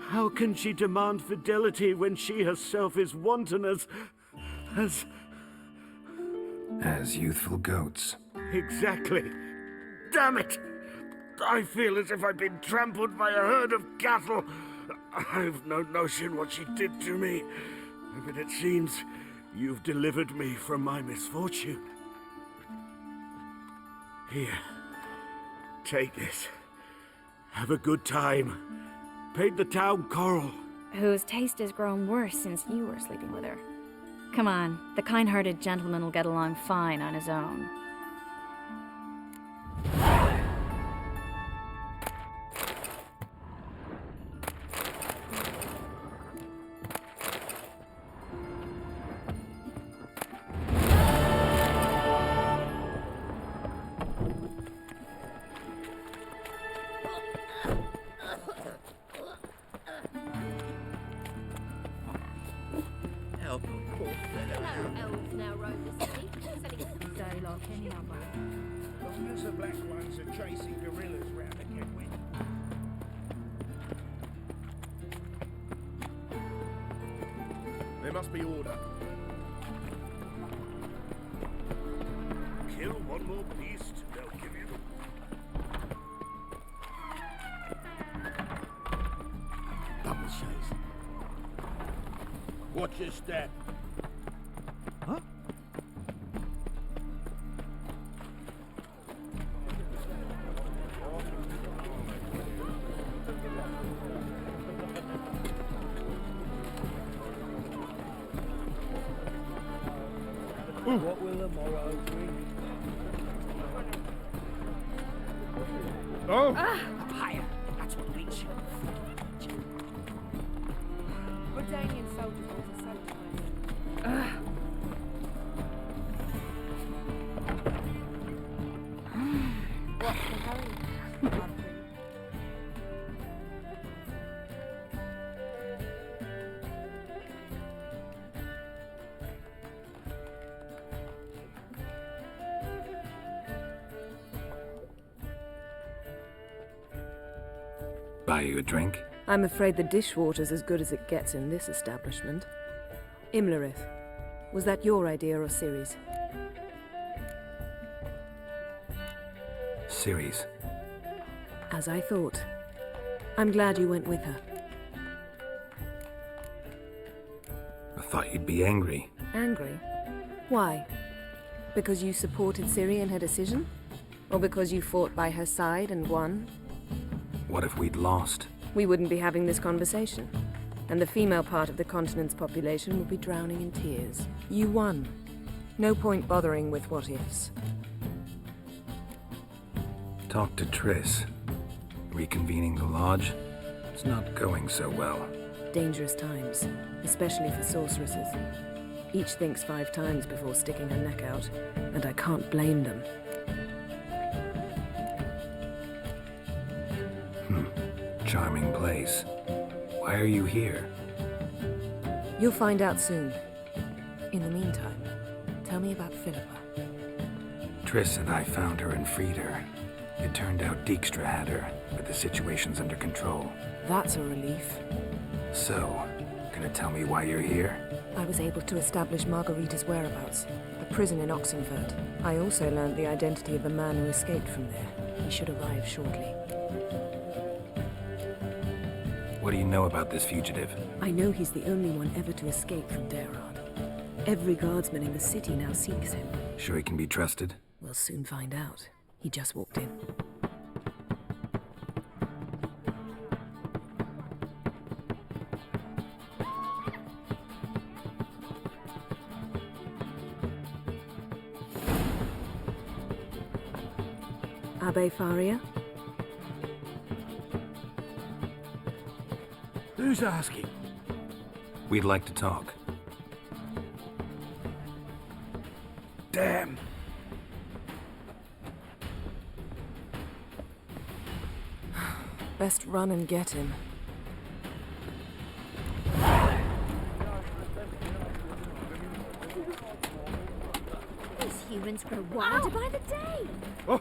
How can she demand fidelity when she herself is wanton as youthful goats. Exactly. Damn it! I feel as if I've been trampled by a herd of cattle. I've no notion what she did to me, but it seems you've delivered me from my misfortune. Here, take this. Have a good time. Paint the town Coral. Whose taste has grown worse since you were sleeping with her. Come on, the kind-hearted gentleman will get along fine on his own. There must be order. Kill one more beast, they'll give you. Double chase. Watch your step. Huh? What will the morrow bring? Oh! Higher. That's what we should. Ordanian soldiers are so What's the hurry? Buy you a drink? I'm afraid the dishwater's as good as it gets in this establishment. Imlerith, was that your idea or Ciri's? Ciri's. As I thought. I'm glad you went with her. I thought you'd be angry. Angry? Why? Because you supported Ciri in her decision? Or because you fought by her side and won? What if we'd lost? We wouldn't be having this conversation. And the female part of the continent's population would be drowning in tears. You won. No point bothering with what-ifs. Talk to Triss. Reconvening the lodge? It's not going so well. dangerous times, especially for sorceresses. Each thinks 5 times before sticking her neck out, and I can't blame them. Charming place. Why are you here? You'll find out soon. In the meantime, tell me about Philippa. Triss and I found her and freed her. It turned out Dijkstra had her, but the situation's under control. That's a relief. So, gonna tell me why you're here? I was able to establish Margarita's whereabouts, the prison in Oxenfurt. I also learned the identity of the man who escaped from there. He should arrive shortly. What do you know about this fugitive? I know he's the only one ever to escape from Daerad. Every guardsman in the city now seeks him. Sure he can be trusted? We'll soon find out. He just walked in. Abbe Faria? Who's asking? We'd like to talk. Damn. Best run and get him. These humans grow wilder by the day. Oh.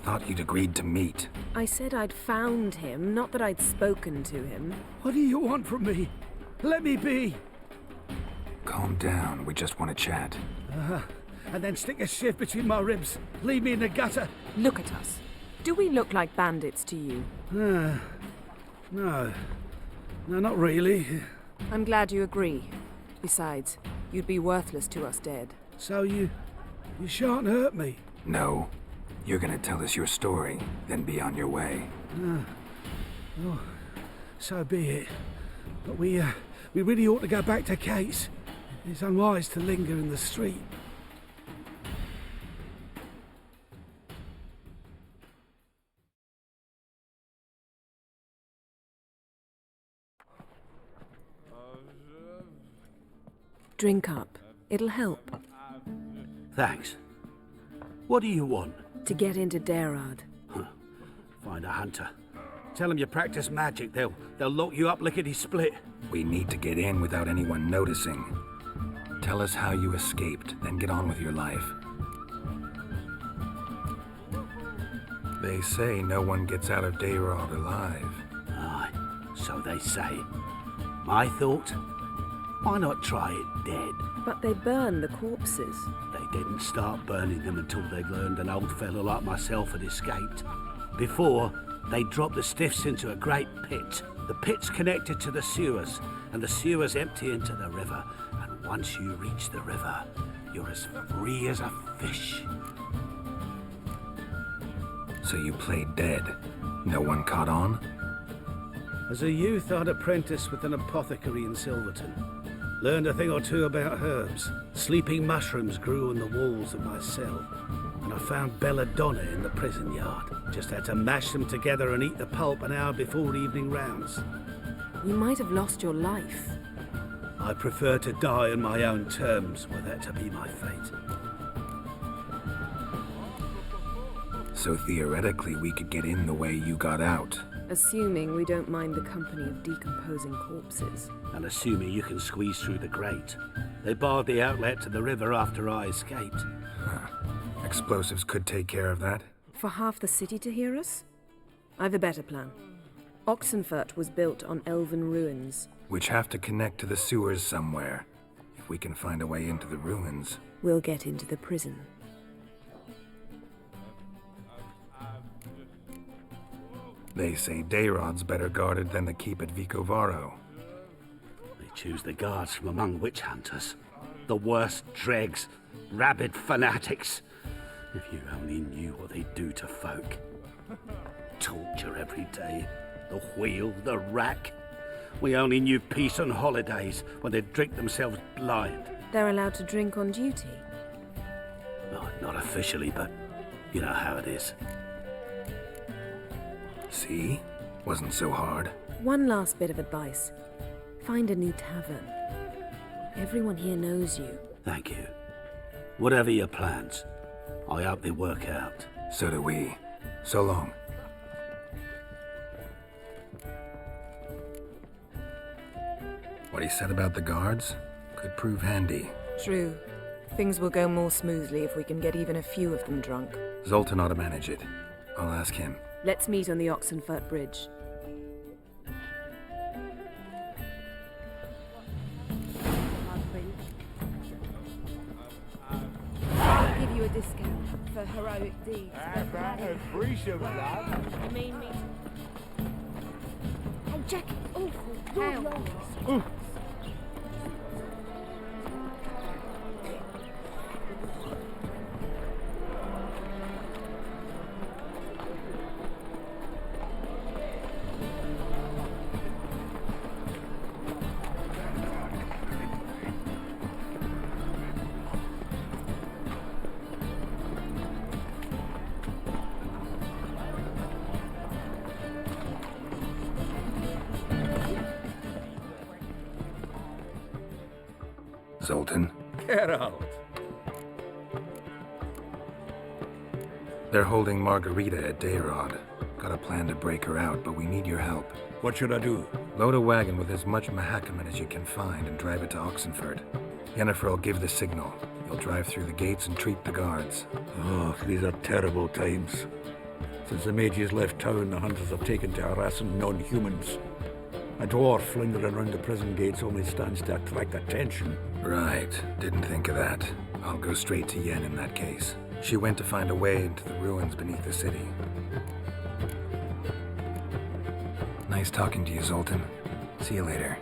Thought you'd agreed to meet. I said I'd found him, not that I'd spoken to him. What do you want from me? Let me be. Calm down, we just want to chat. And then stick a sieve between my ribs. Leave me in the gutter. Look at us. Do we look like bandits to you? No. No, not really. I'm glad you agree. Besides, you'd be worthless to us dead. So you shan't hurt me? No. You're gonna tell us your story, then be on your way. Oh, so be it. But we really ought to go back to Kate's. It's unwise to linger in the street. Drink up. It'll help. Thanks. What do you want? To get into Daerad. Find a hunter. Tell them you practice magic. They'll lock you up lickety-split. We need to get in without anyone noticing. Tell us how you escaped, then get on with your life. They say no one gets out of Daerad alive. Aye, so they say. My thought? Why not try it dead? But they burn the corpses. They didn't start burning them until they'd learned an old fellow like myself had escaped. Before, they dropped the stiffs into a great pit. The pit's connected to the sewers, and the sewers empty into the river. And once you reach the river, you're as free as a fish. So you played dead. No one caught on? As a youth, I'd apprenticed with an apothecary in Silverton. Learned a thing or two about herbs. Sleeping mushrooms grew on the walls of my cell. And I found belladonna in the prison yard. Just had to mash them together and eat the pulp an hour before evening rounds. You might have lost your life. I prefer to die on my own terms, were that to be my fate. So theoretically, we could get in the way you got out. Assuming we don't mind the company of decomposing corpses. And assuming you can squeeze through the grate. They barred the outlet to the river after I escaped. Explosives could take care of that. For half the city to hear us? I've a better plan. Oxenfurt was built on elven ruins. Which have to connect to the sewers somewhere. If we can find a way into the ruins. We'll get into the prison. They say Daerad's better guarded than the keep at Vicovaro. They choose the guards from among witch hunters. The worst dregs, rabid fanatics. If you only knew what they do to folk. Torture every day. The wheel, the rack. We only knew peace on holidays when they'd drink themselves blind. They're allowed to drink on duty. Oh, not officially, but you know how it is. See? Wasn't so hard. One last bit of advice. Find a new tavern. Everyone here knows you. Thank you. Whatever your plans, I hope they work out. So do we. So long. What he said about the guards could prove handy. True. Things will go more smoothly if we can get even a few of them drunk. Zoltan ought to manage it. I'll ask him. Let's meet on the Oxenfurt Bridge. I'll give you a discount for heroic deeds. You mean me? Hey, Jackie, awful. Ooh. Zoltan? Get out. They're holding Margarita at Dayrod. Got a plan to break her out, but we need your help. What should I do? Load a wagon with as much Mahakaman as you can find and drive it to Oxenfurt. Yennefer will give the signal. You'll drive through the gates and treat the guards. Oh, these are terrible times. Since the mages left town, the hunters have taken to harassing non-humans. A dwarf lingering around the prison gates only stands to attract attention. Right. Didn't think of that. I'll go straight to Yen in that case. She went to find a way into the ruins beneath the city. Nice talking to you, Zoltan. See you later.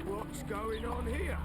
What's going on here?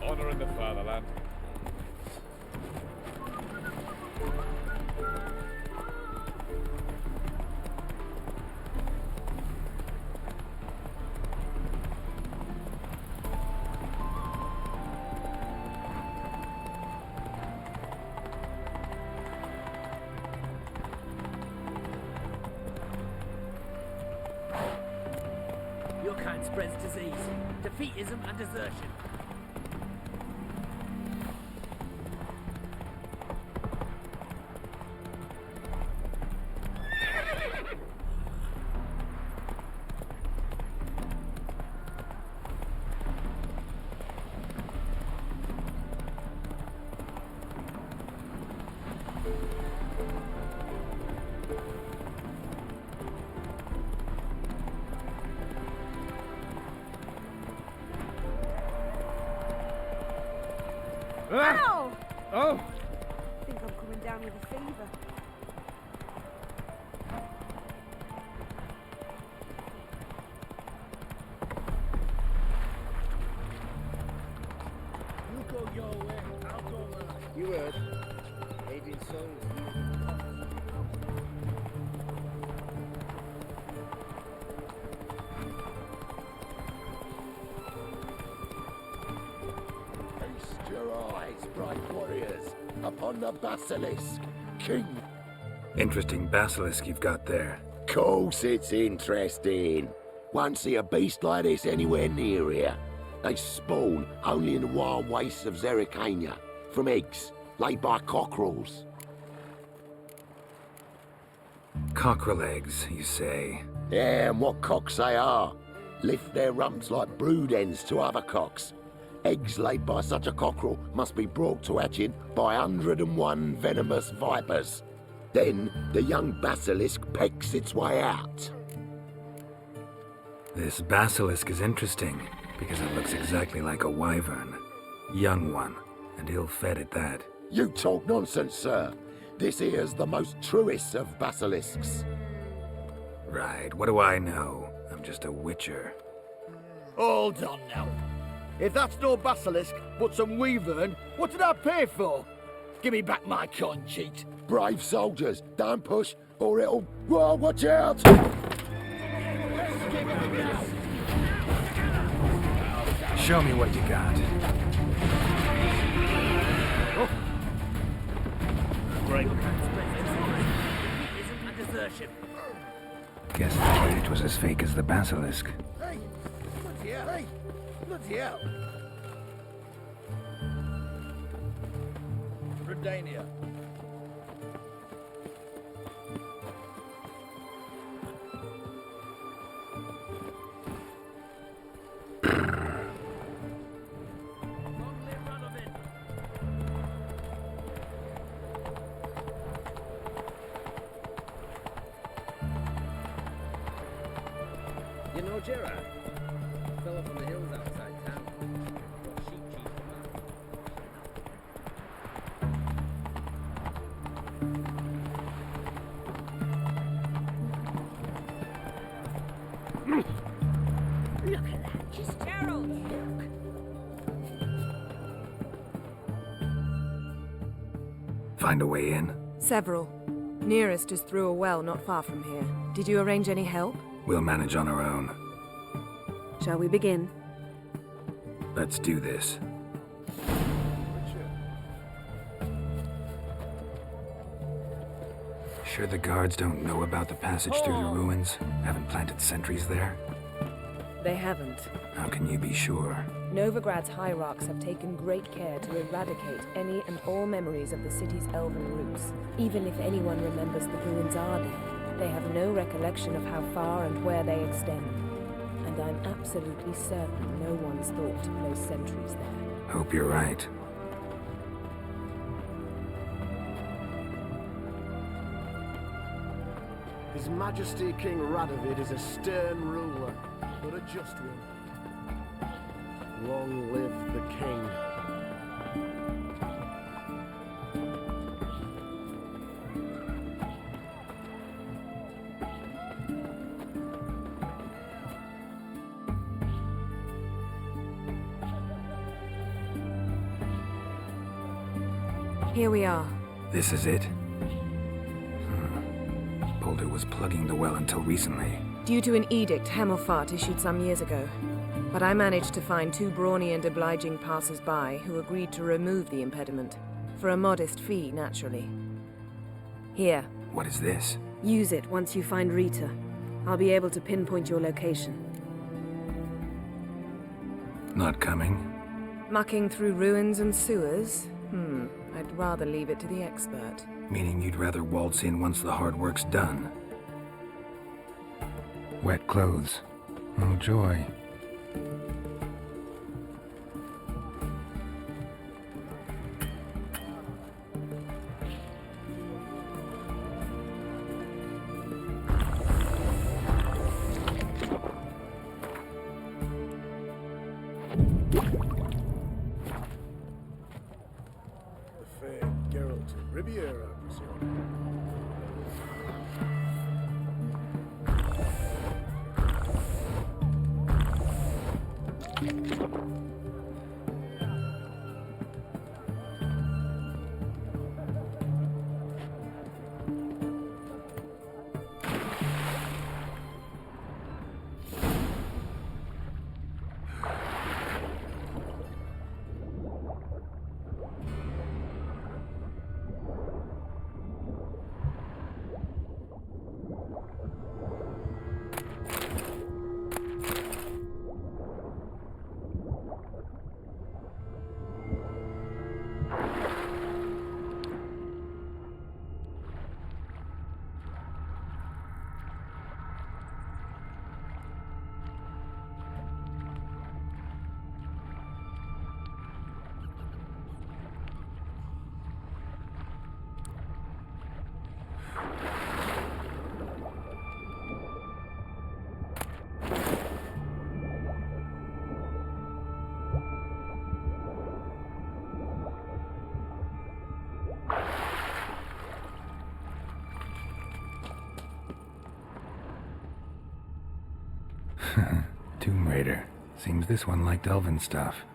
Honor in the fatherland. Your kind spreads disease, defeatism and desertion. Ow! Oh! I think I'm coming down with a fever. You go your way, I'll go mine. You heard. Adrian Soul. on the Basilisk, King. Interesting basilisk you've got there. Course it's interesting. Won't see a beast like this anywhere near here. They spawn only in the wild wastes of Zerrikania, from eggs laid by cockerels. Cockerel eggs, you say? Yeah, and what cocks they are. Lift their rumps like brood hens to other cocks. Eggs laid by such a cockerel must be brought to hatching by 101 venomous vipers. Then the young basilisk pecks its way out. This basilisk is interesting, because it looks exactly like a wyvern. Young one, and ill-fed at that. You talk nonsense, sir. This here's the most truest of basilisks. Right, what do I know? I'm just a witcher. Hold on now. If that's no basilisk, but some wyvern, what did I pay for? Give me back my coin, cheat. Brave soldiers, don't push, or it'll... Whoa, watch out! Show me what you got. Oh. Great. Isn't a desertion. Guess the cage was as fake as the basilisk. Hey! Bloody hell! Hey! Bloody hell! Redania. You know Gerard? Fell up on the hills outside town. Got sheep cheese from that. Look at that, just Gerald. Look. Find a way in? Several. Nearest is through a well not far from here. Did you arrange any help? We'll manage on our own. Shall we begin? Let's do this. Sure the guards don't know about the passage through the ruins? Haven't planted sentries there? They haven't. How can you be sure? Novigrad's hierarchs have taken great care to eradicate any and all memories of the city's elven roots. Even if anyone remembers the ruins are there, they have no recollection of how far and where they extend. And I'm absolutely certain no one's thought to place sentries there. Hope you're right. His Majesty King Radovid is a stern ruler, but a just one. Long live the king. Here we are. This is it? Boulder was plugging the well until recently. Due to an edict Hemelfart issued some years ago. But I managed to find two brawny and obliging passers-by who agreed to remove the impediment. For a modest fee, naturally. Here. What is this? Use it once you find Rita. I'll be able to pinpoint your location. Not coming? Mucking through ruins and sewers? I'd rather leave it to the expert. Meaning you'd rather waltz in once the hard work's done. Wet clothes. Oh, joy. The fair Geralt of Riviera, I presume. Tomb Raider. Seems this one liked elven stuff.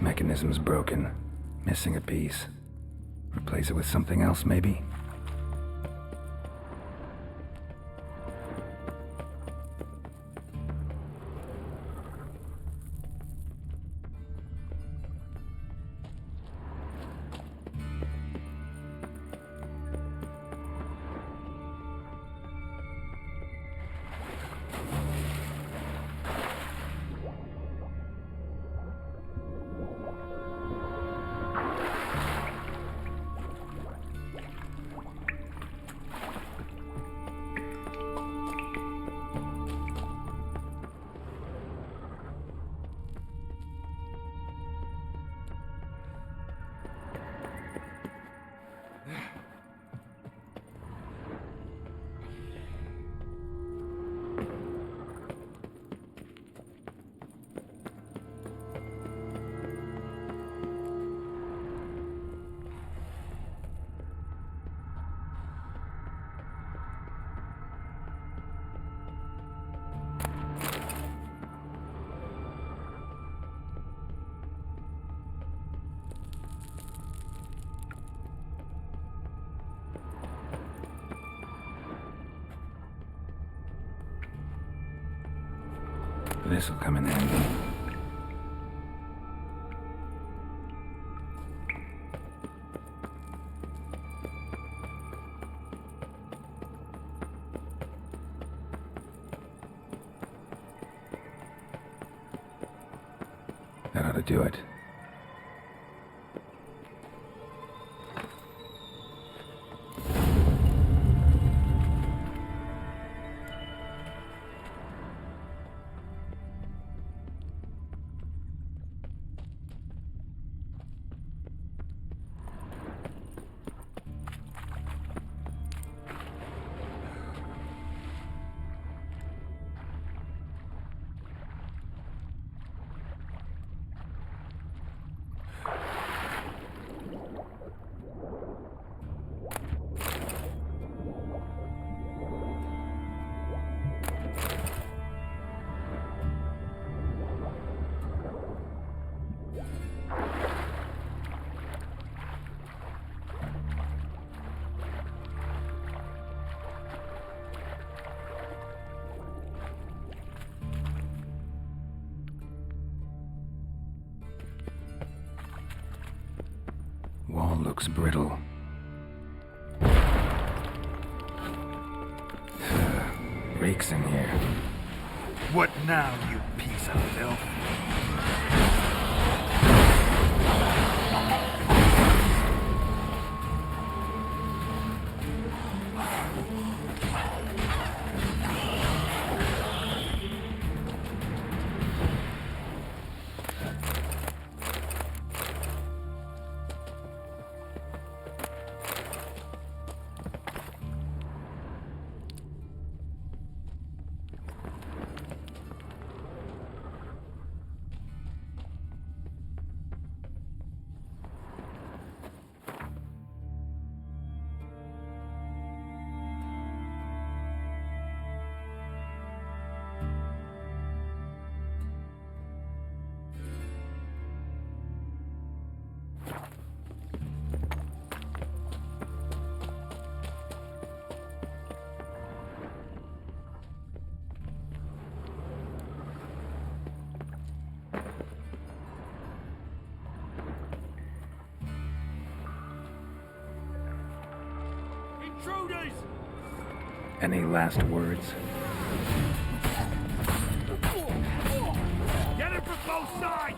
Mechanism's broken. Missing a piece. Replace it with something else, maybe? This'll come in handy. That ought to do it. Wall looks brittle. Reeks in here. What now, you piece of filth? Intruders! Any last words? Get him from both sides!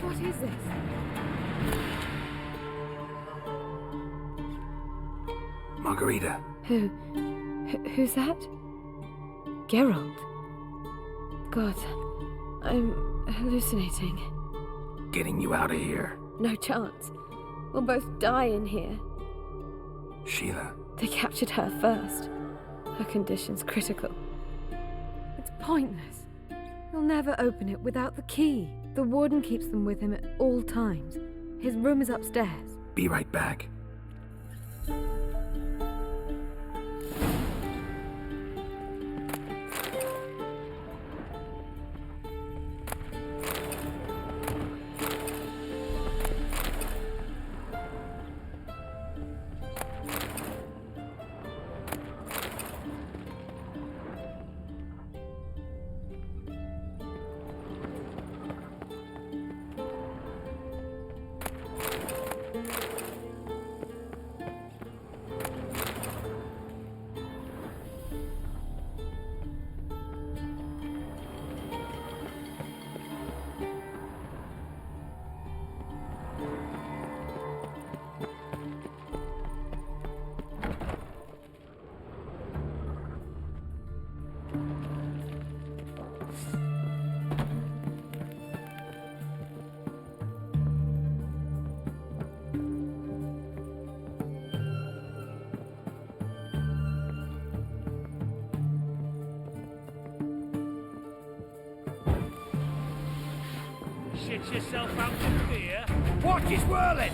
What is this? Margarita. Who's that? Geralt. God, I'm hallucinating. Getting you out of here. No chance. We'll both die in here. Sheila. They captured her first. Her condition's critical. It's pointless. He'll never open it without the key. The warden keeps them with him at all times. His room is upstairs. Be right back. dance yourself out of fear? Watch his whirling!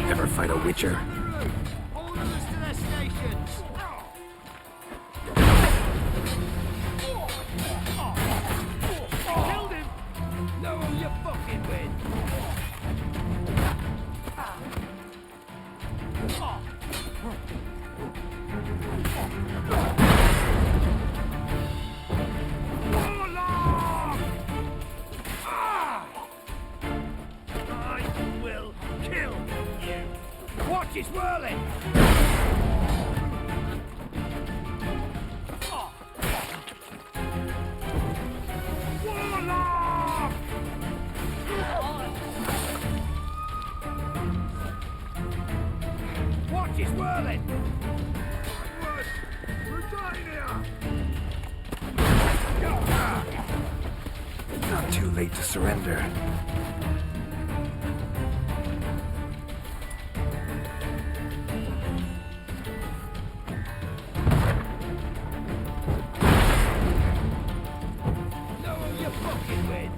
Ever fight a witcher? All of us to their stations! Killed him! No, you fucking win! Warlock! I will kill you! Watch his whirling! Warlock! Watch his whirling! Not too late to surrender. No, you fucking win!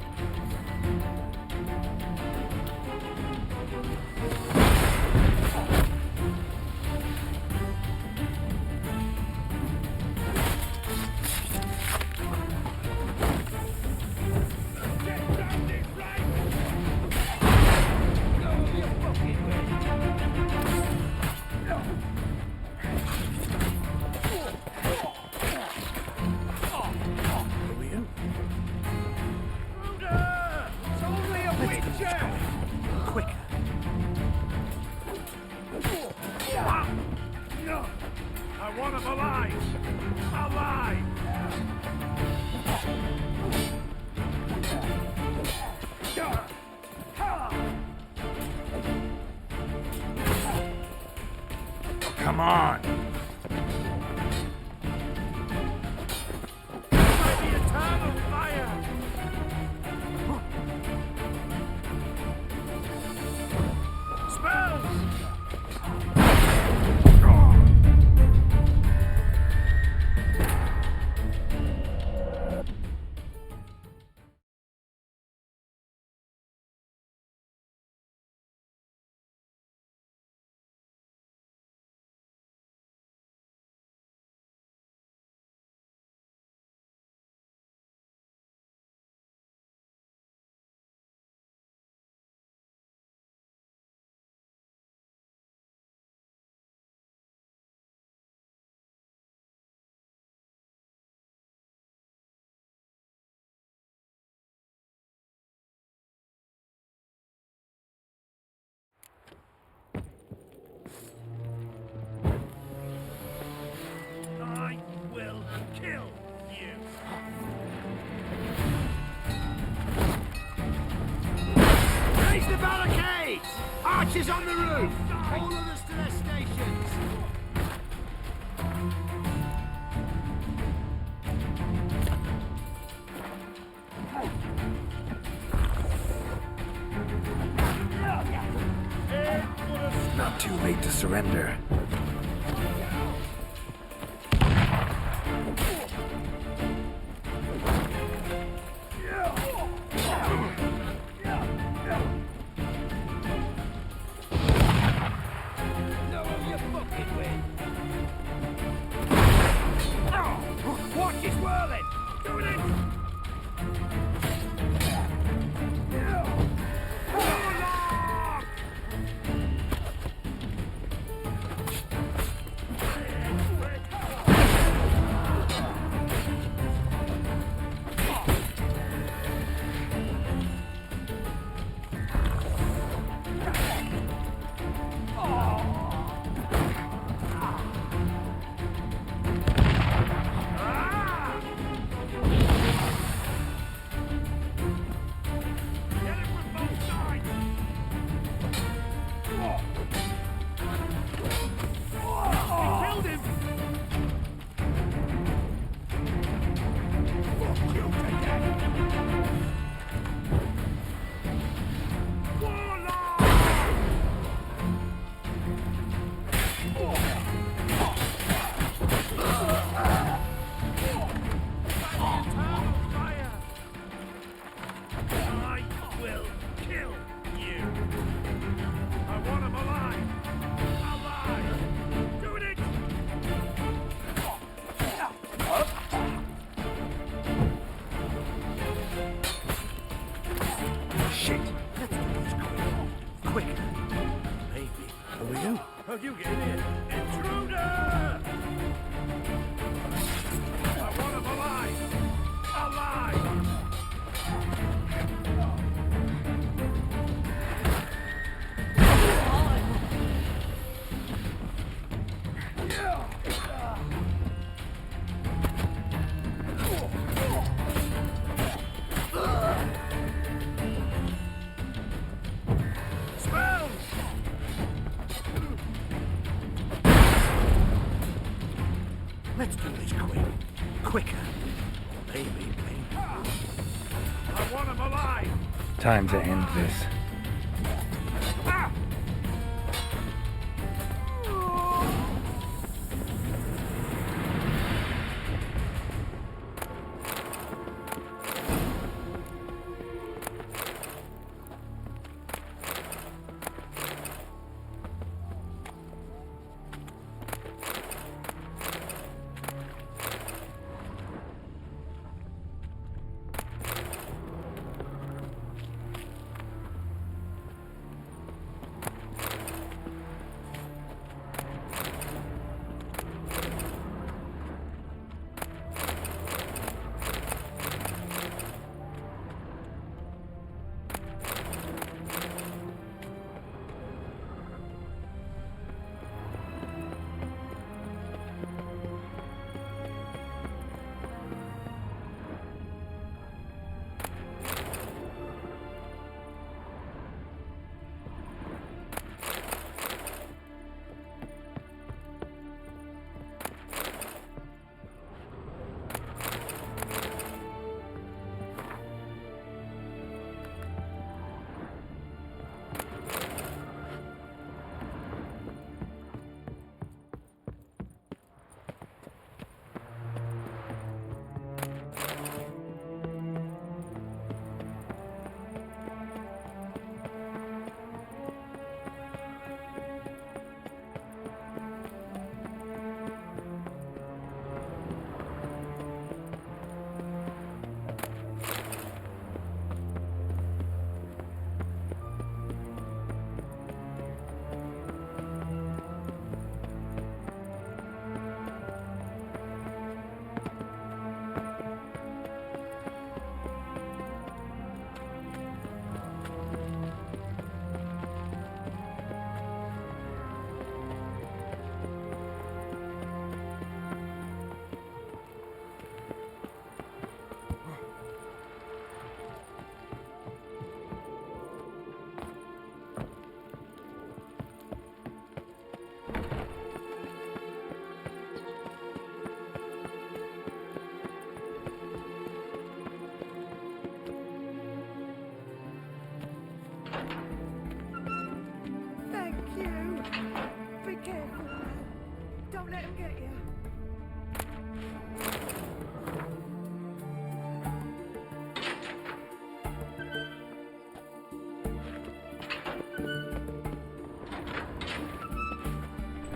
I want him alive! Alive! Come on! By the eternal fire! Spells! I will kill you! Raise the barricades! Archers on the roof! All of us to their stations! Not too late to surrender. No, you fucking win! Watch his whirling! Doing it! Oh, you get in here. Intruder! I want him alive! Alive! Let's do this quick. Quicker. Maybe. I want him alive! Time to end this.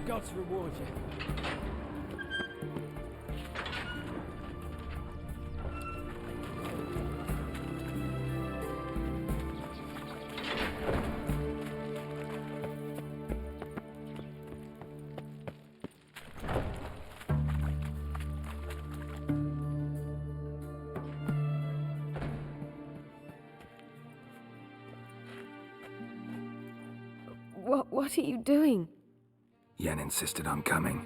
Gods reward you. What are you doing? Yen insisted on coming.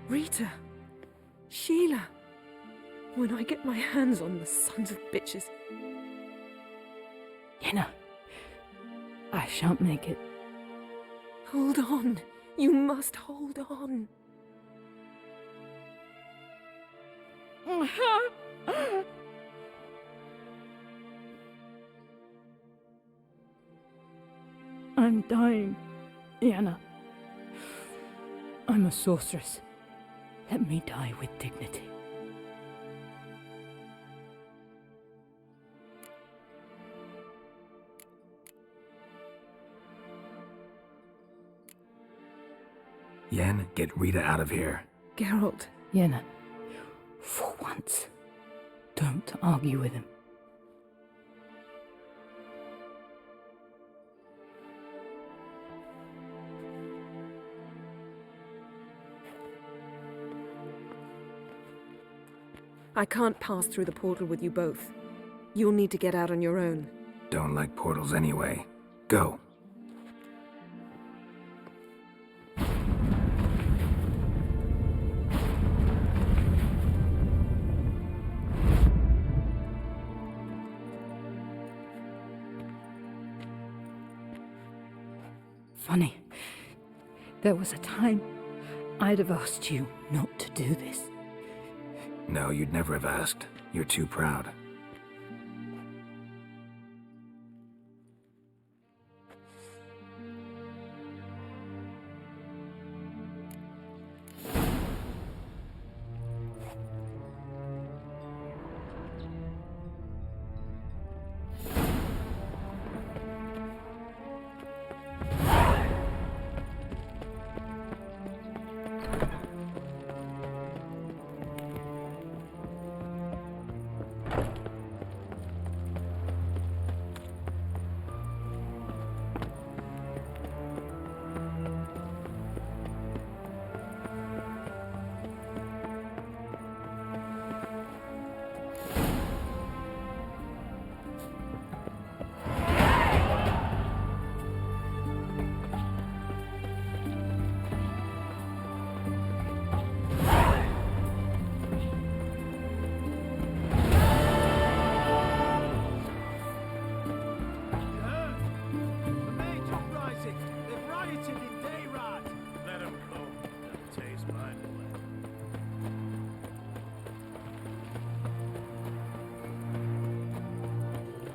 Rita! Sheila! When I get my hands on the sons of bitches. Yenna, I shan't make it. Hold on. You must hold on. I'm dying, Yenna. I'm a sorceress. Let me die with dignity. Yen, get Rita out of here. Geralt. Yenna, for once, don't argue with him. I can't pass through the portal with you both. You'll need to get out on your own. Don't like portals anyway. Go. Funny. There was a time I'd have asked you not to do this. No, you'd never have asked. You're too proud.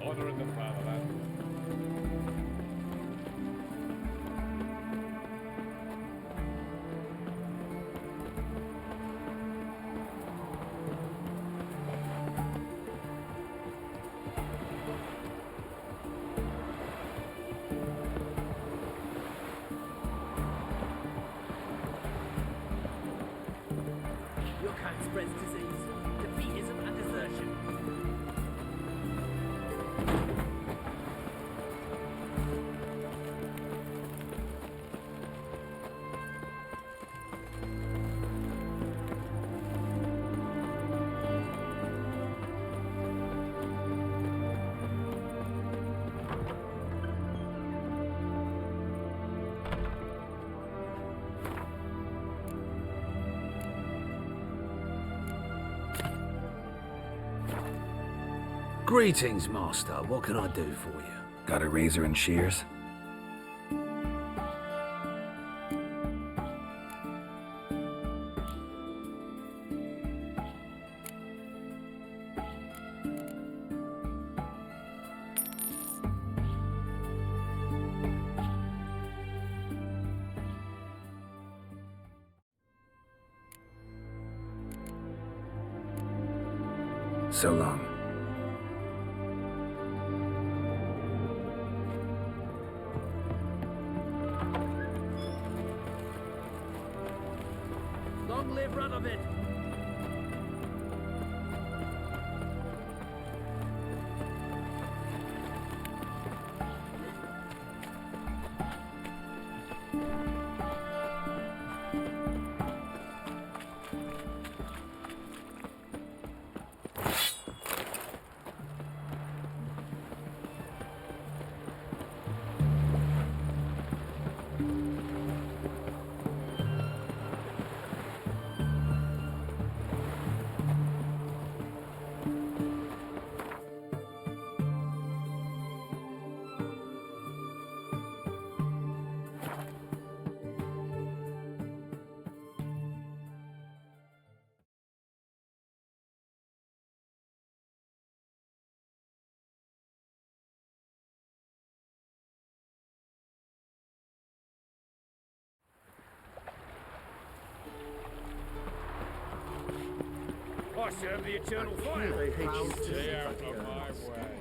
Honor in the fatherland. Your kind spreads disease, defeatism, and desertion. Greetings, Master. What can I do for you? Got a razor and shears? So long. Long live Radovid! I serve the eternal fire. Stay out of my way.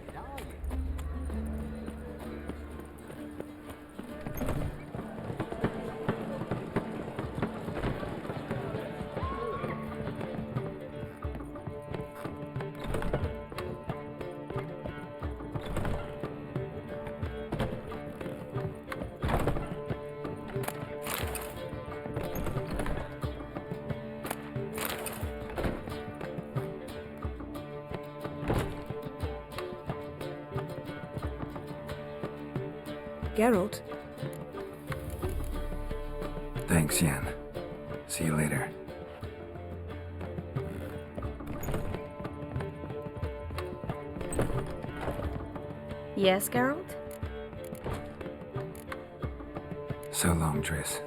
Geralt? Thanks, Yen. See you later. Yes, Geralt? So long, Triss.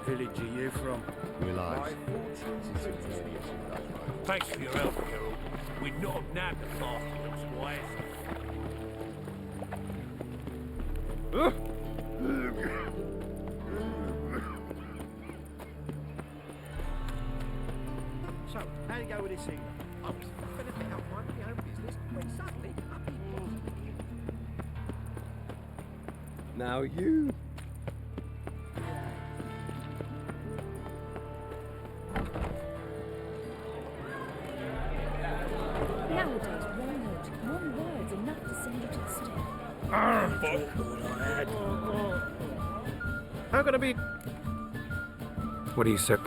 Village are you from? Relax. Thanks for your help, Geralt. We'd not have nabbed the bastard otherwise. So, how do you go with this evening? I was finishing up my own business when suddenly Now you. Nowadays, one word's enough to send you to the stake. How can I be? What do you say?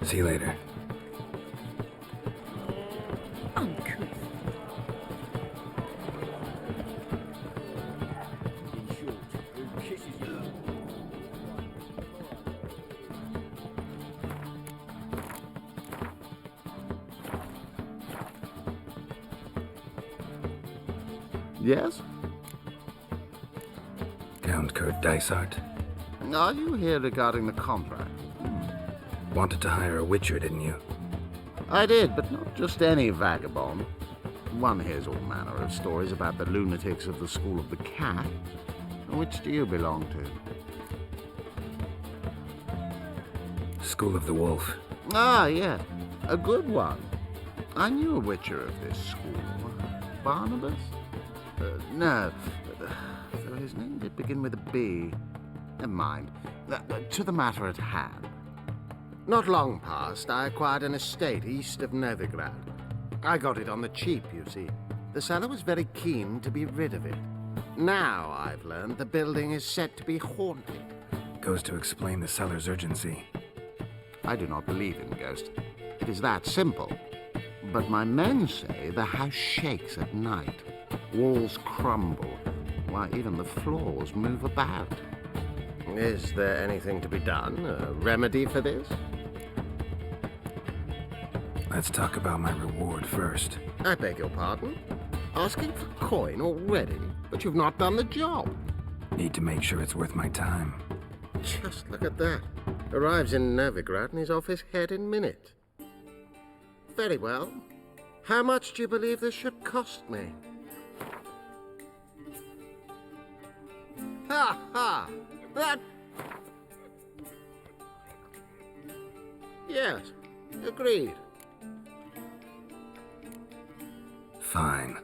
See you later. Uncouth. in short, who kisses you? Yes? Count Kurt Dysart. Are you here regarding the contract? Wanted to hire a witcher, didn't you? I did, but not just any vagabond. One hears all manner of stories about the lunatics of the School of the Cat. Which do you belong to? School of the Wolf. Ah, yeah. A good one. I knew a witcher of this school. Barnabas? No. So his name did begin with a B. Never mind. To the matter at hand. Not long past, I acquired an estate east of Novigrad. I got it on the cheap, you see. The seller was very keen to be rid of it. Now, I've learned the building is said to be haunted. Goes to explain the seller's urgency. I do not believe in ghosts. It is that simple. But my men say the house shakes at night. Walls crumble. Why, even the floors move about. Is there anything to be done? A remedy for this? Let's talk about my reward first. I beg your pardon? Asking for coin already? But you've not done the job. Need to make sure it's worth my time. Just look at that. Arrives in Novigrad and he's off his head in minute. Very well. How much do you believe this should cost me? Ha ha! That... Yes, agreed. Fine.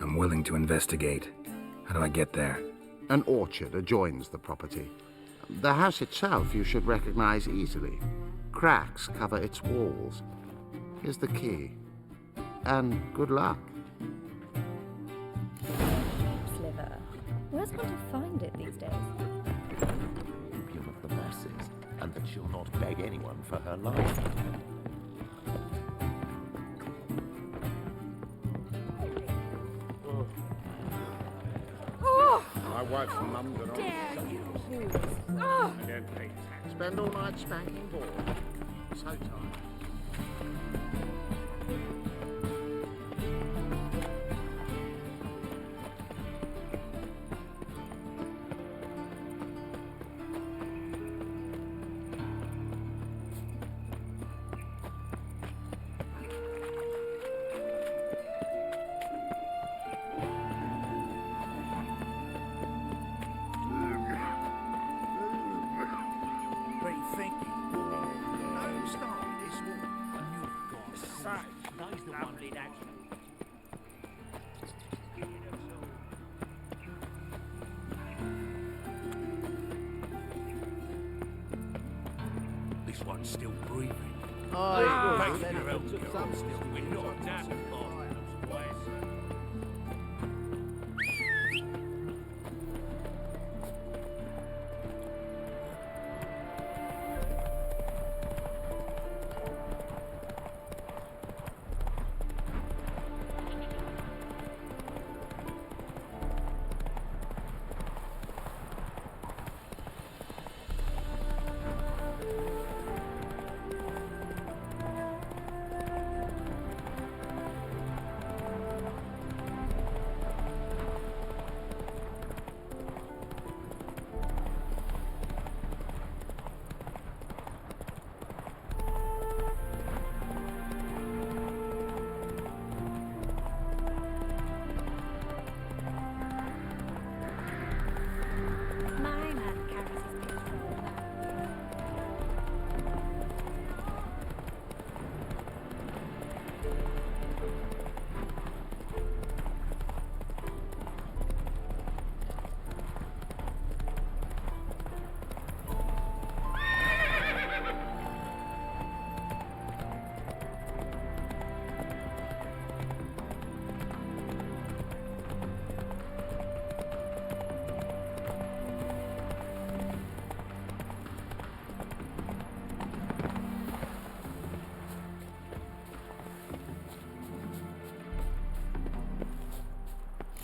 I'm willing to investigate. How do I get there? An orchard adjoins the property. The house itself you should recognize easily. Cracks cover its walls. Here's the key. And good luck. Sliver. Where's one to find it these days? Opium of the masses, and that she'll not beg anyone for her life. My wife's mummed and all. Dare you! I don't pay tax. Spend all night spanking board. So tired. This one's still breathing. Aye, Thanks for your help, girl. We're not damn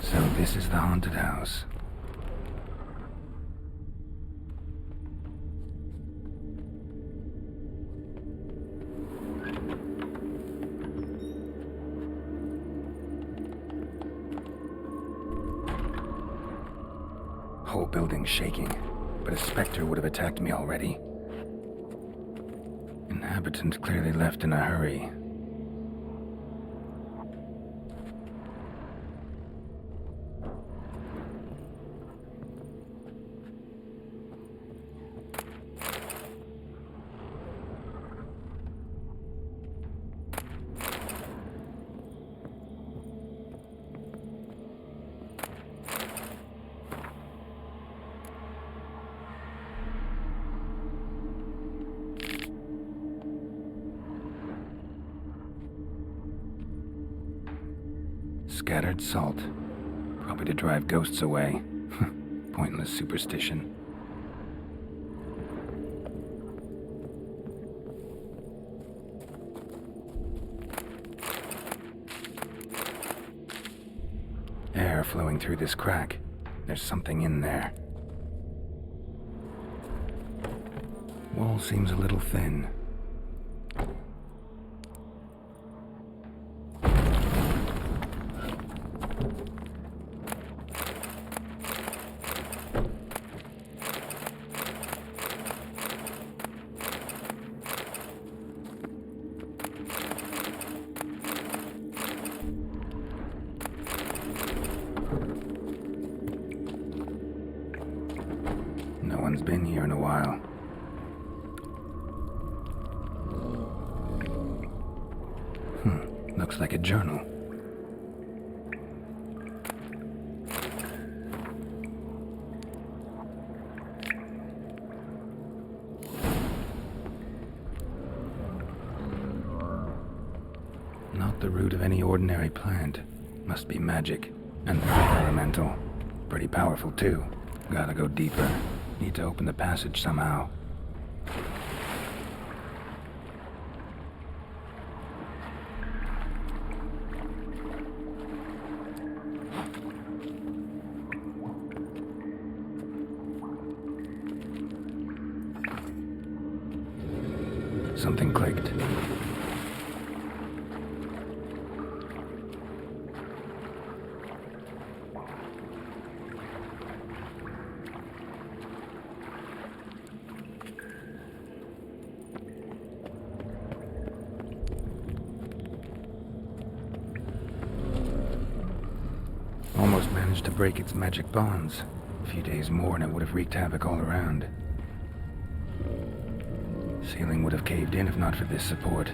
So this is the haunted house. Whole building's shaking, but a specter would have attacked me already. Inhabitants clearly left in a hurry. Scattered salt. Probably to drive ghosts away. Pointless superstition. Air flowing through this crack. There's something in there. Wall seems a little thin. No one's been here in a while. Looks like a journal. Not the root of any ordinary plant. Must be magic. And elemental. Pretty powerful, too. Gotta go deeper. Need to open the passage somehow. Something clicked. Almost managed to break its magic bonds. A few days more and it would have wreaked havoc all around. Ceiling would have caved in if not for this support.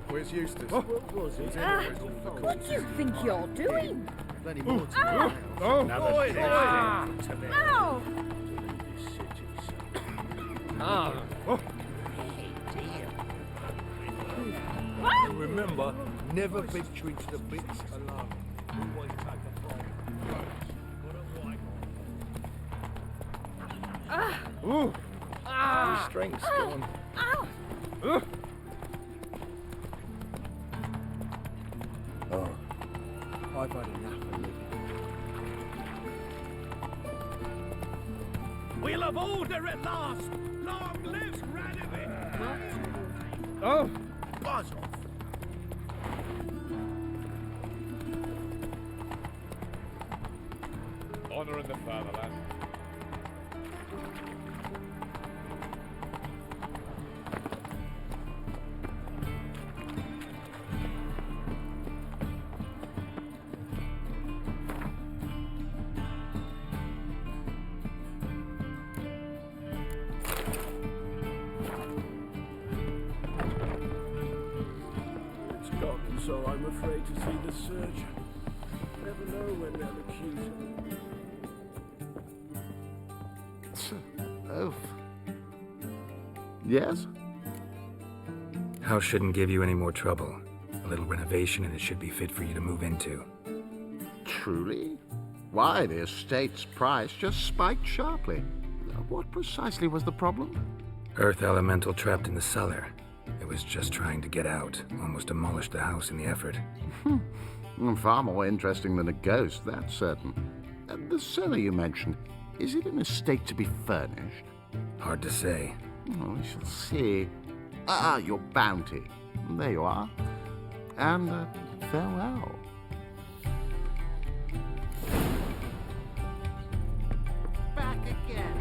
Where's Eustace? What was it? What do you think you're doing? Plenty more to Ah! Oh! Ow! Remember, never venture into the pits alone. Always take a fight. Ooh! Strength's gone. Oh, I've had enough of living. We'll have order at last! Long live Radovid! Oh! Buzz off! Honor in the fatherland. Also, I'm afraid to see the surgeon. Never know when they'll accuse him. Oath. Yes? House shouldn't give you any more trouble. A little renovation and it should be fit for you to move into. Truly? Why, the estate's price just spiked sharply. What precisely was the problem? Earth elemental trapped in the cellar. It was just trying to get out. Almost demolished the house in the effort. Far more interesting than a ghost, that's certain. The cellar you mentioned, is it in a state to be furnished? Hard to say. Oh, we shall see. Your bounty. There you are. And farewell. Back again.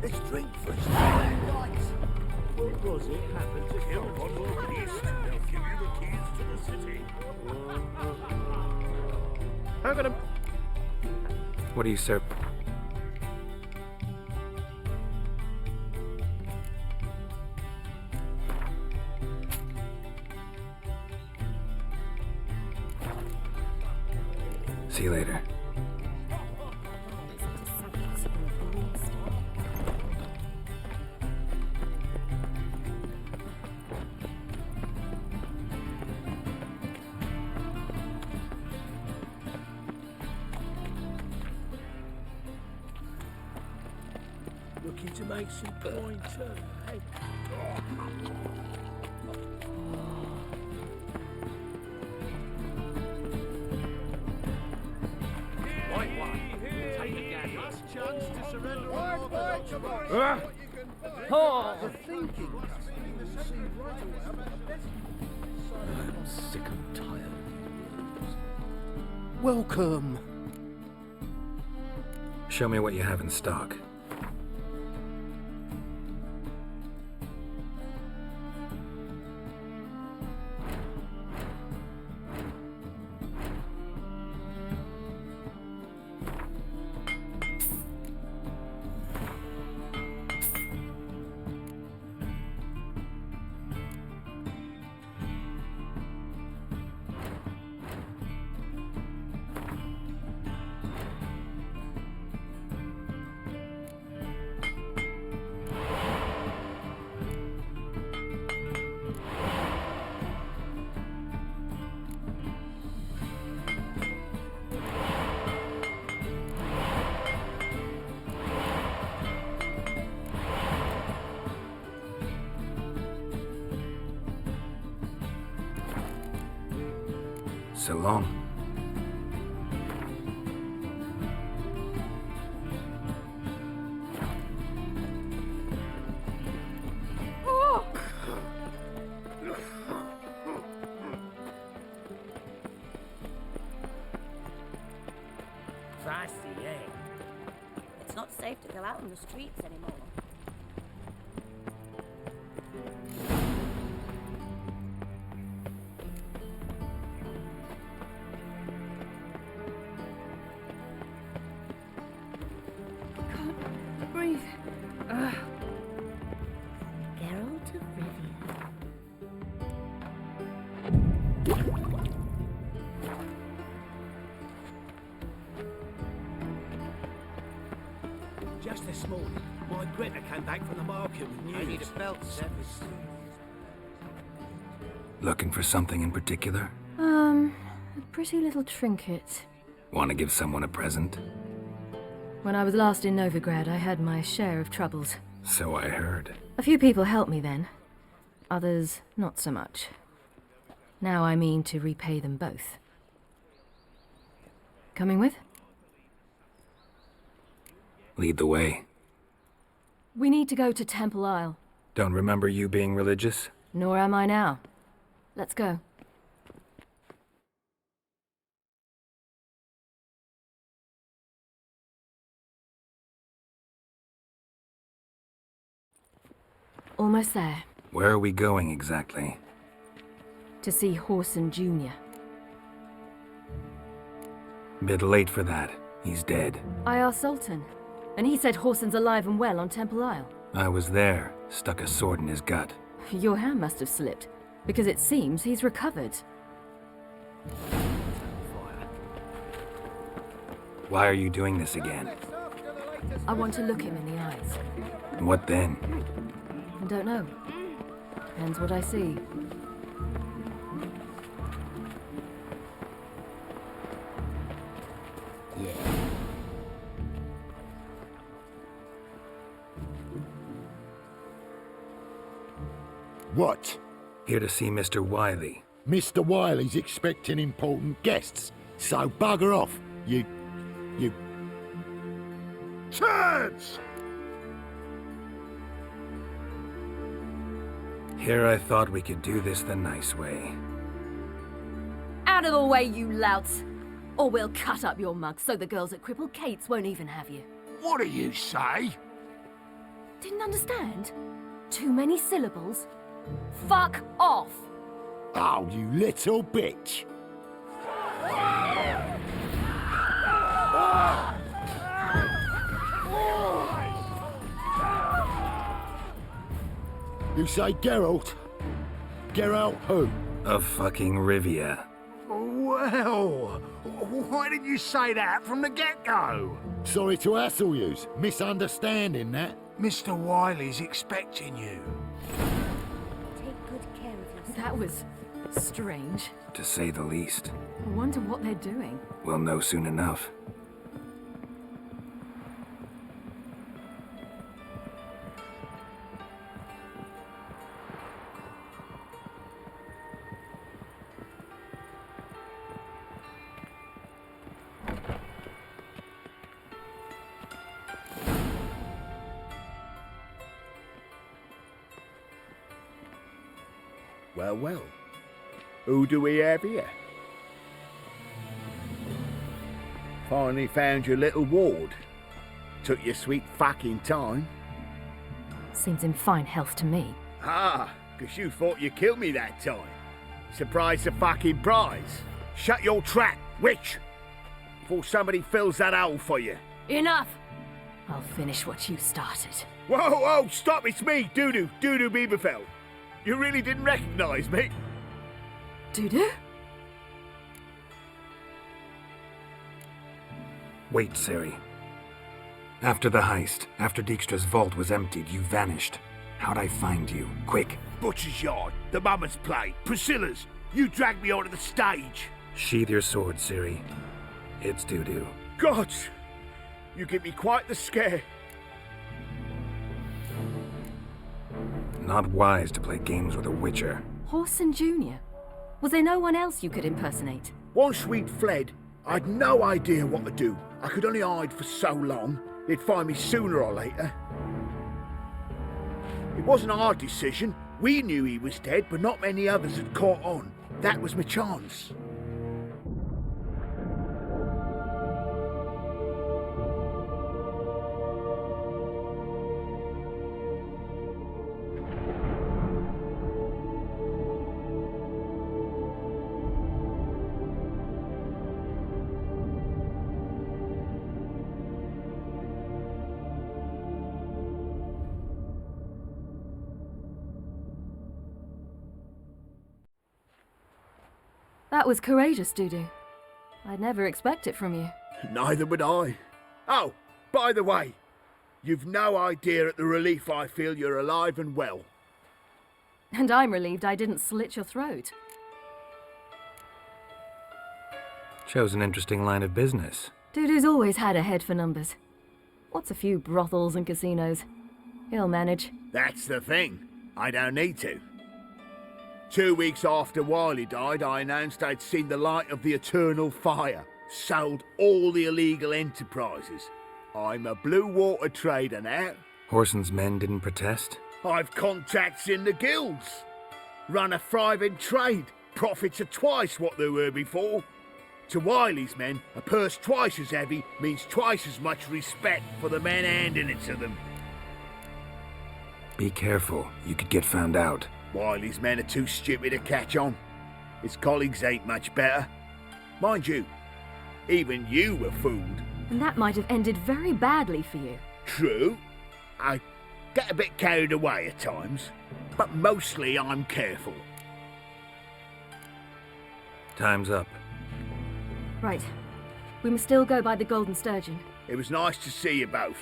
Let's drink for his What was it happened to him? They'll give you the keys to the city. I got him. What do you serve? See you later. Looking to make some coin too, hey? Right one. Take a gander. Last chance to surrender on Orthodox books. Oh! Thinking. I'm sick and tired. Welcome. Show me what you have in stock. So long. Feisty, eh? It's not safe to go out on the streets anymore. Breathe. Geralt of Rivia. Just this morning, my Greta came back from the market with news. I need a belt service. Looking for something in particular? A pretty little trinket. Want to give someone a present? When I was last in Novigrad, I had my share of troubles. So I heard. A few people helped me then. Others, not so much. Now I mean to repay them both. Coming with? Lead the way. We need to go to Temple Isle. Don't remember you being religious? Nor am I now. Let's go. Almost there. Where are we going exactly? To see Horson Jr. Bit late for that. He's dead. I asked Sultan, and he said Horson's alive and well on Temple Isle. I was there. Stuck a sword in his gut. Your hand must have slipped. Because it seems he's recovered. Why are you doing this again? I want to look him in the eyes. What then? Don't know. Depends what I see. What? Here to see Mr. Wiley. Mr. Wiley's expecting important guests, so bugger off, you... Turds! Here I thought we could do this the nice way. Out of the way, you louts! Or we'll cut up your mug so the girls at Cripple Kate's won't even have you. What do you say? Didn't understand? Too many syllables? Fuck off! Oh, you little bitch! You say Geralt? Geralt who? Of fucking Rivia. Well, why didn't you say that from the get-go? Sorry to hassle yous. Misunderstanding that. Mr. Wiley's expecting you. Take good care of yourself. That was strange. To say the least. I wonder what they're doing. We'll know soon enough. Well, well. Who do we have here? Finally found your little ward. Took your sweet fucking time. Seems in fine health to me. Ah, 'cause you thought you killed me that time. Surprise the fucking prize. Shut your trap, witch! Before somebody fills that hole for you. Enough! I'll finish what you started. Whoa, whoa, stop, it's me, Dudu Bieberfeld. You really didn't recognize me? Dudu? Wait, Ciri. After the heist, after Dijkstra's vault was emptied, you vanished. How'd I find you? Quick. Butcher's Yard, the Mama's Play, Priscilla's. You dragged me onto the stage. Sheathe your sword, Ciri. It's Dudu. God, you give me quite the scare. Not wise to play games with a witcher. Horson Jr. Was there no one else you could impersonate? Once we'd fled, I'd no idea what to do. I could only hide for so long. They'd find me sooner or later. It wasn't our decision. We knew he was dead, but not many others had caught on. That was my chance. That was courageous, Dudu. I'd never expect it from you. Neither would I. Oh, by the way, you've no idea at the relief I feel you're alive and well. And I'm relieved I didn't slit your throat. Shows an interesting line of business. Dudu's always had a head for numbers. What's a few brothels and casinos? He'll manage. That's the thing. I don't need to. 2 weeks after Wiley died, I announced I'd seen the light of the eternal fire. Sold all the illegal enterprises. I'm a blue water trader now. Horson's men didn't protest? I've contacts in the guilds. Run a thriving trade. Profits are twice what they were before. To Wiley's men, a purse twice as heavy means twice as much respect for the men handing it to them. Be careful, you could get found out. Wiley's men are too stupid to catch on. His colleagues ain't much better. Mind you, even you were fooled. And that might have ended very badly for you. True. I get a bit carried away at times, but mostly I'm careful. Time's up. Right. We must still go by the Golden Sturgeon. It was nice to see you both.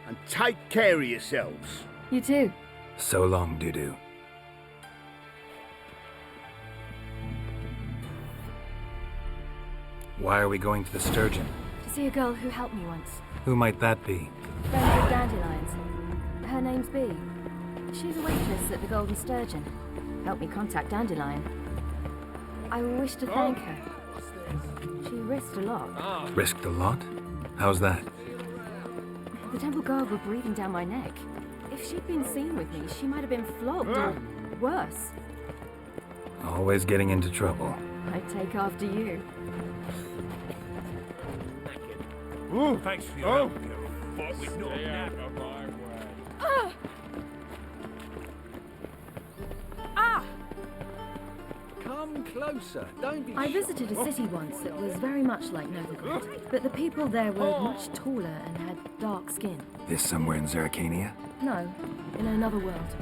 And take care of yourselves. You too. So long, Dudu. Why are we going to the Sturgeon? To see a girl who helped me once. Who might that be? Friend of Dandelion's. Her name's Bee. She's a waitress at the Golden Sturgeon. Helped me contact Dandelion. I wish to thank her. She risked a lot. Risked a lot? How's that? The temple guard were breathing down my neck. If she'd been seen with me, she might have been flogged or worse. Always getting into trouble. I take after you. Thanks for your help, girl. But we've not out of my way. Come closer. Don't be I visited a city once that was very much like Novigrad, but the people there were much taller and had dark skin. This somewhere in Zerrikania? No, in another world.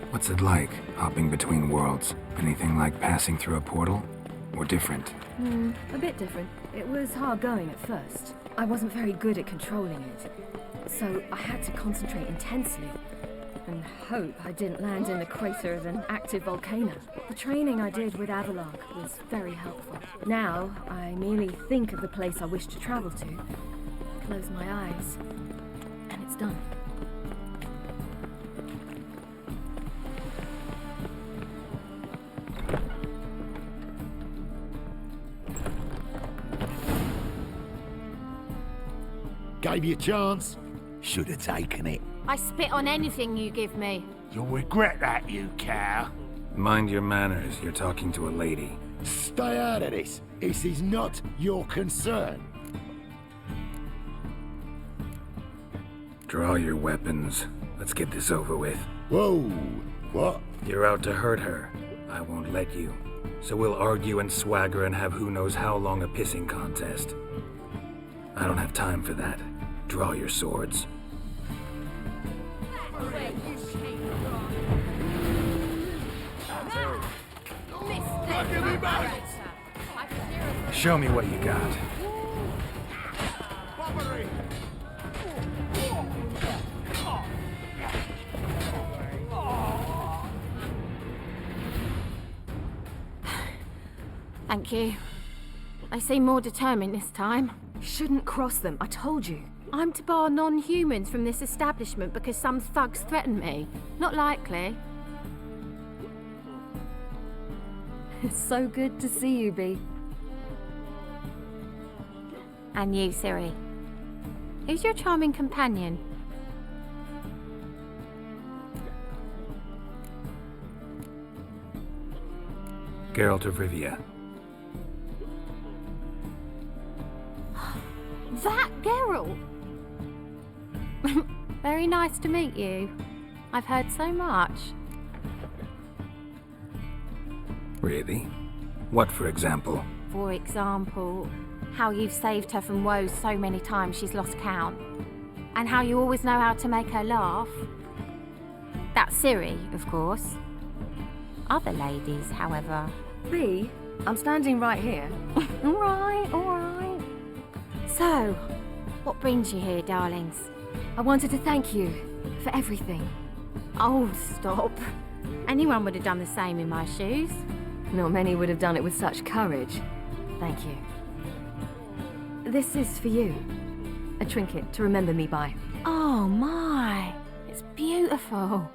What's it like, hopping between worlds? Anything like passing through a portal? Or different? A bit different. It was hard going at first. I wasn't very good at controlling it, so I had to concentrate intensely and hope I didn't land in the crater of an active volcano. The training I did with Avalok was very helpful. Now, I merely think of the place I wish to travel to, close my eyes, and it's done. Gave you a chance. Should have taken it. I spit on anything you give me. You'll regret that, you cow. Mind your manners, you're talking to a lady. Stay out of this. This is not your concern. Draw your weapons. Let's get this over with. Whoa, what? You're out to hurt her. I won't let you. So we'll argue and swagger and have who knows how long a pissing contest. I don't have time for that. Draw your swords. Show me what you got. Thank you. They seem more determined this time. Shouldn't cross them, I told you. I'm to bar non-humans from this establishment because some thugs threaten me. Not likely. It's so good to see you, Bee. And you, Ciri. Who's your charming companion? Geralt of Rivia. That Geralt! Very nice to meet you. I've heard so much. Really? What, for example? For example, how you've saved her from woes so many times she's lost count. And how you always know how to make her laugh. That's Ciri, of course. Other ladies, however. Bee, I'm standing right here. All right. So, what brings you here, darlings? I wanted to thank you for everything. Oh, stop. Anyone would have done the same in my shoes. Not many would have done it with such courage. Thank you. This is for you. A trinket to remember me by. Oh my, it's beautiful.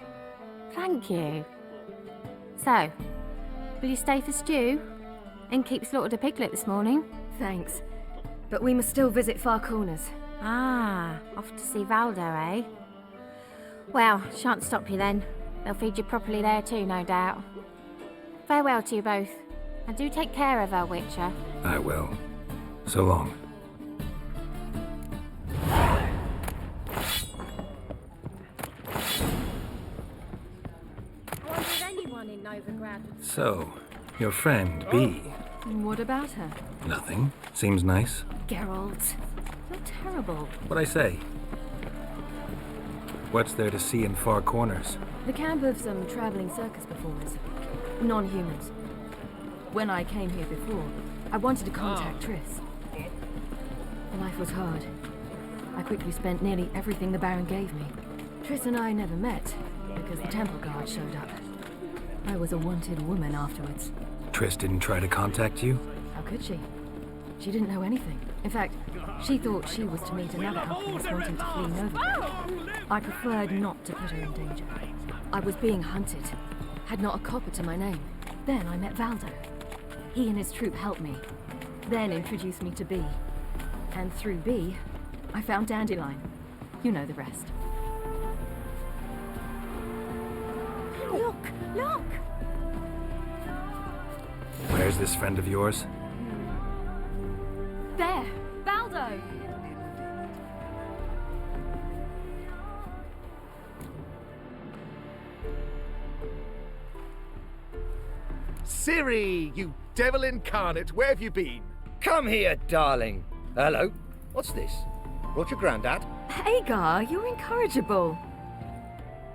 Thank you. So, will you stay for stew? And keep slaughtered a piglet this morning? Thanks. But we must still visit Far Corners. Ah, off to see Valdo, eh? Well, shan't stop you then. They'll feed you properly there too, no doubt. Farewell to you both. And do take care of her, Witcher. I will. So long. I wonder if anyone in Novigrad would... So, your friend, Bee. What about her? Nothing. Seems nice. Geralt, you're terrible. What'd I say? What's there to see in Far Corners? The camp of some traveling circus performers. Non-humans. When I came here before, I wanted to contact Triss. The life was hard. I quickly spent nearly everything the Baron gave me. Triss and I never met, because the Temple Guard showed up. I was a wanted woman afterwards. Triss didn't try to contact you? How could she? She didn't know anything. In fact, she thought she was to meet another alchemist wanting to flee Nova. I preferred not to put her in danger. I was being hunted. Had not a copper to my name. Then I met Valdo. He and his troop helped me. Then introduced me to Bee. And through Bee, I found Dandelion. You know the rest. Look! Look! Where's this friend of yours? There! Valdo! Ciri, you devil incarnate, where have you been? Come here, darling. Hello. What's this? Brought your granddad? Hagar, you're incorrigible.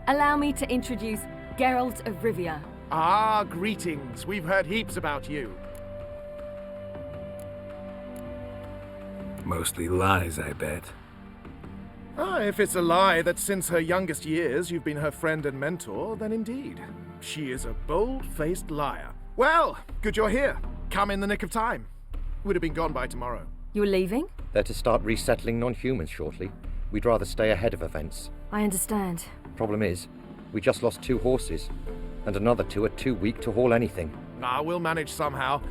Allow me to introduce Geralt of Rivia. Ah, greetings. We've heard heaps about you. Mostly lies, I bet. Ah, if it's a lie that since her youngest years you've been her friend and mentor, then indeed. She is a bold-faced liar. Well, good you're here. Come in the nick of time. Would have been gone by tomorrow. You're leaving? They're to start resettling non-humans shortly. We'd rather stay ahead of events. I understand. Problem is, we just lost 2 horses, and another 2 are too weak to haul anything. Ah, we'll manage somehow.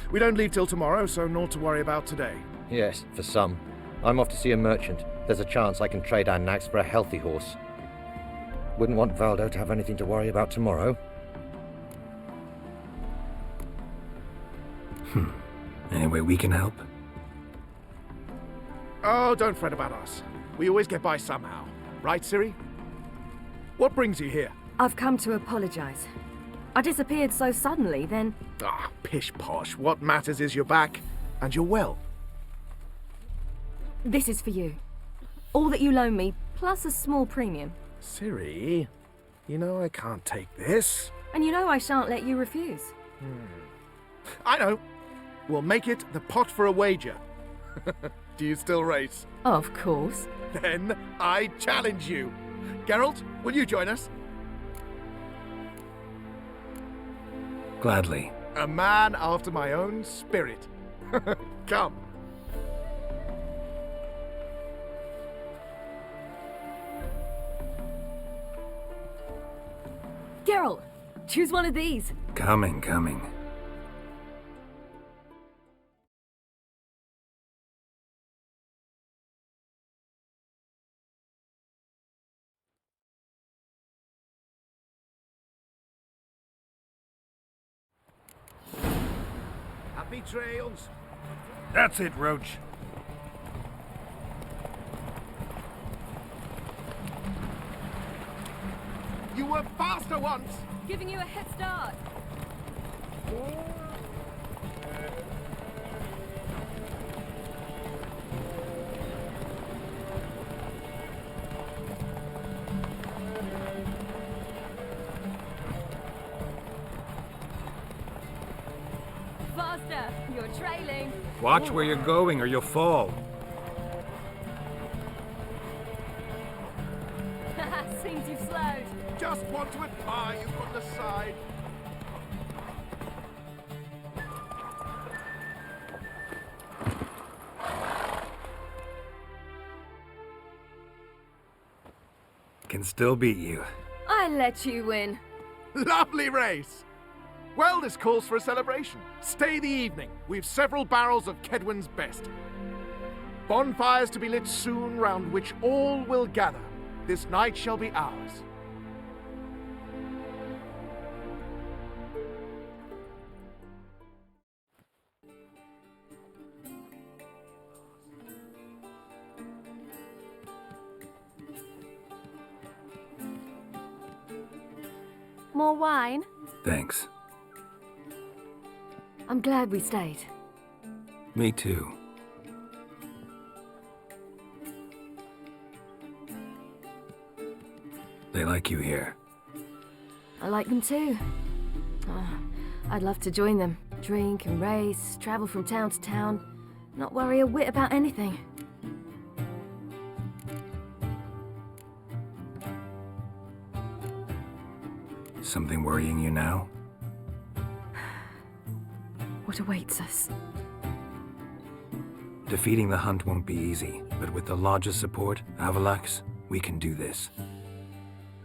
We don't leave till tomorrow, so naught to worry about today. Yes, for some. I'm off to see a merchant. There's a chance I can trade our nags for a healthy horse. Wouldn't want Valdo to have anything to worry about tomorrow. Any way we can help? Oh, don't fret about us. We always get by somehow. Right, Ciri? What brings you here? I've come to apologize. I disappeared so suddenly, then... Ah, pish-posh. What matters is you're back, and you're well. This is for you. All that you loan me, plus a small premium. Ciri, you know I can't take this. And you know I shan't let you refuse. I know. We'll make it the pot for a wager. Do you still race? Of course. Then I challenge you. Geralt, will you join us? Gladly. A man after my own spirit. Come. Geralt, choose one of these. Coming. Happy trails. That's it, Roach. You were faster once! Giving you a head start. Faster! You're trailing. Watch where you're going or you'll fall. Seems you've slowed. Just want to admire you from the side. Can still beat you. I let you win. Lovely race! Well, this calls for a celebration. Stay the evening. We've several barrels of Kedwen's best. Bonfires to be lit soon, round which all will gather. This night shall be ours. More wine? Thanks. I'm glad we stayed. Me too. They like you here. I like them too. Oh, I'd love to join them. Drink and race, travel from town to town, not worry a whit about anything. Something worrying you now? What awaits us? Defeating the Hunt won't be easy, but with the Lodge's support, Avalax, we can do this.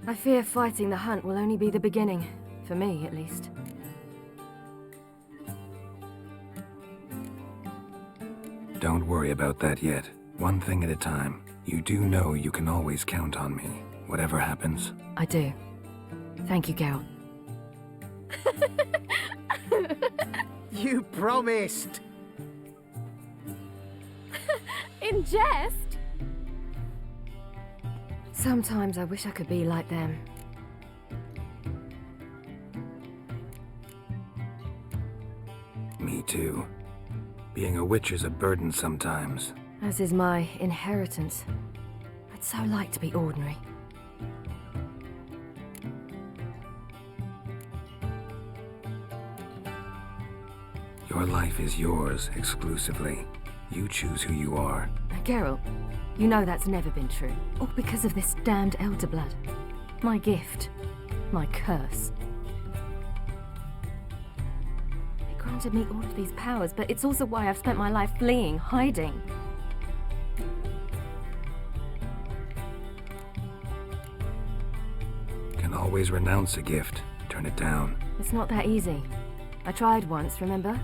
I fear fighting the Hunt will only be the beginning, for me at least. Don't worry about that yet. One thing at a time. You do know you can always count on me, whatever happens. I do. Thank you, Geralt. You promised! In jest? Sometimes I wish I could be like them. Me too. Being a witch is a burden sometimes. As is my inheritance. I'd so like to be ordinary. Your life is yours exclusively. You choose who you are. Geralt, you know that's never been true. All because of this damned Elder Blood. My gift. My curse. It granted me all of these powers, but it's also why I've spent my life fleeing, hiding. Can always renounce a gift, turn it down. It's not that easy. I tried once, remember?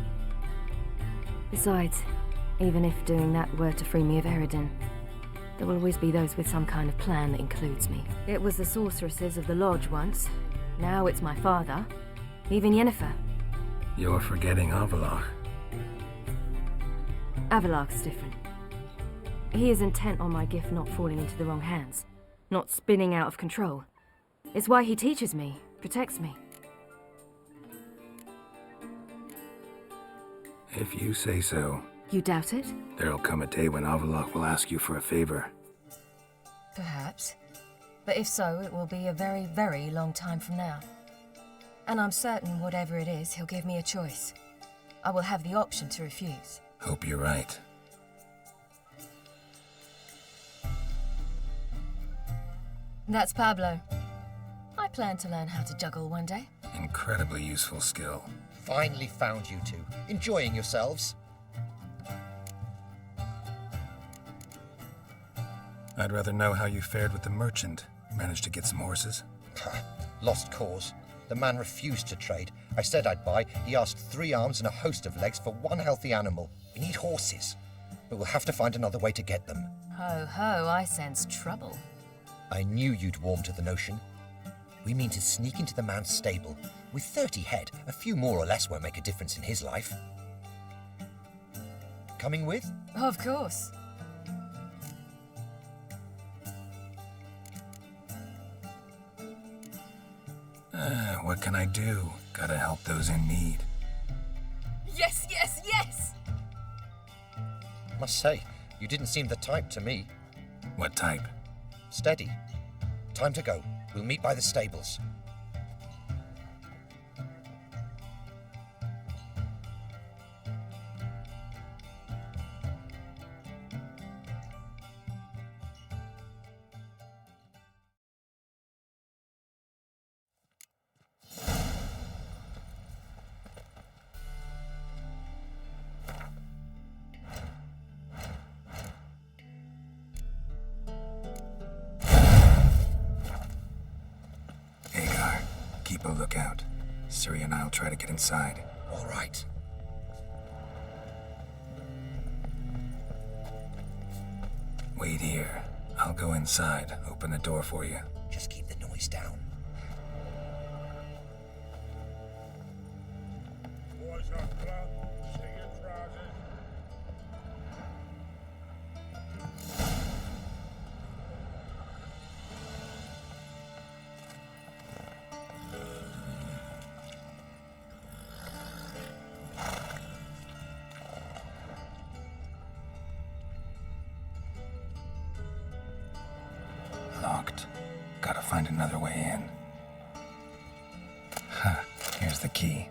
Besides, even if doing that were to free me of Eredin, there will always be those with some kind of plan that includes me. It was the sorceresses of the Lodge once. Now it's my father. Even Yennefer. You're forgetting Avallac'h. Avallac'h's different. He is intent on my gift not falling into the wrong hands. Not spinning out of control. It's why he teaches me, protects me. If you say so. You doubt it? There'll come a day when Avallac'h will ask you for a favor. Perhaps. But if so, it will be a very, very long time from now. And I'm certain whatever it is, he'll give me a choice. I will have the option to refuse. Hope you're right. That's Pablo. I plan to learn how to juggle one day. Incredibly useful skill. Finally found you two. Enjoying yourselves? I'd rather know how you fared with the merchant. Managed to get some horses? Lost cause. The man refused to trade. I said I'd buy. He asked 3 arms and a host of legs for 1 healthy animal. We need horses. But we'll have to find another way to get them. Ho ho, I sense trouble. I knew you'd warm to the notion. We mean to sneak into the man's stable. With 30 head, a few more or less won't make a difference in his life. Coming with? Of course. What can I do? Gotta help those in need. Yes, yes, yes! Must say, you didn't seem the type to me. What type? Steady. Time to go. We'll meet by the stables. Keep a lookout. Ciri and I'll try to get inside. All right. Wait here. I'll go inside. Open the door for you. Just keep the noise down. Boys are club, singing trousers. Locked. Gotta find another way in. Huh, here's the key.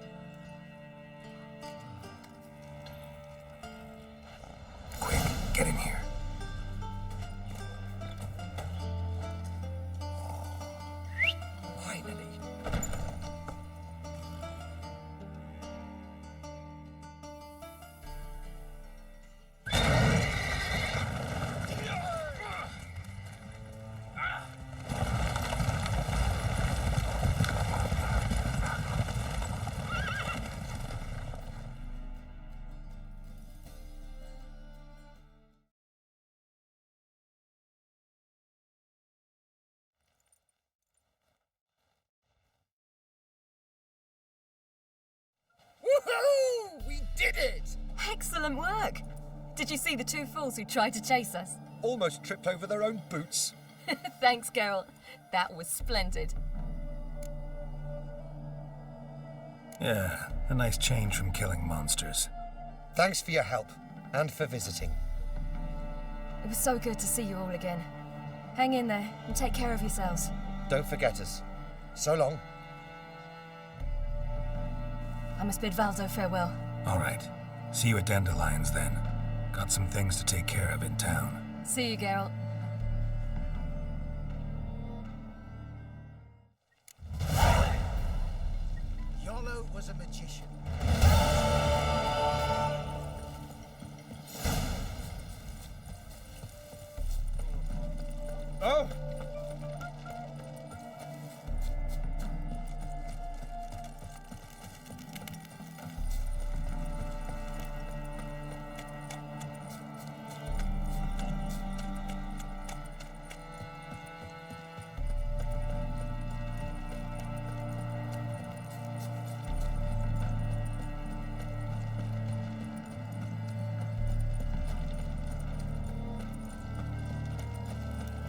Excellent work! Did you see the two fools who tried to chase us? Almost tripped over their own boots. Thanks, Geralt. That was splendid. Yeah, a nice change from killing monsters. Thanks for your help, and for visiting. It was so good to see you all again. Hang in there, and take care of yourselves. Don't forget us. So long. I must bid Valdo farewell. All right. See you at Dandelions then. Got some things to take care of in town. See you, Geralt. Yolo was a magician. Oh!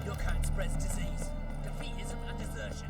Your kind spreads disease, defeatism, and desertion.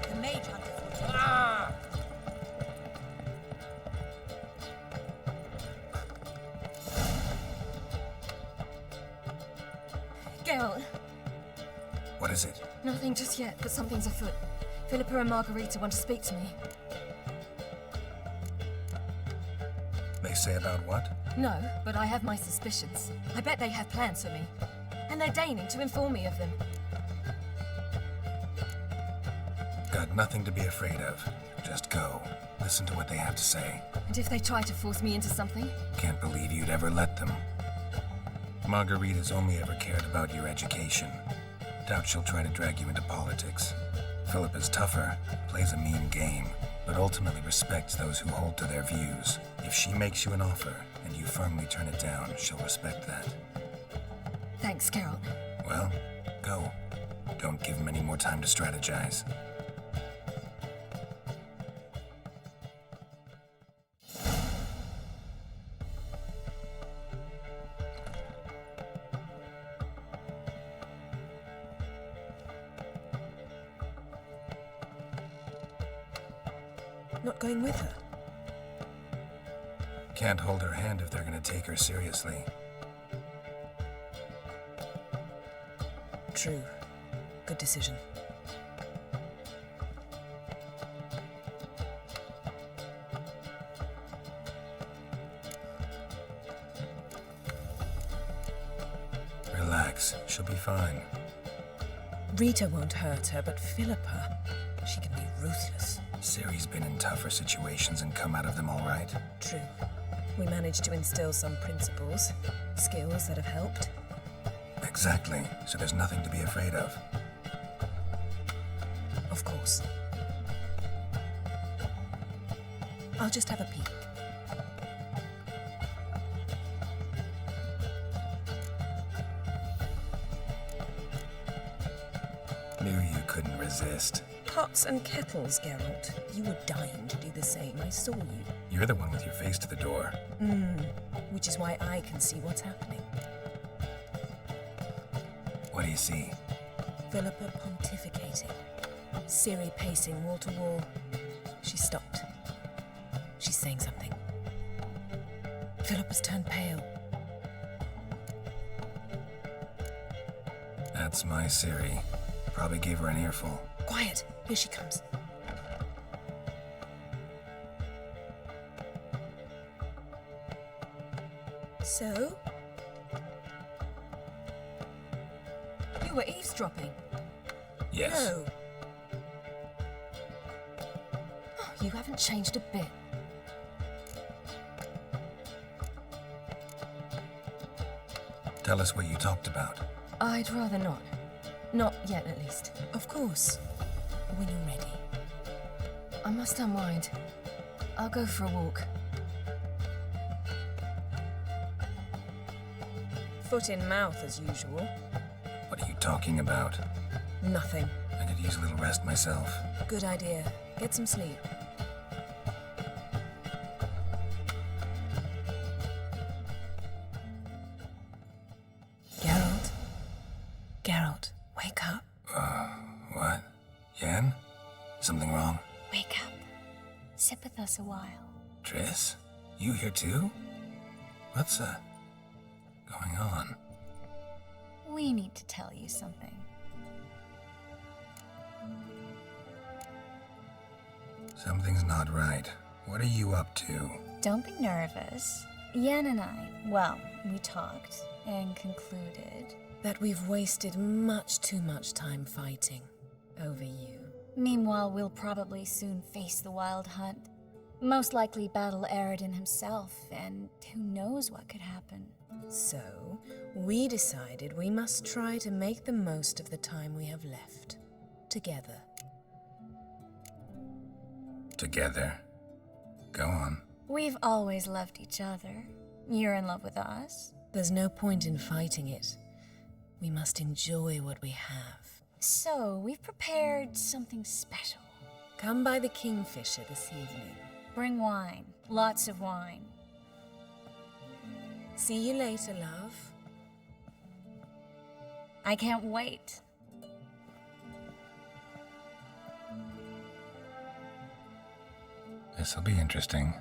The mage hunters. Ah! Geralt! What is it? Nothing just yet, but something's afoot. Philippa and Margarita want to speak to me. They say about what? No, but I have my suspicions. I bet they have plans for me. And they're deigning to inform me of them. Got nothing to be afraid of. Just go. Listen to what they have to say. And if they try to force me into something? Can't believe you'd ever let them. Margarita's only ever cared about your education. Doubt she'll try to drag you into politics. Philippa's tougher, plays a mean game, but ultimately respects those who hold to their views. If she makes you an offer, and you firmly turn it down, she'll respect that. Thanks, Geralt. Well, go. Don't give him any more time to strategize. Not going with her? Can't hold her hand if they're gonna take her seriously. True. Good decision. Relax, she'll be fine. Rita won't hurt her, but Philippa, she can be ruthless. Ciri's been in tougher situations and come out of them all right. True. We managed to instill some principles, skills that have helped. Exactly, so there's nothing to be afraid of. Of course. I'll just have a peek. Knew you couldn't resist. Pots and kettles, Geralt. You were dying to do the same. I saw you. You're the one with your face to the door. Which is why I can see what's happening. What do you see? Philippa pontificating. Ciri pacing wall to wall. She stopped. She's saying something. Philippa's turned pale. That's my Ciri. Probably gave her an earful. Quiet! Here she comes. So? You were eavesdropping? Yes. No. Oh, you haven't changed a bit. Tell us what you talked about. I'd rather not. Not yet, at least. Of course. When you're ready. I must unwind. I'll go for a walk. Foot in mouth, as usual. What are you talking about? Nothing. I could use a little rest myself. Good idea. Get some sleep. Geralt? Geralt, wake up. What? Yen? Something wrong? Wake up. Sit with us a while. Triss? You here too? What's, going on? We need to tell you something. Something's not right. What are you up to? Don't be nervous. Yen and I, well, we talked and concluded that we've wasted much too much time fighting over you. Meanwhile, we'll probably soon face the Wild Hunt. Most likely battle Aradin himself, and who knows what could happen. So, we decided we must try to make the most of the time we have left. Together. Together? Go on. We've always loved each other. You're in love with us. There's no point in fighting it. We must enjoy what we have. So, we've prepared something special. Come by the Kingfisher this evening. Bring wine. Lots of wine. See you later, love. I can't wait. This'll be interesting.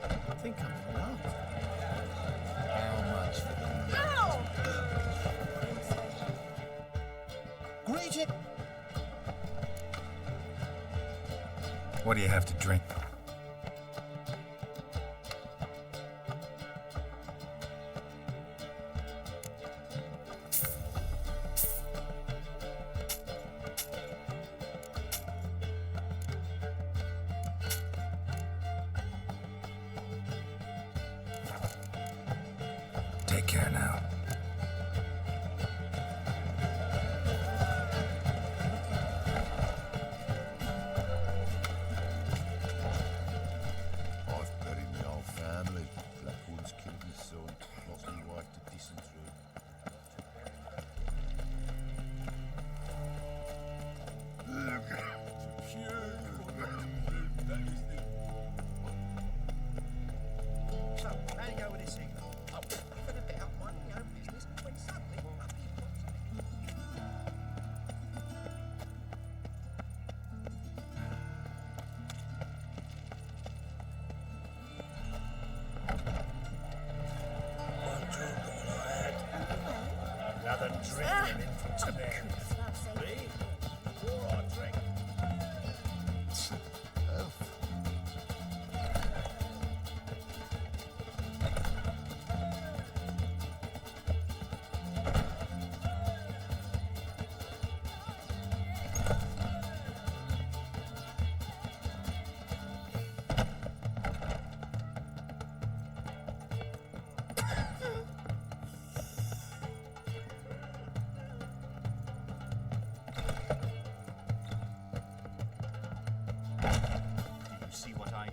I think I'm in love. How much for the Greeting. What do you have to drink? Take care now. I've buried my whole family. Blackwood's killed my son, lost my wife to dysentery. So, how you go with this thing? Oh, even a bit up one, you know, business, when suddenly, up he pops. Another drink from in from Tibet. Me? All right, drink. Do you see what I do?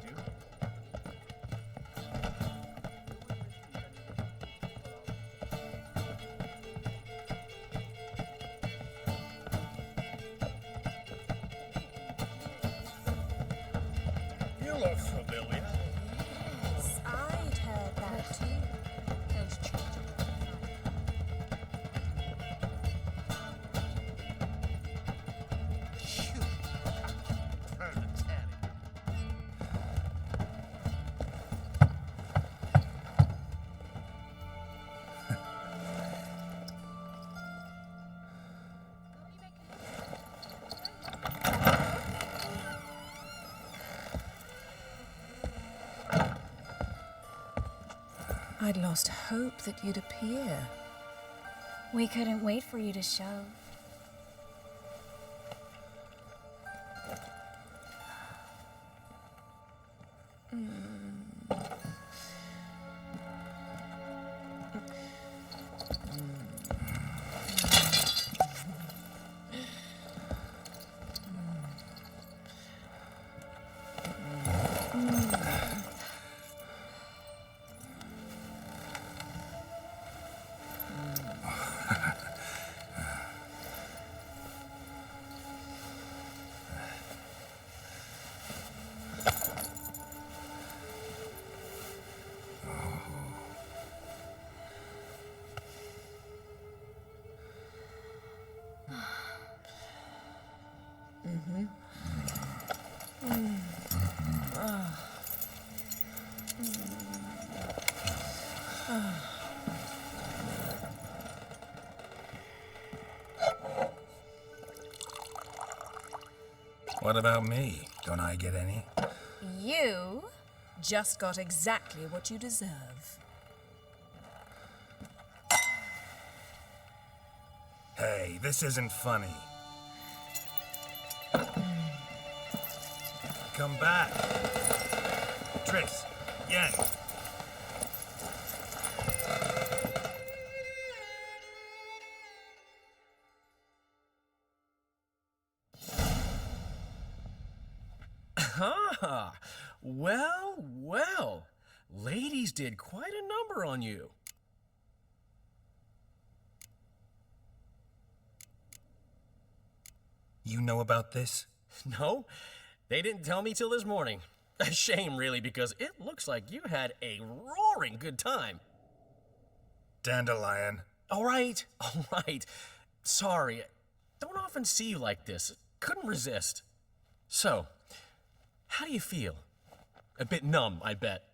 You look familiar. Yes, I'd heard that too. Those children. I'd lost hope that you'd appear. We couldn't wait for you to show. What about me? Don't I get any? You just got exactly what you deserve. Hey, this isn't funny. Come back. Triss, Yen. Ah, well, well. Ladies did quite a number on you. You know about this? No, they didn't tell me till this morning. A shame, really, because it looks like you had a roaring good time. Dandelion. All right. Sorry, don't often see you like this. Couldn't resist. So, how do you feel? A bit numb, I bet.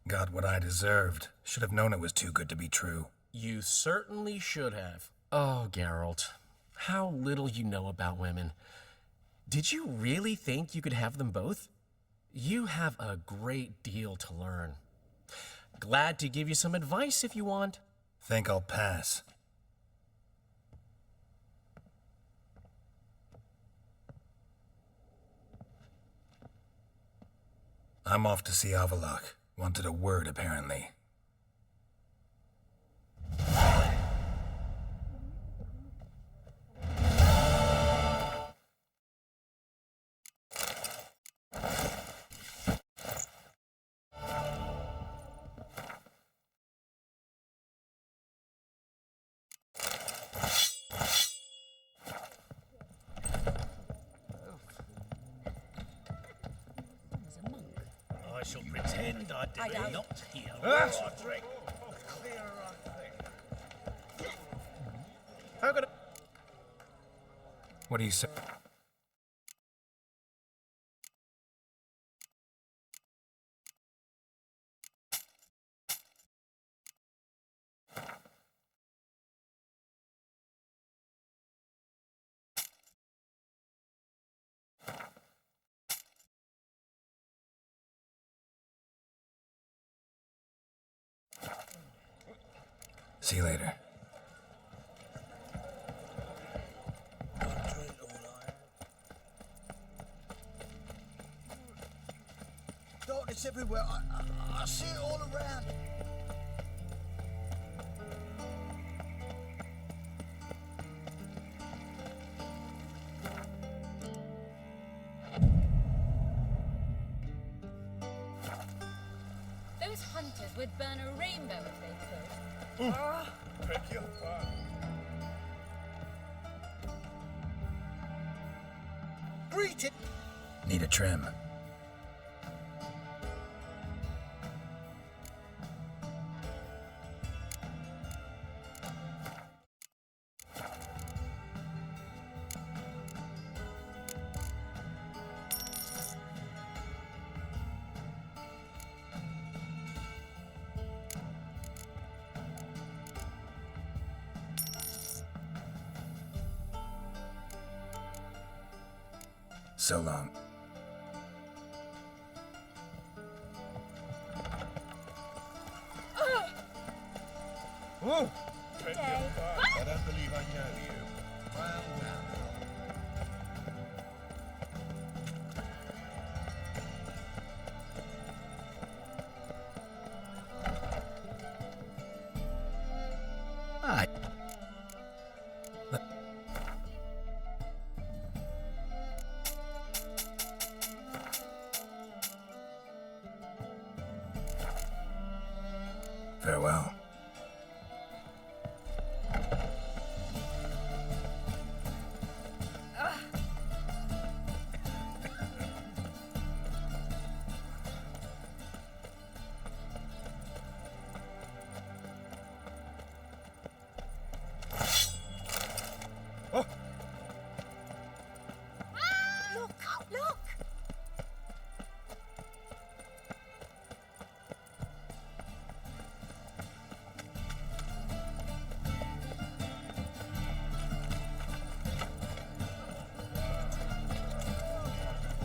Got what I deserved. Should have known it was too good to be true. You certainly should have. Oh, Geralt, how little you know about women. Did you really think you could have them both? You have a great deal to learn. Glad to give you some advice if you want. Think I'll pass. I'm off to see Avallac'h. Wanted a word, apparently. I shall pretend I did not hear. Drink. Clear our thing. How could I... What do you say? See you later. Darkness everywhere. I see it all around. Those hunters would burn a rainbow if they could. Beg your pardon. Greeted. Need a trim. So long. Oh! I don't believe I know you. Well, well. Aye. Farewell. Look!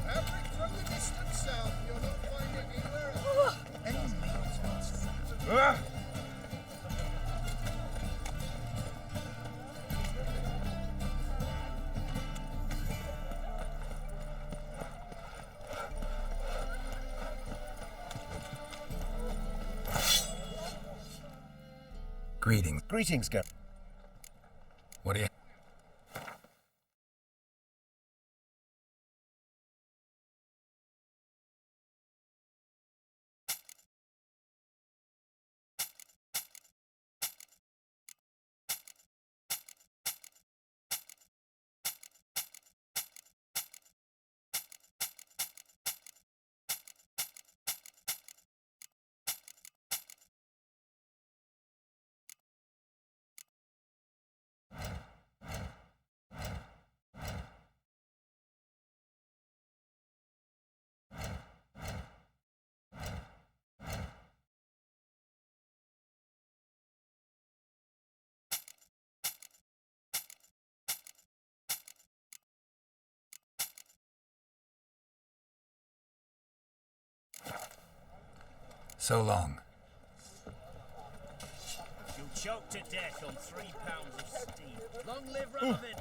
Fabric from the distant south, you'll not find it anywhere else. Any means, master. Greetings. Greetings, Geralt. What do you... So long. You'll choke to death on 3 pounds of steam. Long live Raven!